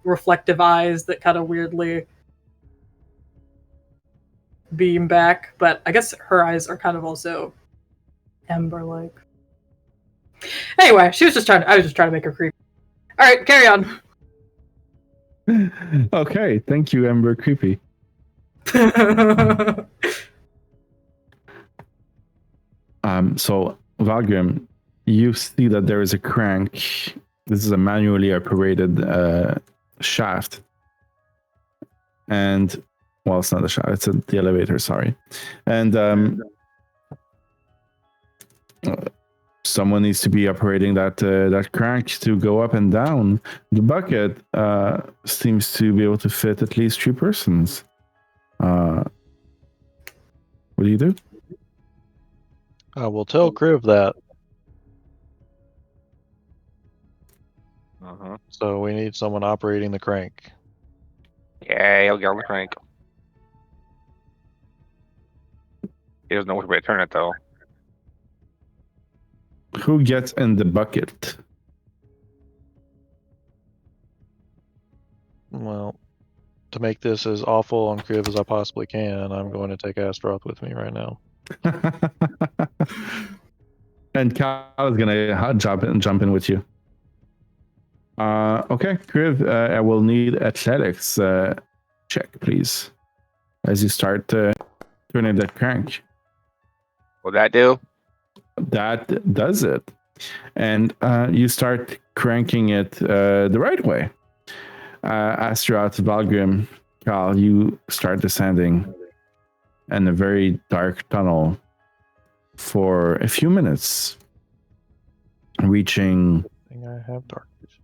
reflective eyes that kind of weirdly beam back, but I guess her eyes are kind of also Ember-like. Anyway, I was just trying to make her creepy. All right, carry on. Okay, thank you, Ember Creepy. So Valgrim, you see that there is a crank. This is a manually operated shaft, and Well, it's not the shaft. It's the elevator. Sorry, and someone needs to be operating that crank to go up and down. The bucket seems to be able to fit at least 3 persons. What do you do? I will tell Kriv that. So we need someone operating the crank. Yeah, he'll get on the crank. He doesn't know which way to turn it, though. Who gets in the bucket? Well, to make this as awful on Kriv as I possibly can, I'm going to take Astaroth with me right now. And Kyle is gonna jump in with you. Okay, Kriv, I will need athletics check, please, as you start turning that crank. Will that do? That does it, and you start cranking it the right way. Astaroth, Valgrim, Kyle, you start descending in a very dark tunnel for a few minutes, reaching I think I have dark vision.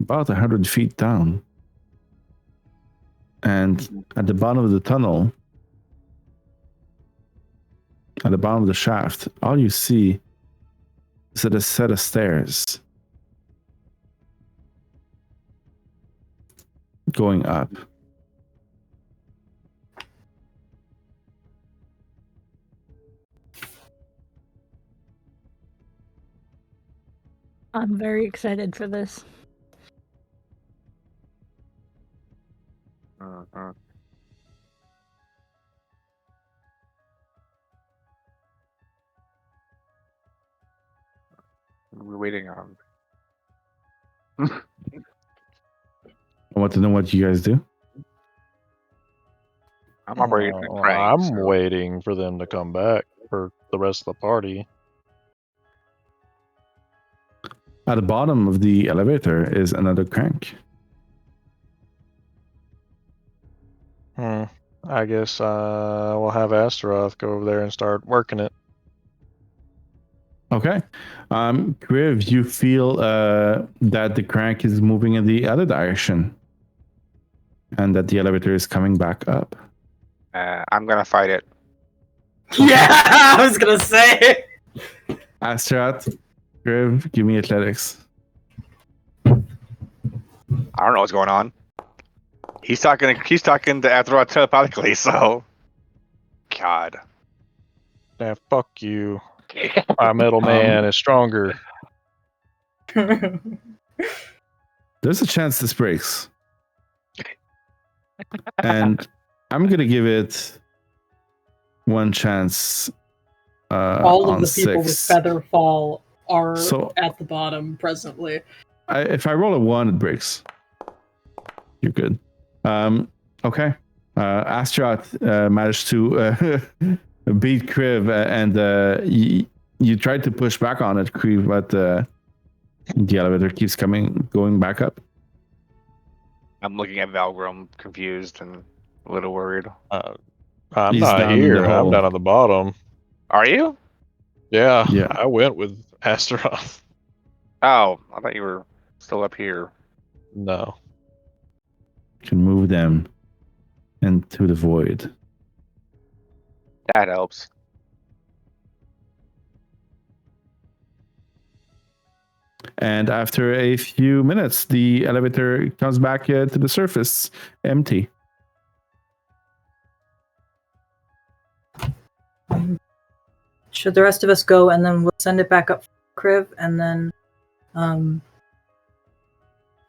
about 100 feet down. And at the bottom of the tunnel, at the bottom of the shaft, all you see is a set of stairs going up. I'm very excited for this. We're waiting on. I want to know what you guys do. I'm operating the crank. I'm waiting for them to come back for the rest of the party. At the bottom of the elevator is another crank. I guess we'll have Astaroth go over there and start working it. Okay. Kriv, you feel that the crank is moving in the other direction and that the elevator is coming back up. I'm gonna fight it. Yeah, I was gonna say. Astaroth, Kriv, give me athletics. I don't know what's going on. He's talking to Azeroth telepathically, so. God. Yeah, fuck you. My metal man is stronger. There's a chance this breaks. And I'm going to give it one chance. All of on the people with 6. Featherfall are So- at the bottom presently. If I roll a 1, it breaks. You're good. Okay. Astaroth managed to beat Kriv, and you tried to push back on it, Kriv, but the elevator keeps going back up. I'm looking at Valgrim, confused and a little worried. I'm He's not down in the here. I'm hole. down at the bottom. Are you? Yeah, Yeah. I went with Astaroth. Oh, I thought you were still up here. No. You can move them into the void. That helps. And after a few minutes, the elevator comes back to the surface, empty. Should the rest of us go and then we'll send it back up for Kriv and then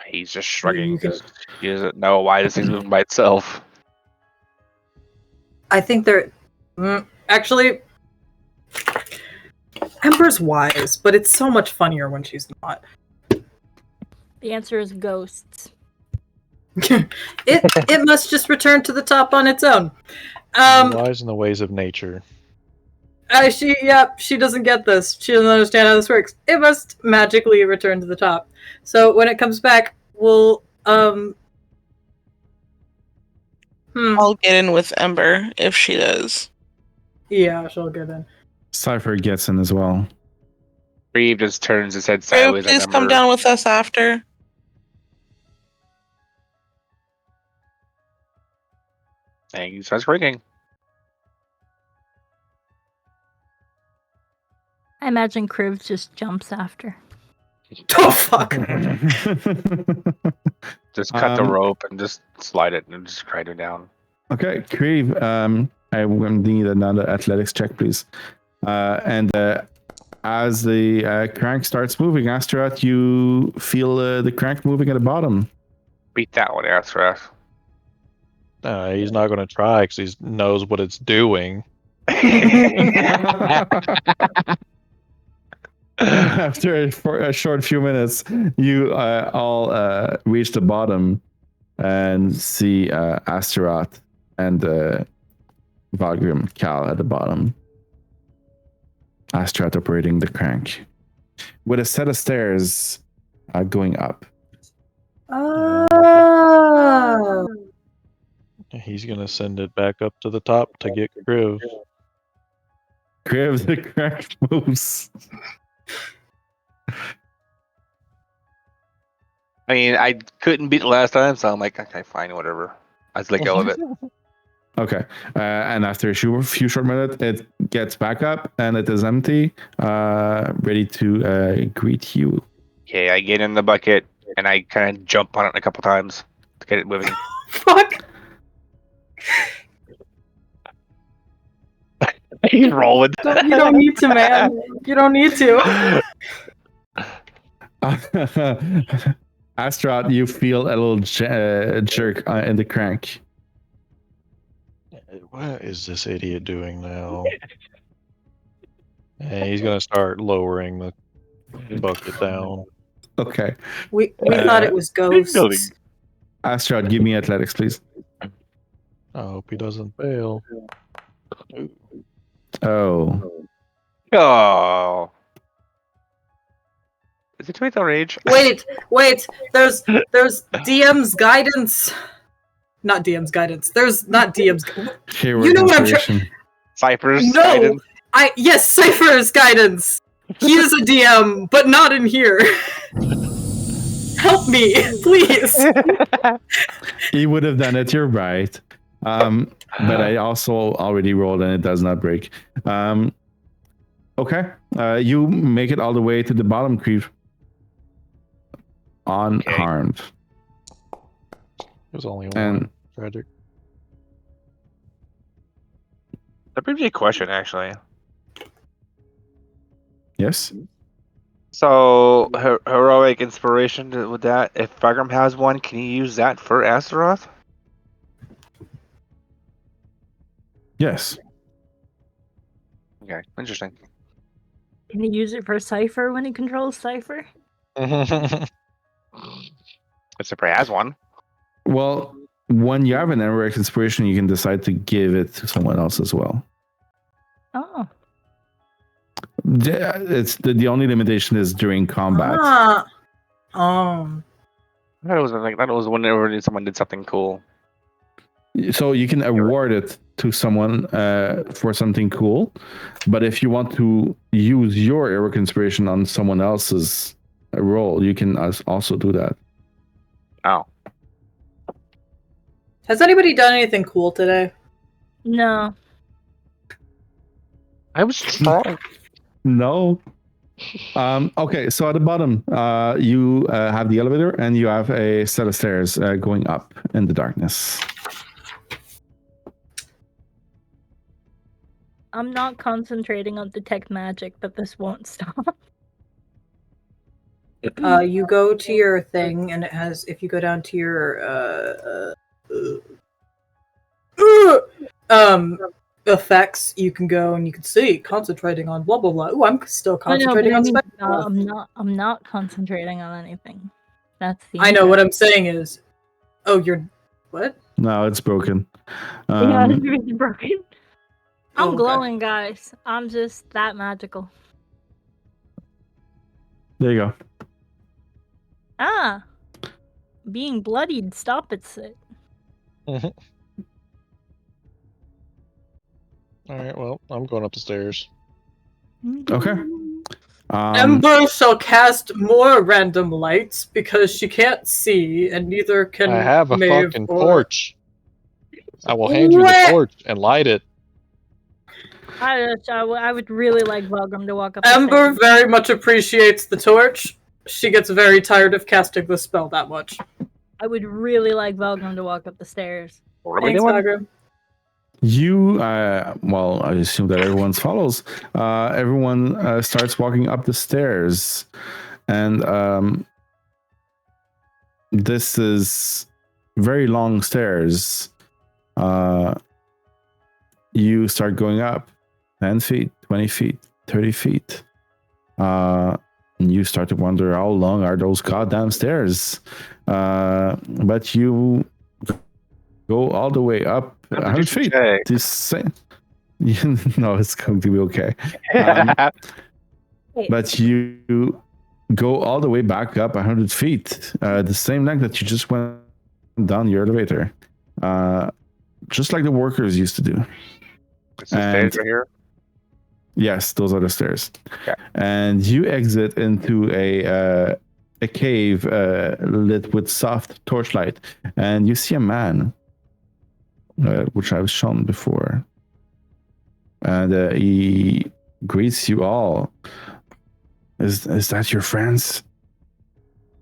He's just shrugging You can- because he doesn't know why this thing's moving by itself. I think they're actually Ember's wise, but it's so much funnier when she's not. The answer is ghosts. It must just return to the top on its own. Lies in the ways of nature. She doesn't get this. She doesn't understand how this works. It must magically return to the top. So when it comes back, we'll I'll get in with Ember if she does. Yeah, she'll get in. Cypher gets in as well. Kriv just turns his head Kriv, sideways. please come down with us after. And he starts ringing. I imagine Kriv just jumps after. Oh fuck! Just cut the rope and just slide it and just grind him down. Okay, Kriv, I will need another athletics check, please. And as the crank starts moving, Astaroth, you feel the crank moving at the bottom. Beat that one, Astaroth. He's not going to try because he knows what it's doing. After a short few minutes, you all reach the bottom and see Astaroth and Valgrim Cal at the bottom. Astaroth operating the crank with a set of stairs going up. Oh. He's going to send it back up to the top to get Kriv. Kriv, the crank moves. I mean, I couldn't beat it last time, so I'm like, okay, fine, whatever. I just let go of it. Okay, and after a few short minutes, it gets back up and it is empty, ready to greet you. Okay, I get in the bucket and I kind of jump on it a couple times to get it moving. Fuck! He's rolling. You don't need to, man. You don't need to. Astaroth, you feel a little jerk in the crank. What is this idiot doing now? And he's going to start lowering the bucket down. Okay. We thought it was ghosts. Astaroth, give me athletics, please. I hope he doesn't fail. Oh. Oh. Is it with our age? Wait. There's DM's guidance. Not DM's guidance. There's not DM's. Hero You know what I'm inspiration. Cypher's No. guidance. Yes, Cypher's guidance. He is a DM, but not in here. Help me, please. He would have done it, you're right. But I also already rolled and it does not break. Okay. You make it all the way to the bottom, Kriv. Unharmed. There's only one. And Tragic. That brings me a question, actually. yes? So, heroic inspiration with that. If Valgrim has one, can you use that for Astaroth? Yes. Okay, interesting. Can he use it for Cypher when he controls Cypher? If Cypher has one. Well, when you have an heroic inspiration, you can decide to give it to someone else as well. Oh. It's the only limitation is during combat. Ah. I thought it was whenever someone did something cool. So you can award it to someone for something cool, but if you want to use your heroic inspiration on someone else's role, you can also do that. Oh. Has anybody done anything cool today? No. I was trying. No. Okay, so at the bottom, you have the elevator and you have a set of stairs going up in the darkness. I'm not concentrating on detect magic, but this won't stop. You go to your thing, and it has. If you go down to your effects, you can go and you can see concentrating on blah blah blah. Ooh, I'm still concentrating on spell. I'm not concentrating on anything. That's the. I know what I'm saying is. Oh, you're what? No, it's broken. Yeah, it's really broken. I'm okay. glowing, guys. I'm just that magical. There you go. Ah, being bloodied. Stop it, Sit. All right, well, I'm going up the stairs. Okay. Ember shall cast more random lights because she can't see, and neither can I have a Maeve fucking or... torch. I will hand you the What? torch and light it. I would really like Valgrim to walk up. Ember very much appreciates the torch. She gets very tired of casting the spell that much. I would really like Valgrim to walk up the stairs. What are we Thanks, doing? Valgrim. You, well, I assume that everyone follows. Everyone starts walking up the stairs, and this is very long stairs. You start going up 10 feet, 20 feet, 30 feet. And you start to wonder how long are those goddamn stairs. But you go all the way up 100 feet. No, it's going to be okay. But you go all the way back up 100 feet, the same length that you just went down your elevator, just like the workers used to do. It's the stairs right here. Yes, those are the stairs. Okay. And you exit into a cave lit with soft torchlight, and you see a man, which I've shown before, and he greets you all. Is that your friends?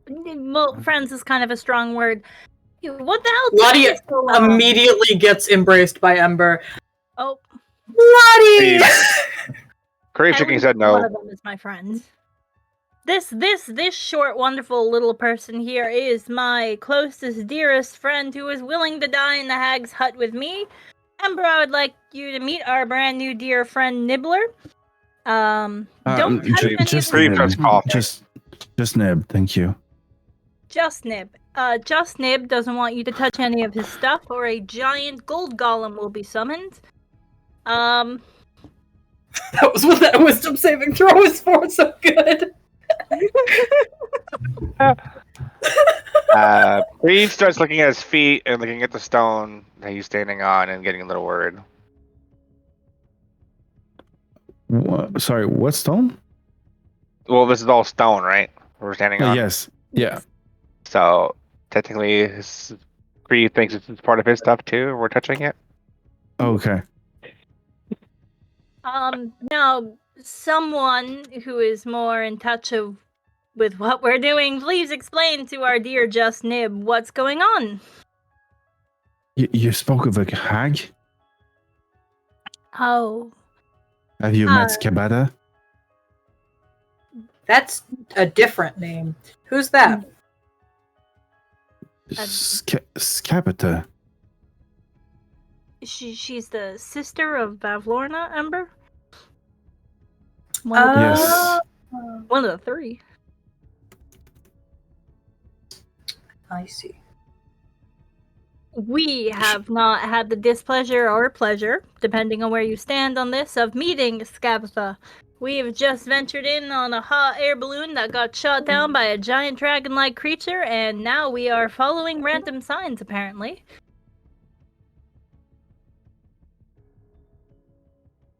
Well, friends is kind of a strong word. What the hell? Lotte immediately gets embraced by Ember. Oh, Lotte! Kriv shaking his head One no. of them is my friend. This short, wonderful little person here is my closest, dearest friend who is willing to die in the hag's hut with me. Ember, I would like you to meet our brand new dear friend Nibbler. Don't touch any just of his Nib. stuff. Just Nib, thank you. Just Nib. Just Nib doesn't want you to touch any of his stuff, or a giant gold golem will be summoned. That was what that wisdom saving throw was for, so good. Kriv starts looking at his feet and looking at the stone that he's standing on and getting a little worried. Sorry, what stone? Well, this is all stone, right? We're standing on. Yes. Yeah. So technically, Kriv thinks it's part of his stuff too. We're touching it. Okay. Now, someone who is more in touch with what we're doing, please explain to our dear Just Nib what's going on. You spoke of a hag? Oh. Have you met Skabada? That's a different name. Who's that? Skabada. She's the sister of Bavlorna, Ember? Yes. One of the three. I see. We have not had the displeasure or pleasure, depending on where you stand on this, of meeting Skabatha. We have just ventured in on a hot air balloon that got shot down by a giant dragon-like creature, and now we are following random signs, apparently.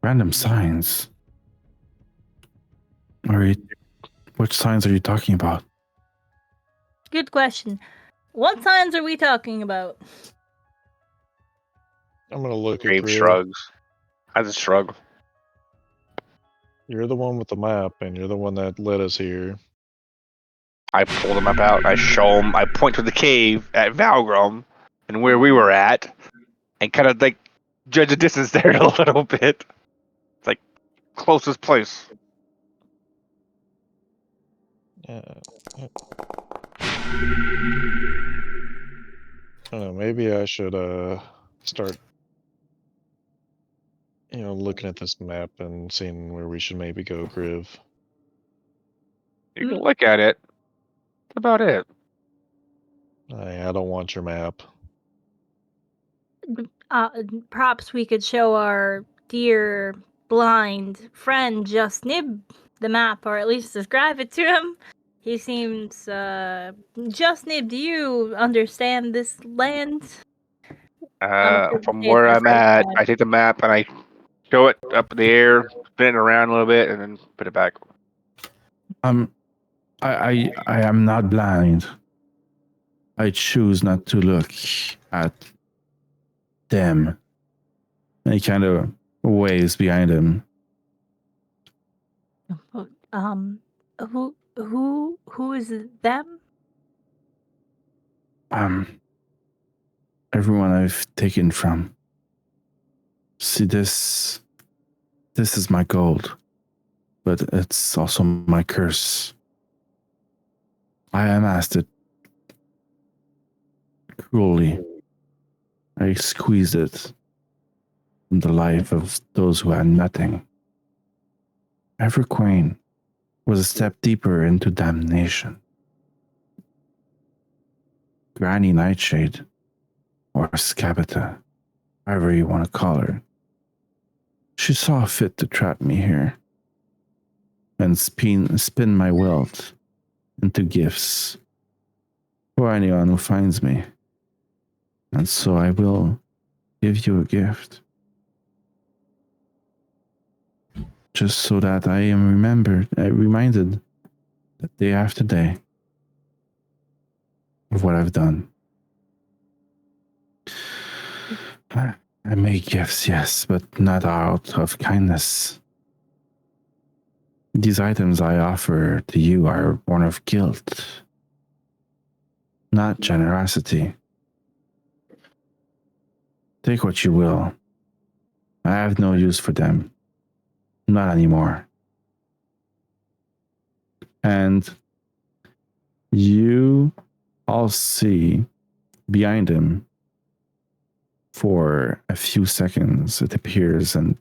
Random signs? Which signs are you talking about? Good question. What signs are we talking about? I'm gonna look at Kriv Kriv. shrugs. I just shrug. You're the one with the map, and you're the one that led us here. I pull the map out. I show him. I point to the cave at Valgrim and where we were at, and kind of like judge the distance there a little bit. It's like closest place. I don't know, maybe I should start looking at this map and seeing where we should maybe go, Kriv. You can look at it. That's about it. I don't want your map. Perhaps we could show our dear blind friend Just Nib the map, or at least describe it to him. He seems Just Nib, do you understand this land? From where I'm at, I take the map and I show it up in the air, spin it around a little bit, and then put it back. I am not blind. I choose not to look at them. And he kind of waves behind him. Who is them? Everyone I've taken from. See, this is my gold, but it's also my curse. I amassed it cruelly. I squeezed it from the life of those who had nothing. Every queen was a step deeper into damnation. Granny Nightshade, or Scabata, however you want to call her, she saw fit to trap me here and spin my wealth into gifts for anyone who finds me. And so I will give you a gift. Just so that I am reminded that day after day of what I've done. I make gifts, yes, but not out of kindness. These items I offer to you are born of guilt, not generosity. Take what you will. I have no use for them. Not anymore. And you all see behind him, for a few seconds, it appears and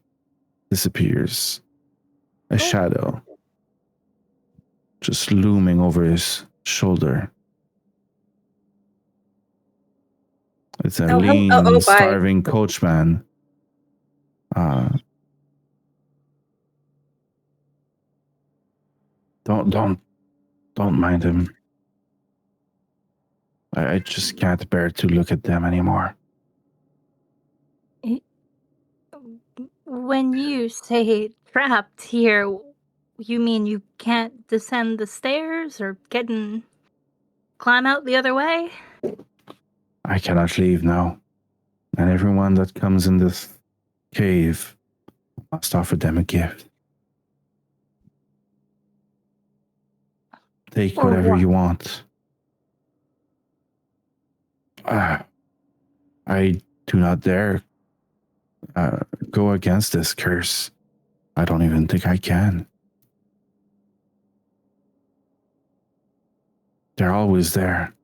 disappears. A shadow just looming over his shoulder. It's a lean, starving coachman. Don't mind him. I just can't bear to look at them anymore. When you say trapped here, you mean you can't descend the stairs or climb out the other way? I cannot leave now. And everyone that comes in this cave must offer them a gift. Take whatever you want. I do not dare go against this curse. I don't even think I can. They're always there.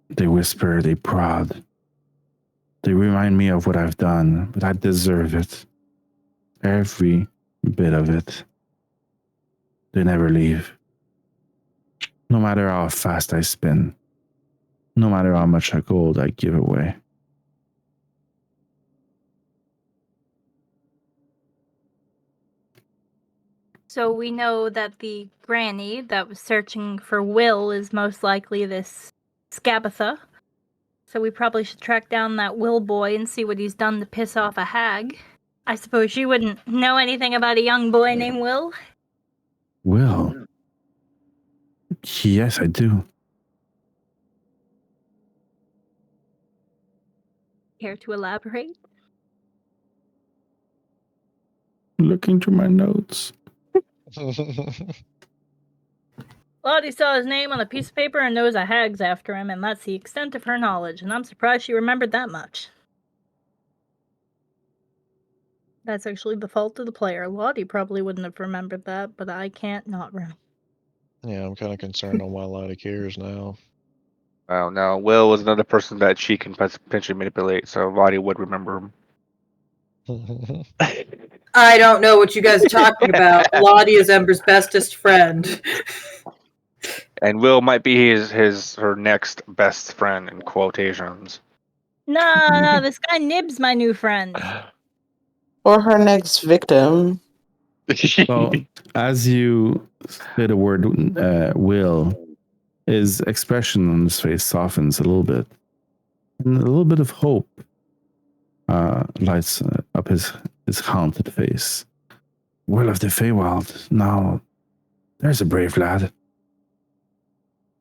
They whisper, they prod. They remind me of what I've done, but I deserve it. Every bit of it. They never leave. No matter how fast I spin. No matter how much gold I give away. So we know that the granny that was searching for Will is most likely this Scabatha. So we probably should track down that Will boy and see what he's done to piss off a hag. I suppose you wouldn't know anything about a young boy named Will? Will? Yes, I do. Care to elaborate? Looking through my notes. Lotte saw his name on a piece of paper and knows a hag's after him, and that's the extent of her knowledge, and I'm surprised she remembered that much. That's actually the fault of the player. Lotte probably wouldn't have remembered that, but I can't not remember. Yeah, I'm kind of concerned on why Lotte cares now. Oh no, Will was another person that she can potentially manipulate, so Lotte would remember him. I don't know what you guys are talking about. Lotte is Ember's bestest friend. And Will might be her next best friend in quotations. No, this guy Nib's my new friend. Or her next victim. Well, as you say the word Will, his expression on his face softens a little bit. And a little bit of hope lights up up his haunted face. Will of the Feywild. Now, there's a brave lad.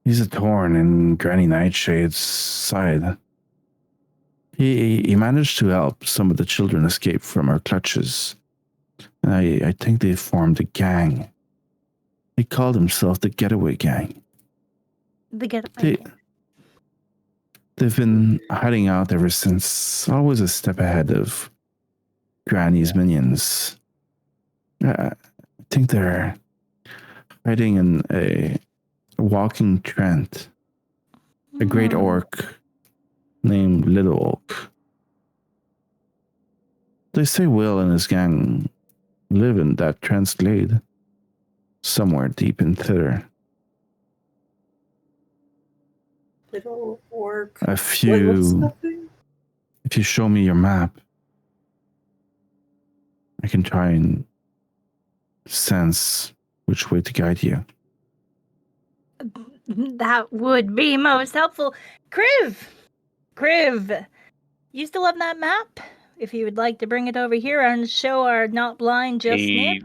He's a thorn in Granny Nightshade's side. He managed to help some of the children escape from our clutches. And I think they formed a gang. He called himself the Getaway Gang. The Getaway Gang. They've been hiding out ever since, always a step ahead of Granny's minions. I think they're hiding in a walking Trent, a great orc named Little Oak. They say Will and his gang live in that Trent's glade, somewhere deep in Thither. Little orc. If you show me your map, I can try and sense which way to guide you. That would be most helpful. Kriv, you still have that map? If you would like to bring it over here and show our not blind just Nip.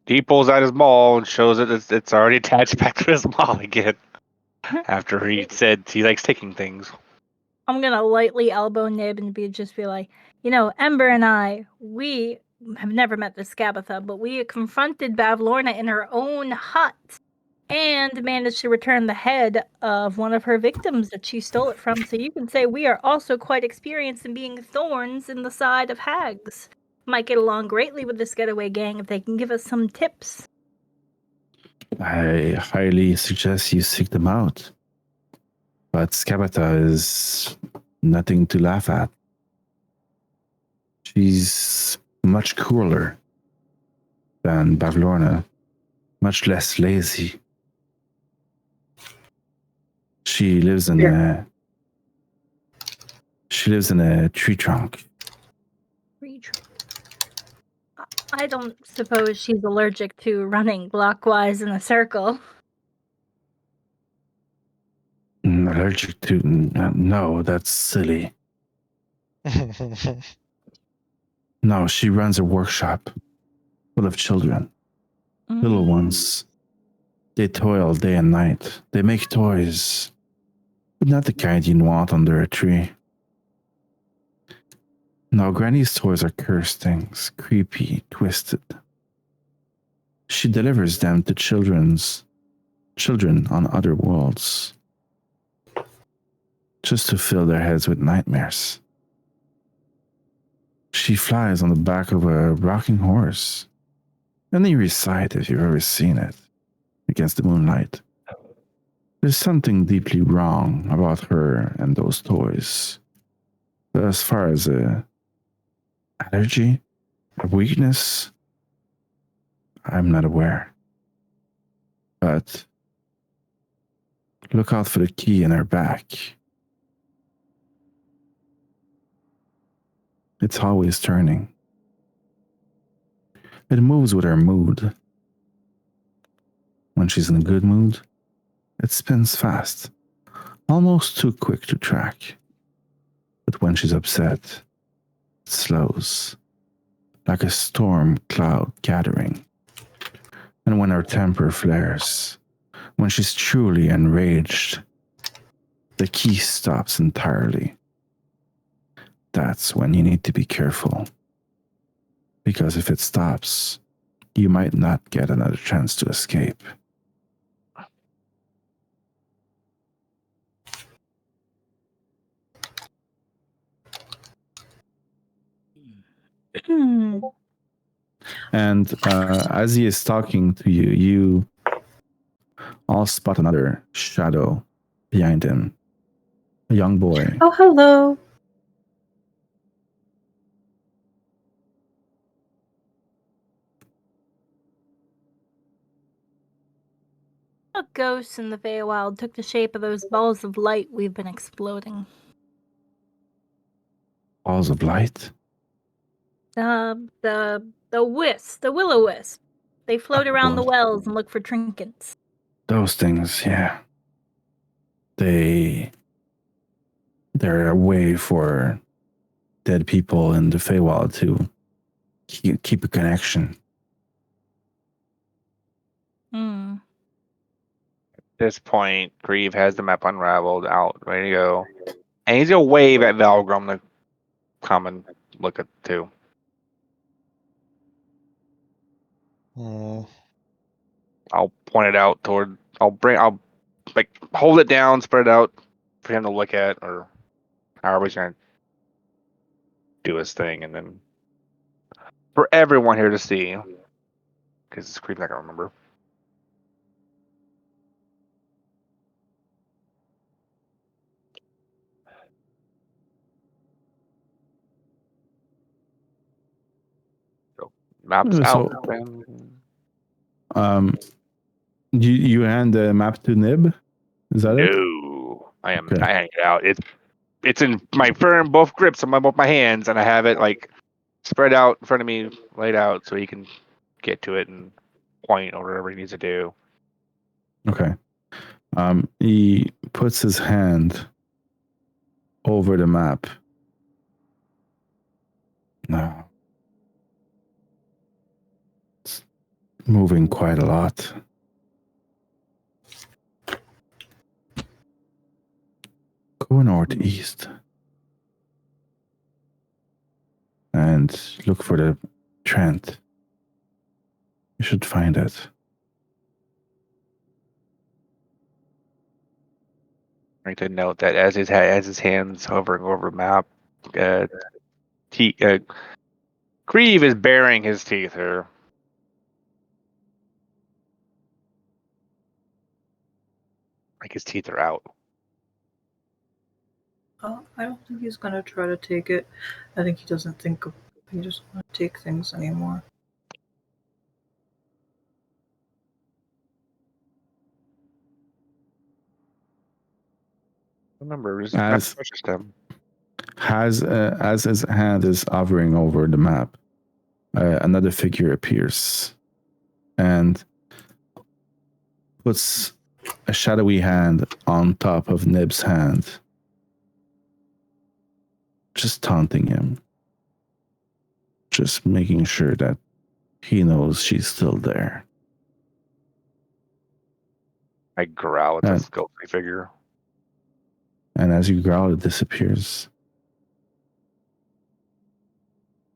He pulls out his maul and shows it. It's already attached back to his maul again. After he said he likes taking things. I'm gonna lightly elbow Nib and be like, Ember and I, we have never met this Scabatha, but we confronted Bavlorna in her own hut and managed to return the head of one of her victims that she stole it from. So you can say we are also quite experienced in being thorns in the side of hags. Might get along greatly with this Getaway Gang if they can give us some tips. I highly suggest you seek them out. But Scabatha is nothing to laugh at. She's much cooler than Bavlorna, much less lazy. She lives in a tree trunk. I don't suppose she's allergic to running clockwise in a circle. Allergic to? No, that's silly. No, she runs a workshop full of children. Little ones. They toil day and night. They make toys, but not the kind you want under a tree. No, Granny's toys are cursed things, creepy, twisted. She delivers them to children on other worlds, just to fill their heads with nightmares. She flies on the back of a rocking horse. An eerie sight if you've ever seen it, against the moonlight. There's something deeply wrong about her and those toys. But as far as a allergy, a weakness, I'm not aware. But look out for the key in her back. It's always turning. It moves with her mood. When she's in a good mood, it spins fast, almost too quick to track. But when she's upset, it slows, like a storm cloud gathering. And when her temper flares, when she's truly enraged, the key stops entirely. That's when you need to be careful. Because if it stops, you might not get another chance to escape. And as he is talking to you, you all spot another shadow behind him. A young boy. Oh, hello. A ghost in the Feywild took the shape of those balls of light we've been exploding. Balls of light? The wisp, the will-o-wisp. They float around the wells and look for trinkets. Those things, yeah. They're a way for dead people in the Feywild to keep a connection. Hmm. At this point, Kriv has the map unraveled, out, ready to go. And he's gonna wave at Valgrim to come and look at too. I'll point it out toward. I'll like hold it down, spread it out for him to look at, or however he's gonna do his thing, and then for everyone here to see, because it's Kriv not gonna remember. So maps out. You hand the map to Nib? Is that it? No, I am not handing it out. It's in my firm both grips on both my hands, and I have it like spread out in front of me, laid out, so he can get to it and point or whatever he needs to do. Okay. He puts his hand over the map. No. It's moving quite a lot. Go northeast. And look for the Trent. You should find it. I need to note that as his hands hovering over the map, Kriv is baring his teeth here. Like his teeth are out. I don't think he's gonna try to take it. I think he doesn't think he doesn't want to take things anymore. Remember, it's as him. As his hand is hovering over the map, another figure appears and puts a shadowy hand on top of Nib's hand, just taunting him, just making sure that he knows she's still there. I growl at this ghostly figure. And as you growl, it disappears.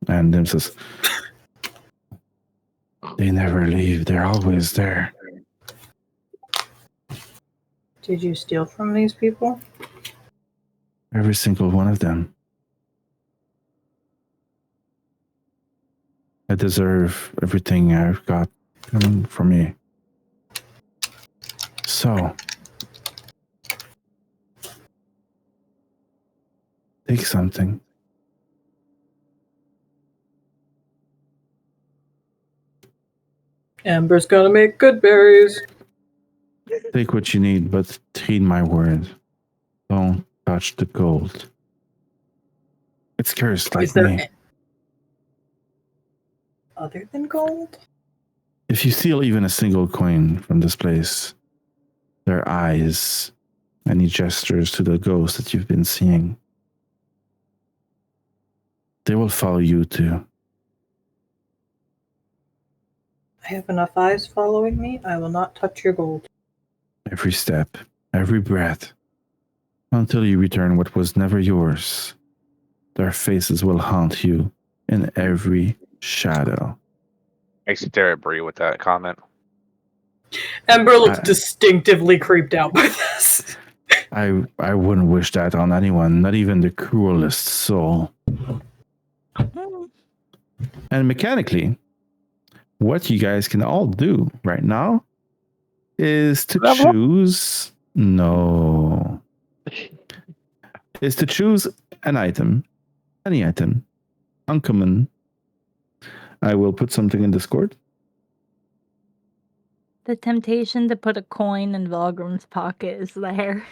And Nib says, they never leave. They're always there. Did you steal from these people? Every single one of them. I deserve everything I've got coming for me. So, take something. Ember's gonna make good berries. Take what you need, but heed my word. Don't touch the gold. It's cursed like me. Other than gold? If you steal even a single coin from this place, their eyes, and he gestures to the ghost that you've been seeing, they will follow you too. I have enough eyes following me. I will not touch your gold. Every step, every breath, until you return what was never yours. Their faces will haunt you in every shadow. I stare at Brie with that comment. Ember looks distinctively creeped out by this. I wouldn't wish that on anyone, not even the cruelest soul. And mechanically, what you guys can all do right now is to choose an item, any item, uncommon. I will put something in Discord. The temptation to put a coin in Valgrim's pocket is there.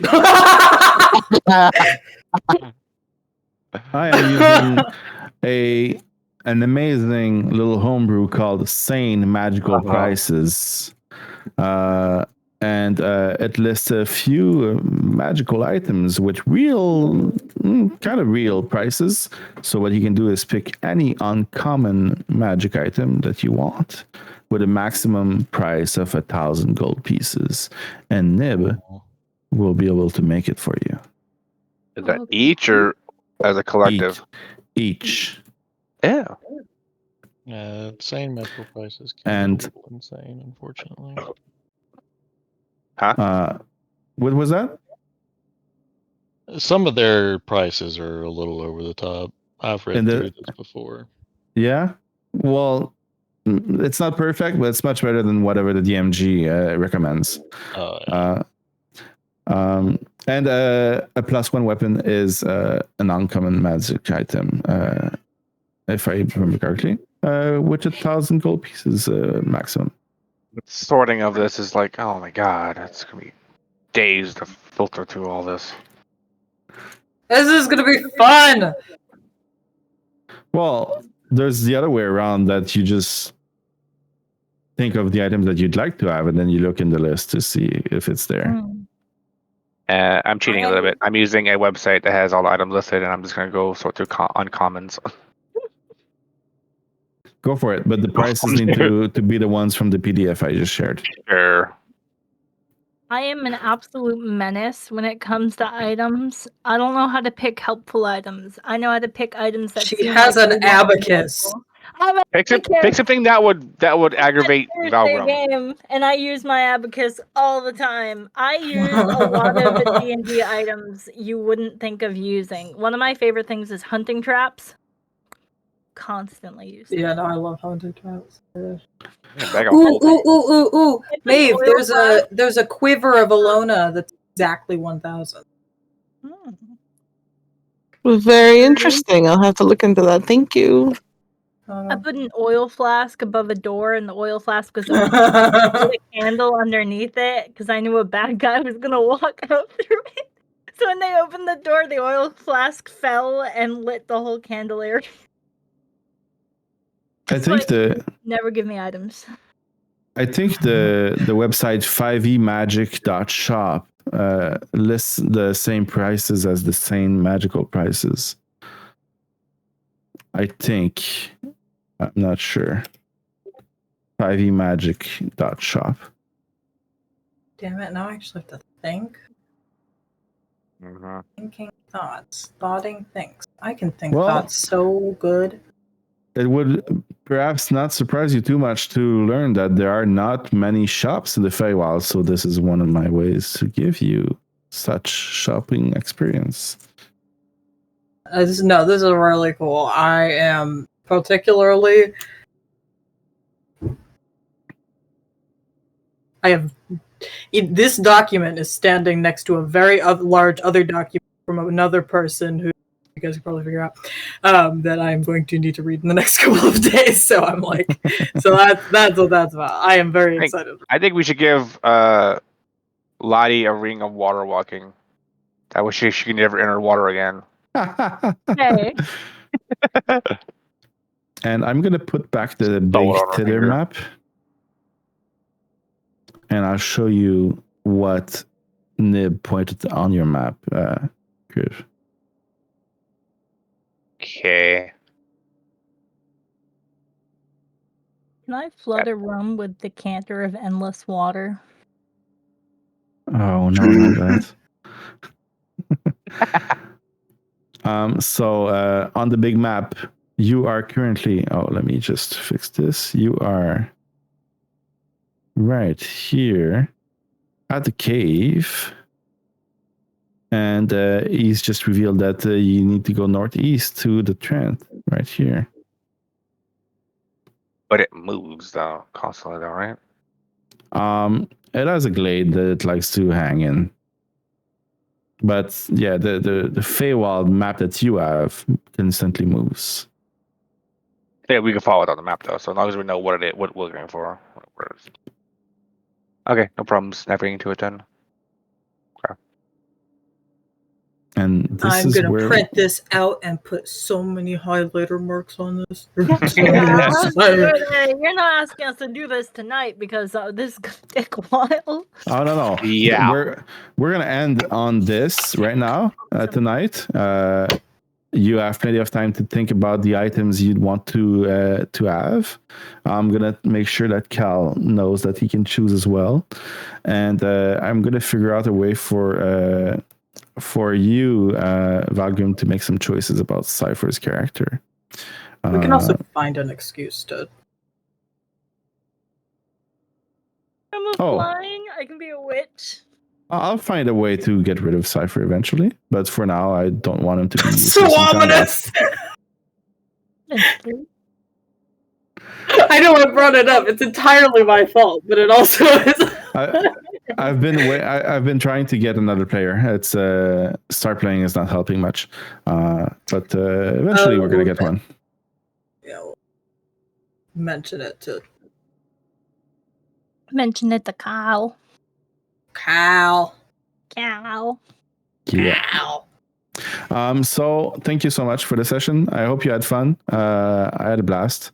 I am using an amazing little homebrew called Sane Magical Prices. and it lists a few magical items with real, kind of real prices. So what you can do is pick any uncommon magic item that you want with a maximum price of 1,000 gold pieces, and Nib will be able to make it for you. Is that each or as a collective? Each. Yeah. Insane medical prices can And be a little insane, unfortunately. What was that? Some of their prices are a little over the top. I've read through this before. Yeah. Well, it's not perfect, but it's much better than whatever the DMG recommends. Yeah. And a +1 weapon is an uncommon magic item, if I remember correctly, with 1,000 gold pieces maximum. The sorting of this is like, oh my god, it's gonna be days to filter through all this. This is gonna be fun. Well, there's the other way around, that you just think of the items that you'd like to have, and then you look in the list to see if it's there. I'm cheating a little bit. I'm using a website that has all the items listed, and I'm just gonna go sort through uncommons. Go for it, but the prices need to be the ones from the PDF I just shared. Sure. I am an absolute menace when it comes to items. I don't know how to pick helpful items. I know how to pick items that she has an abacus. Pick something that would aggravate Valgrim. Game, and I use my abacus all the time. I use a lot of D&D items you wouldn't think of using. One of my favorite things is hunting traps. Constantly use them. Yeah, no, I love hunting traps. Yeah, ooh. Maeve, there's a quiver of Alona that's exactly 1,000. Very interesting. I'll have to look into that. Thank you. I put an oil flask above a door, and the oil flask was open. I put a candle underneath it because I knew a bad guy was gonna walk out through it. So when they opened the door, the oil flask fell and lit the whole candle area. I think never give me items. I think the website 5emagic.shop lists the same prices as the same magical prices. I think. I'm not sure. 5emagic.shop. Damn it, now I actually have to think. Thinking thoughts. Thoughting things. I can think thoughts so good. It would perhaps not surprise you too much to learn that there are not many shops in the Feywild, so this is one of my ways to give you such shopping experience. This is really cool. I am particularly... This document is standing next to a very large other document from another person who you guys can probably figure out that I'm going to need to read in the next couple of days. So I'm like, so that's what that's about. I am very excited. I think we should give Lotte a ring of water walking. I wish she could never enter water again. Hey. And I'm gonna put back the big tither map, and I'll show you what Nib pointed on your map, Kriv. Okay. Can I flood a room with decanter of endless water? Oh no, not that. So on the big map, you are currently. Oh, let me just fix this. You are right here at the cave, and he's just revealed that you need to go northeast to the Trent, right here. But it moves though constantly, though, right? It has a glade that it likes to hang in. But yeah, the Feywild map that you have constantly moves. Yeah, we can follow it on the map though, so as long as we know what it is, what we're going for. Okay, no problems navigating to it then. Okay. And this I'm is gonna where print this out and put so many highlighter marks on this. You're not asking us to do this tonight because this is gonna take a while. Oh no. Yeah. We're gonna end on this right now tonight. You have plenty of time to think about the items you'd want to have. I'm gonna make sure that Cal knows that he can choose as well, and I'm gonna figure out a way for you, Valgrim, to make some choices about Cypher's character. We can also find an excuse to. I'm flying. I can be a witch. I'll find a way to get rid of Cypher eventually, but for now, I don't want him to be So ominous! I know I brought it up. It's entirely my fault, but it also is. I've been trying to get another player. It's start playing is not helping much, but eventually we're gonna get one. Yeah, we'll mention it to Kyle. Cal. Yeah. So thank you so much for the session. I hope you had fun. I had a blast.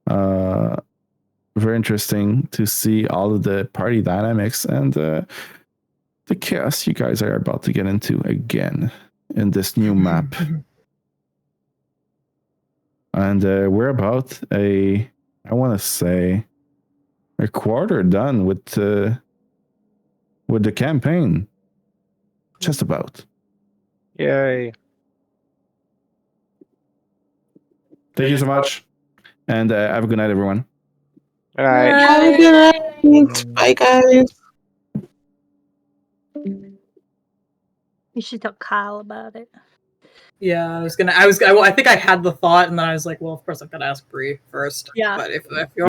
Very interesting to see all of the party dynamics and the chaos you guys are about to get into again in this new map. And we're about I want to say, a quarter done with the campaign. Just about. Yay. Thank you so much. And have a good night, everyone. All right. Have a good night. Bye, guys. You should tell Kyle about it. Yeah, I think I had the thought, and then I was like, well, of course I'm gonna ask Brie first. Yeah. But if you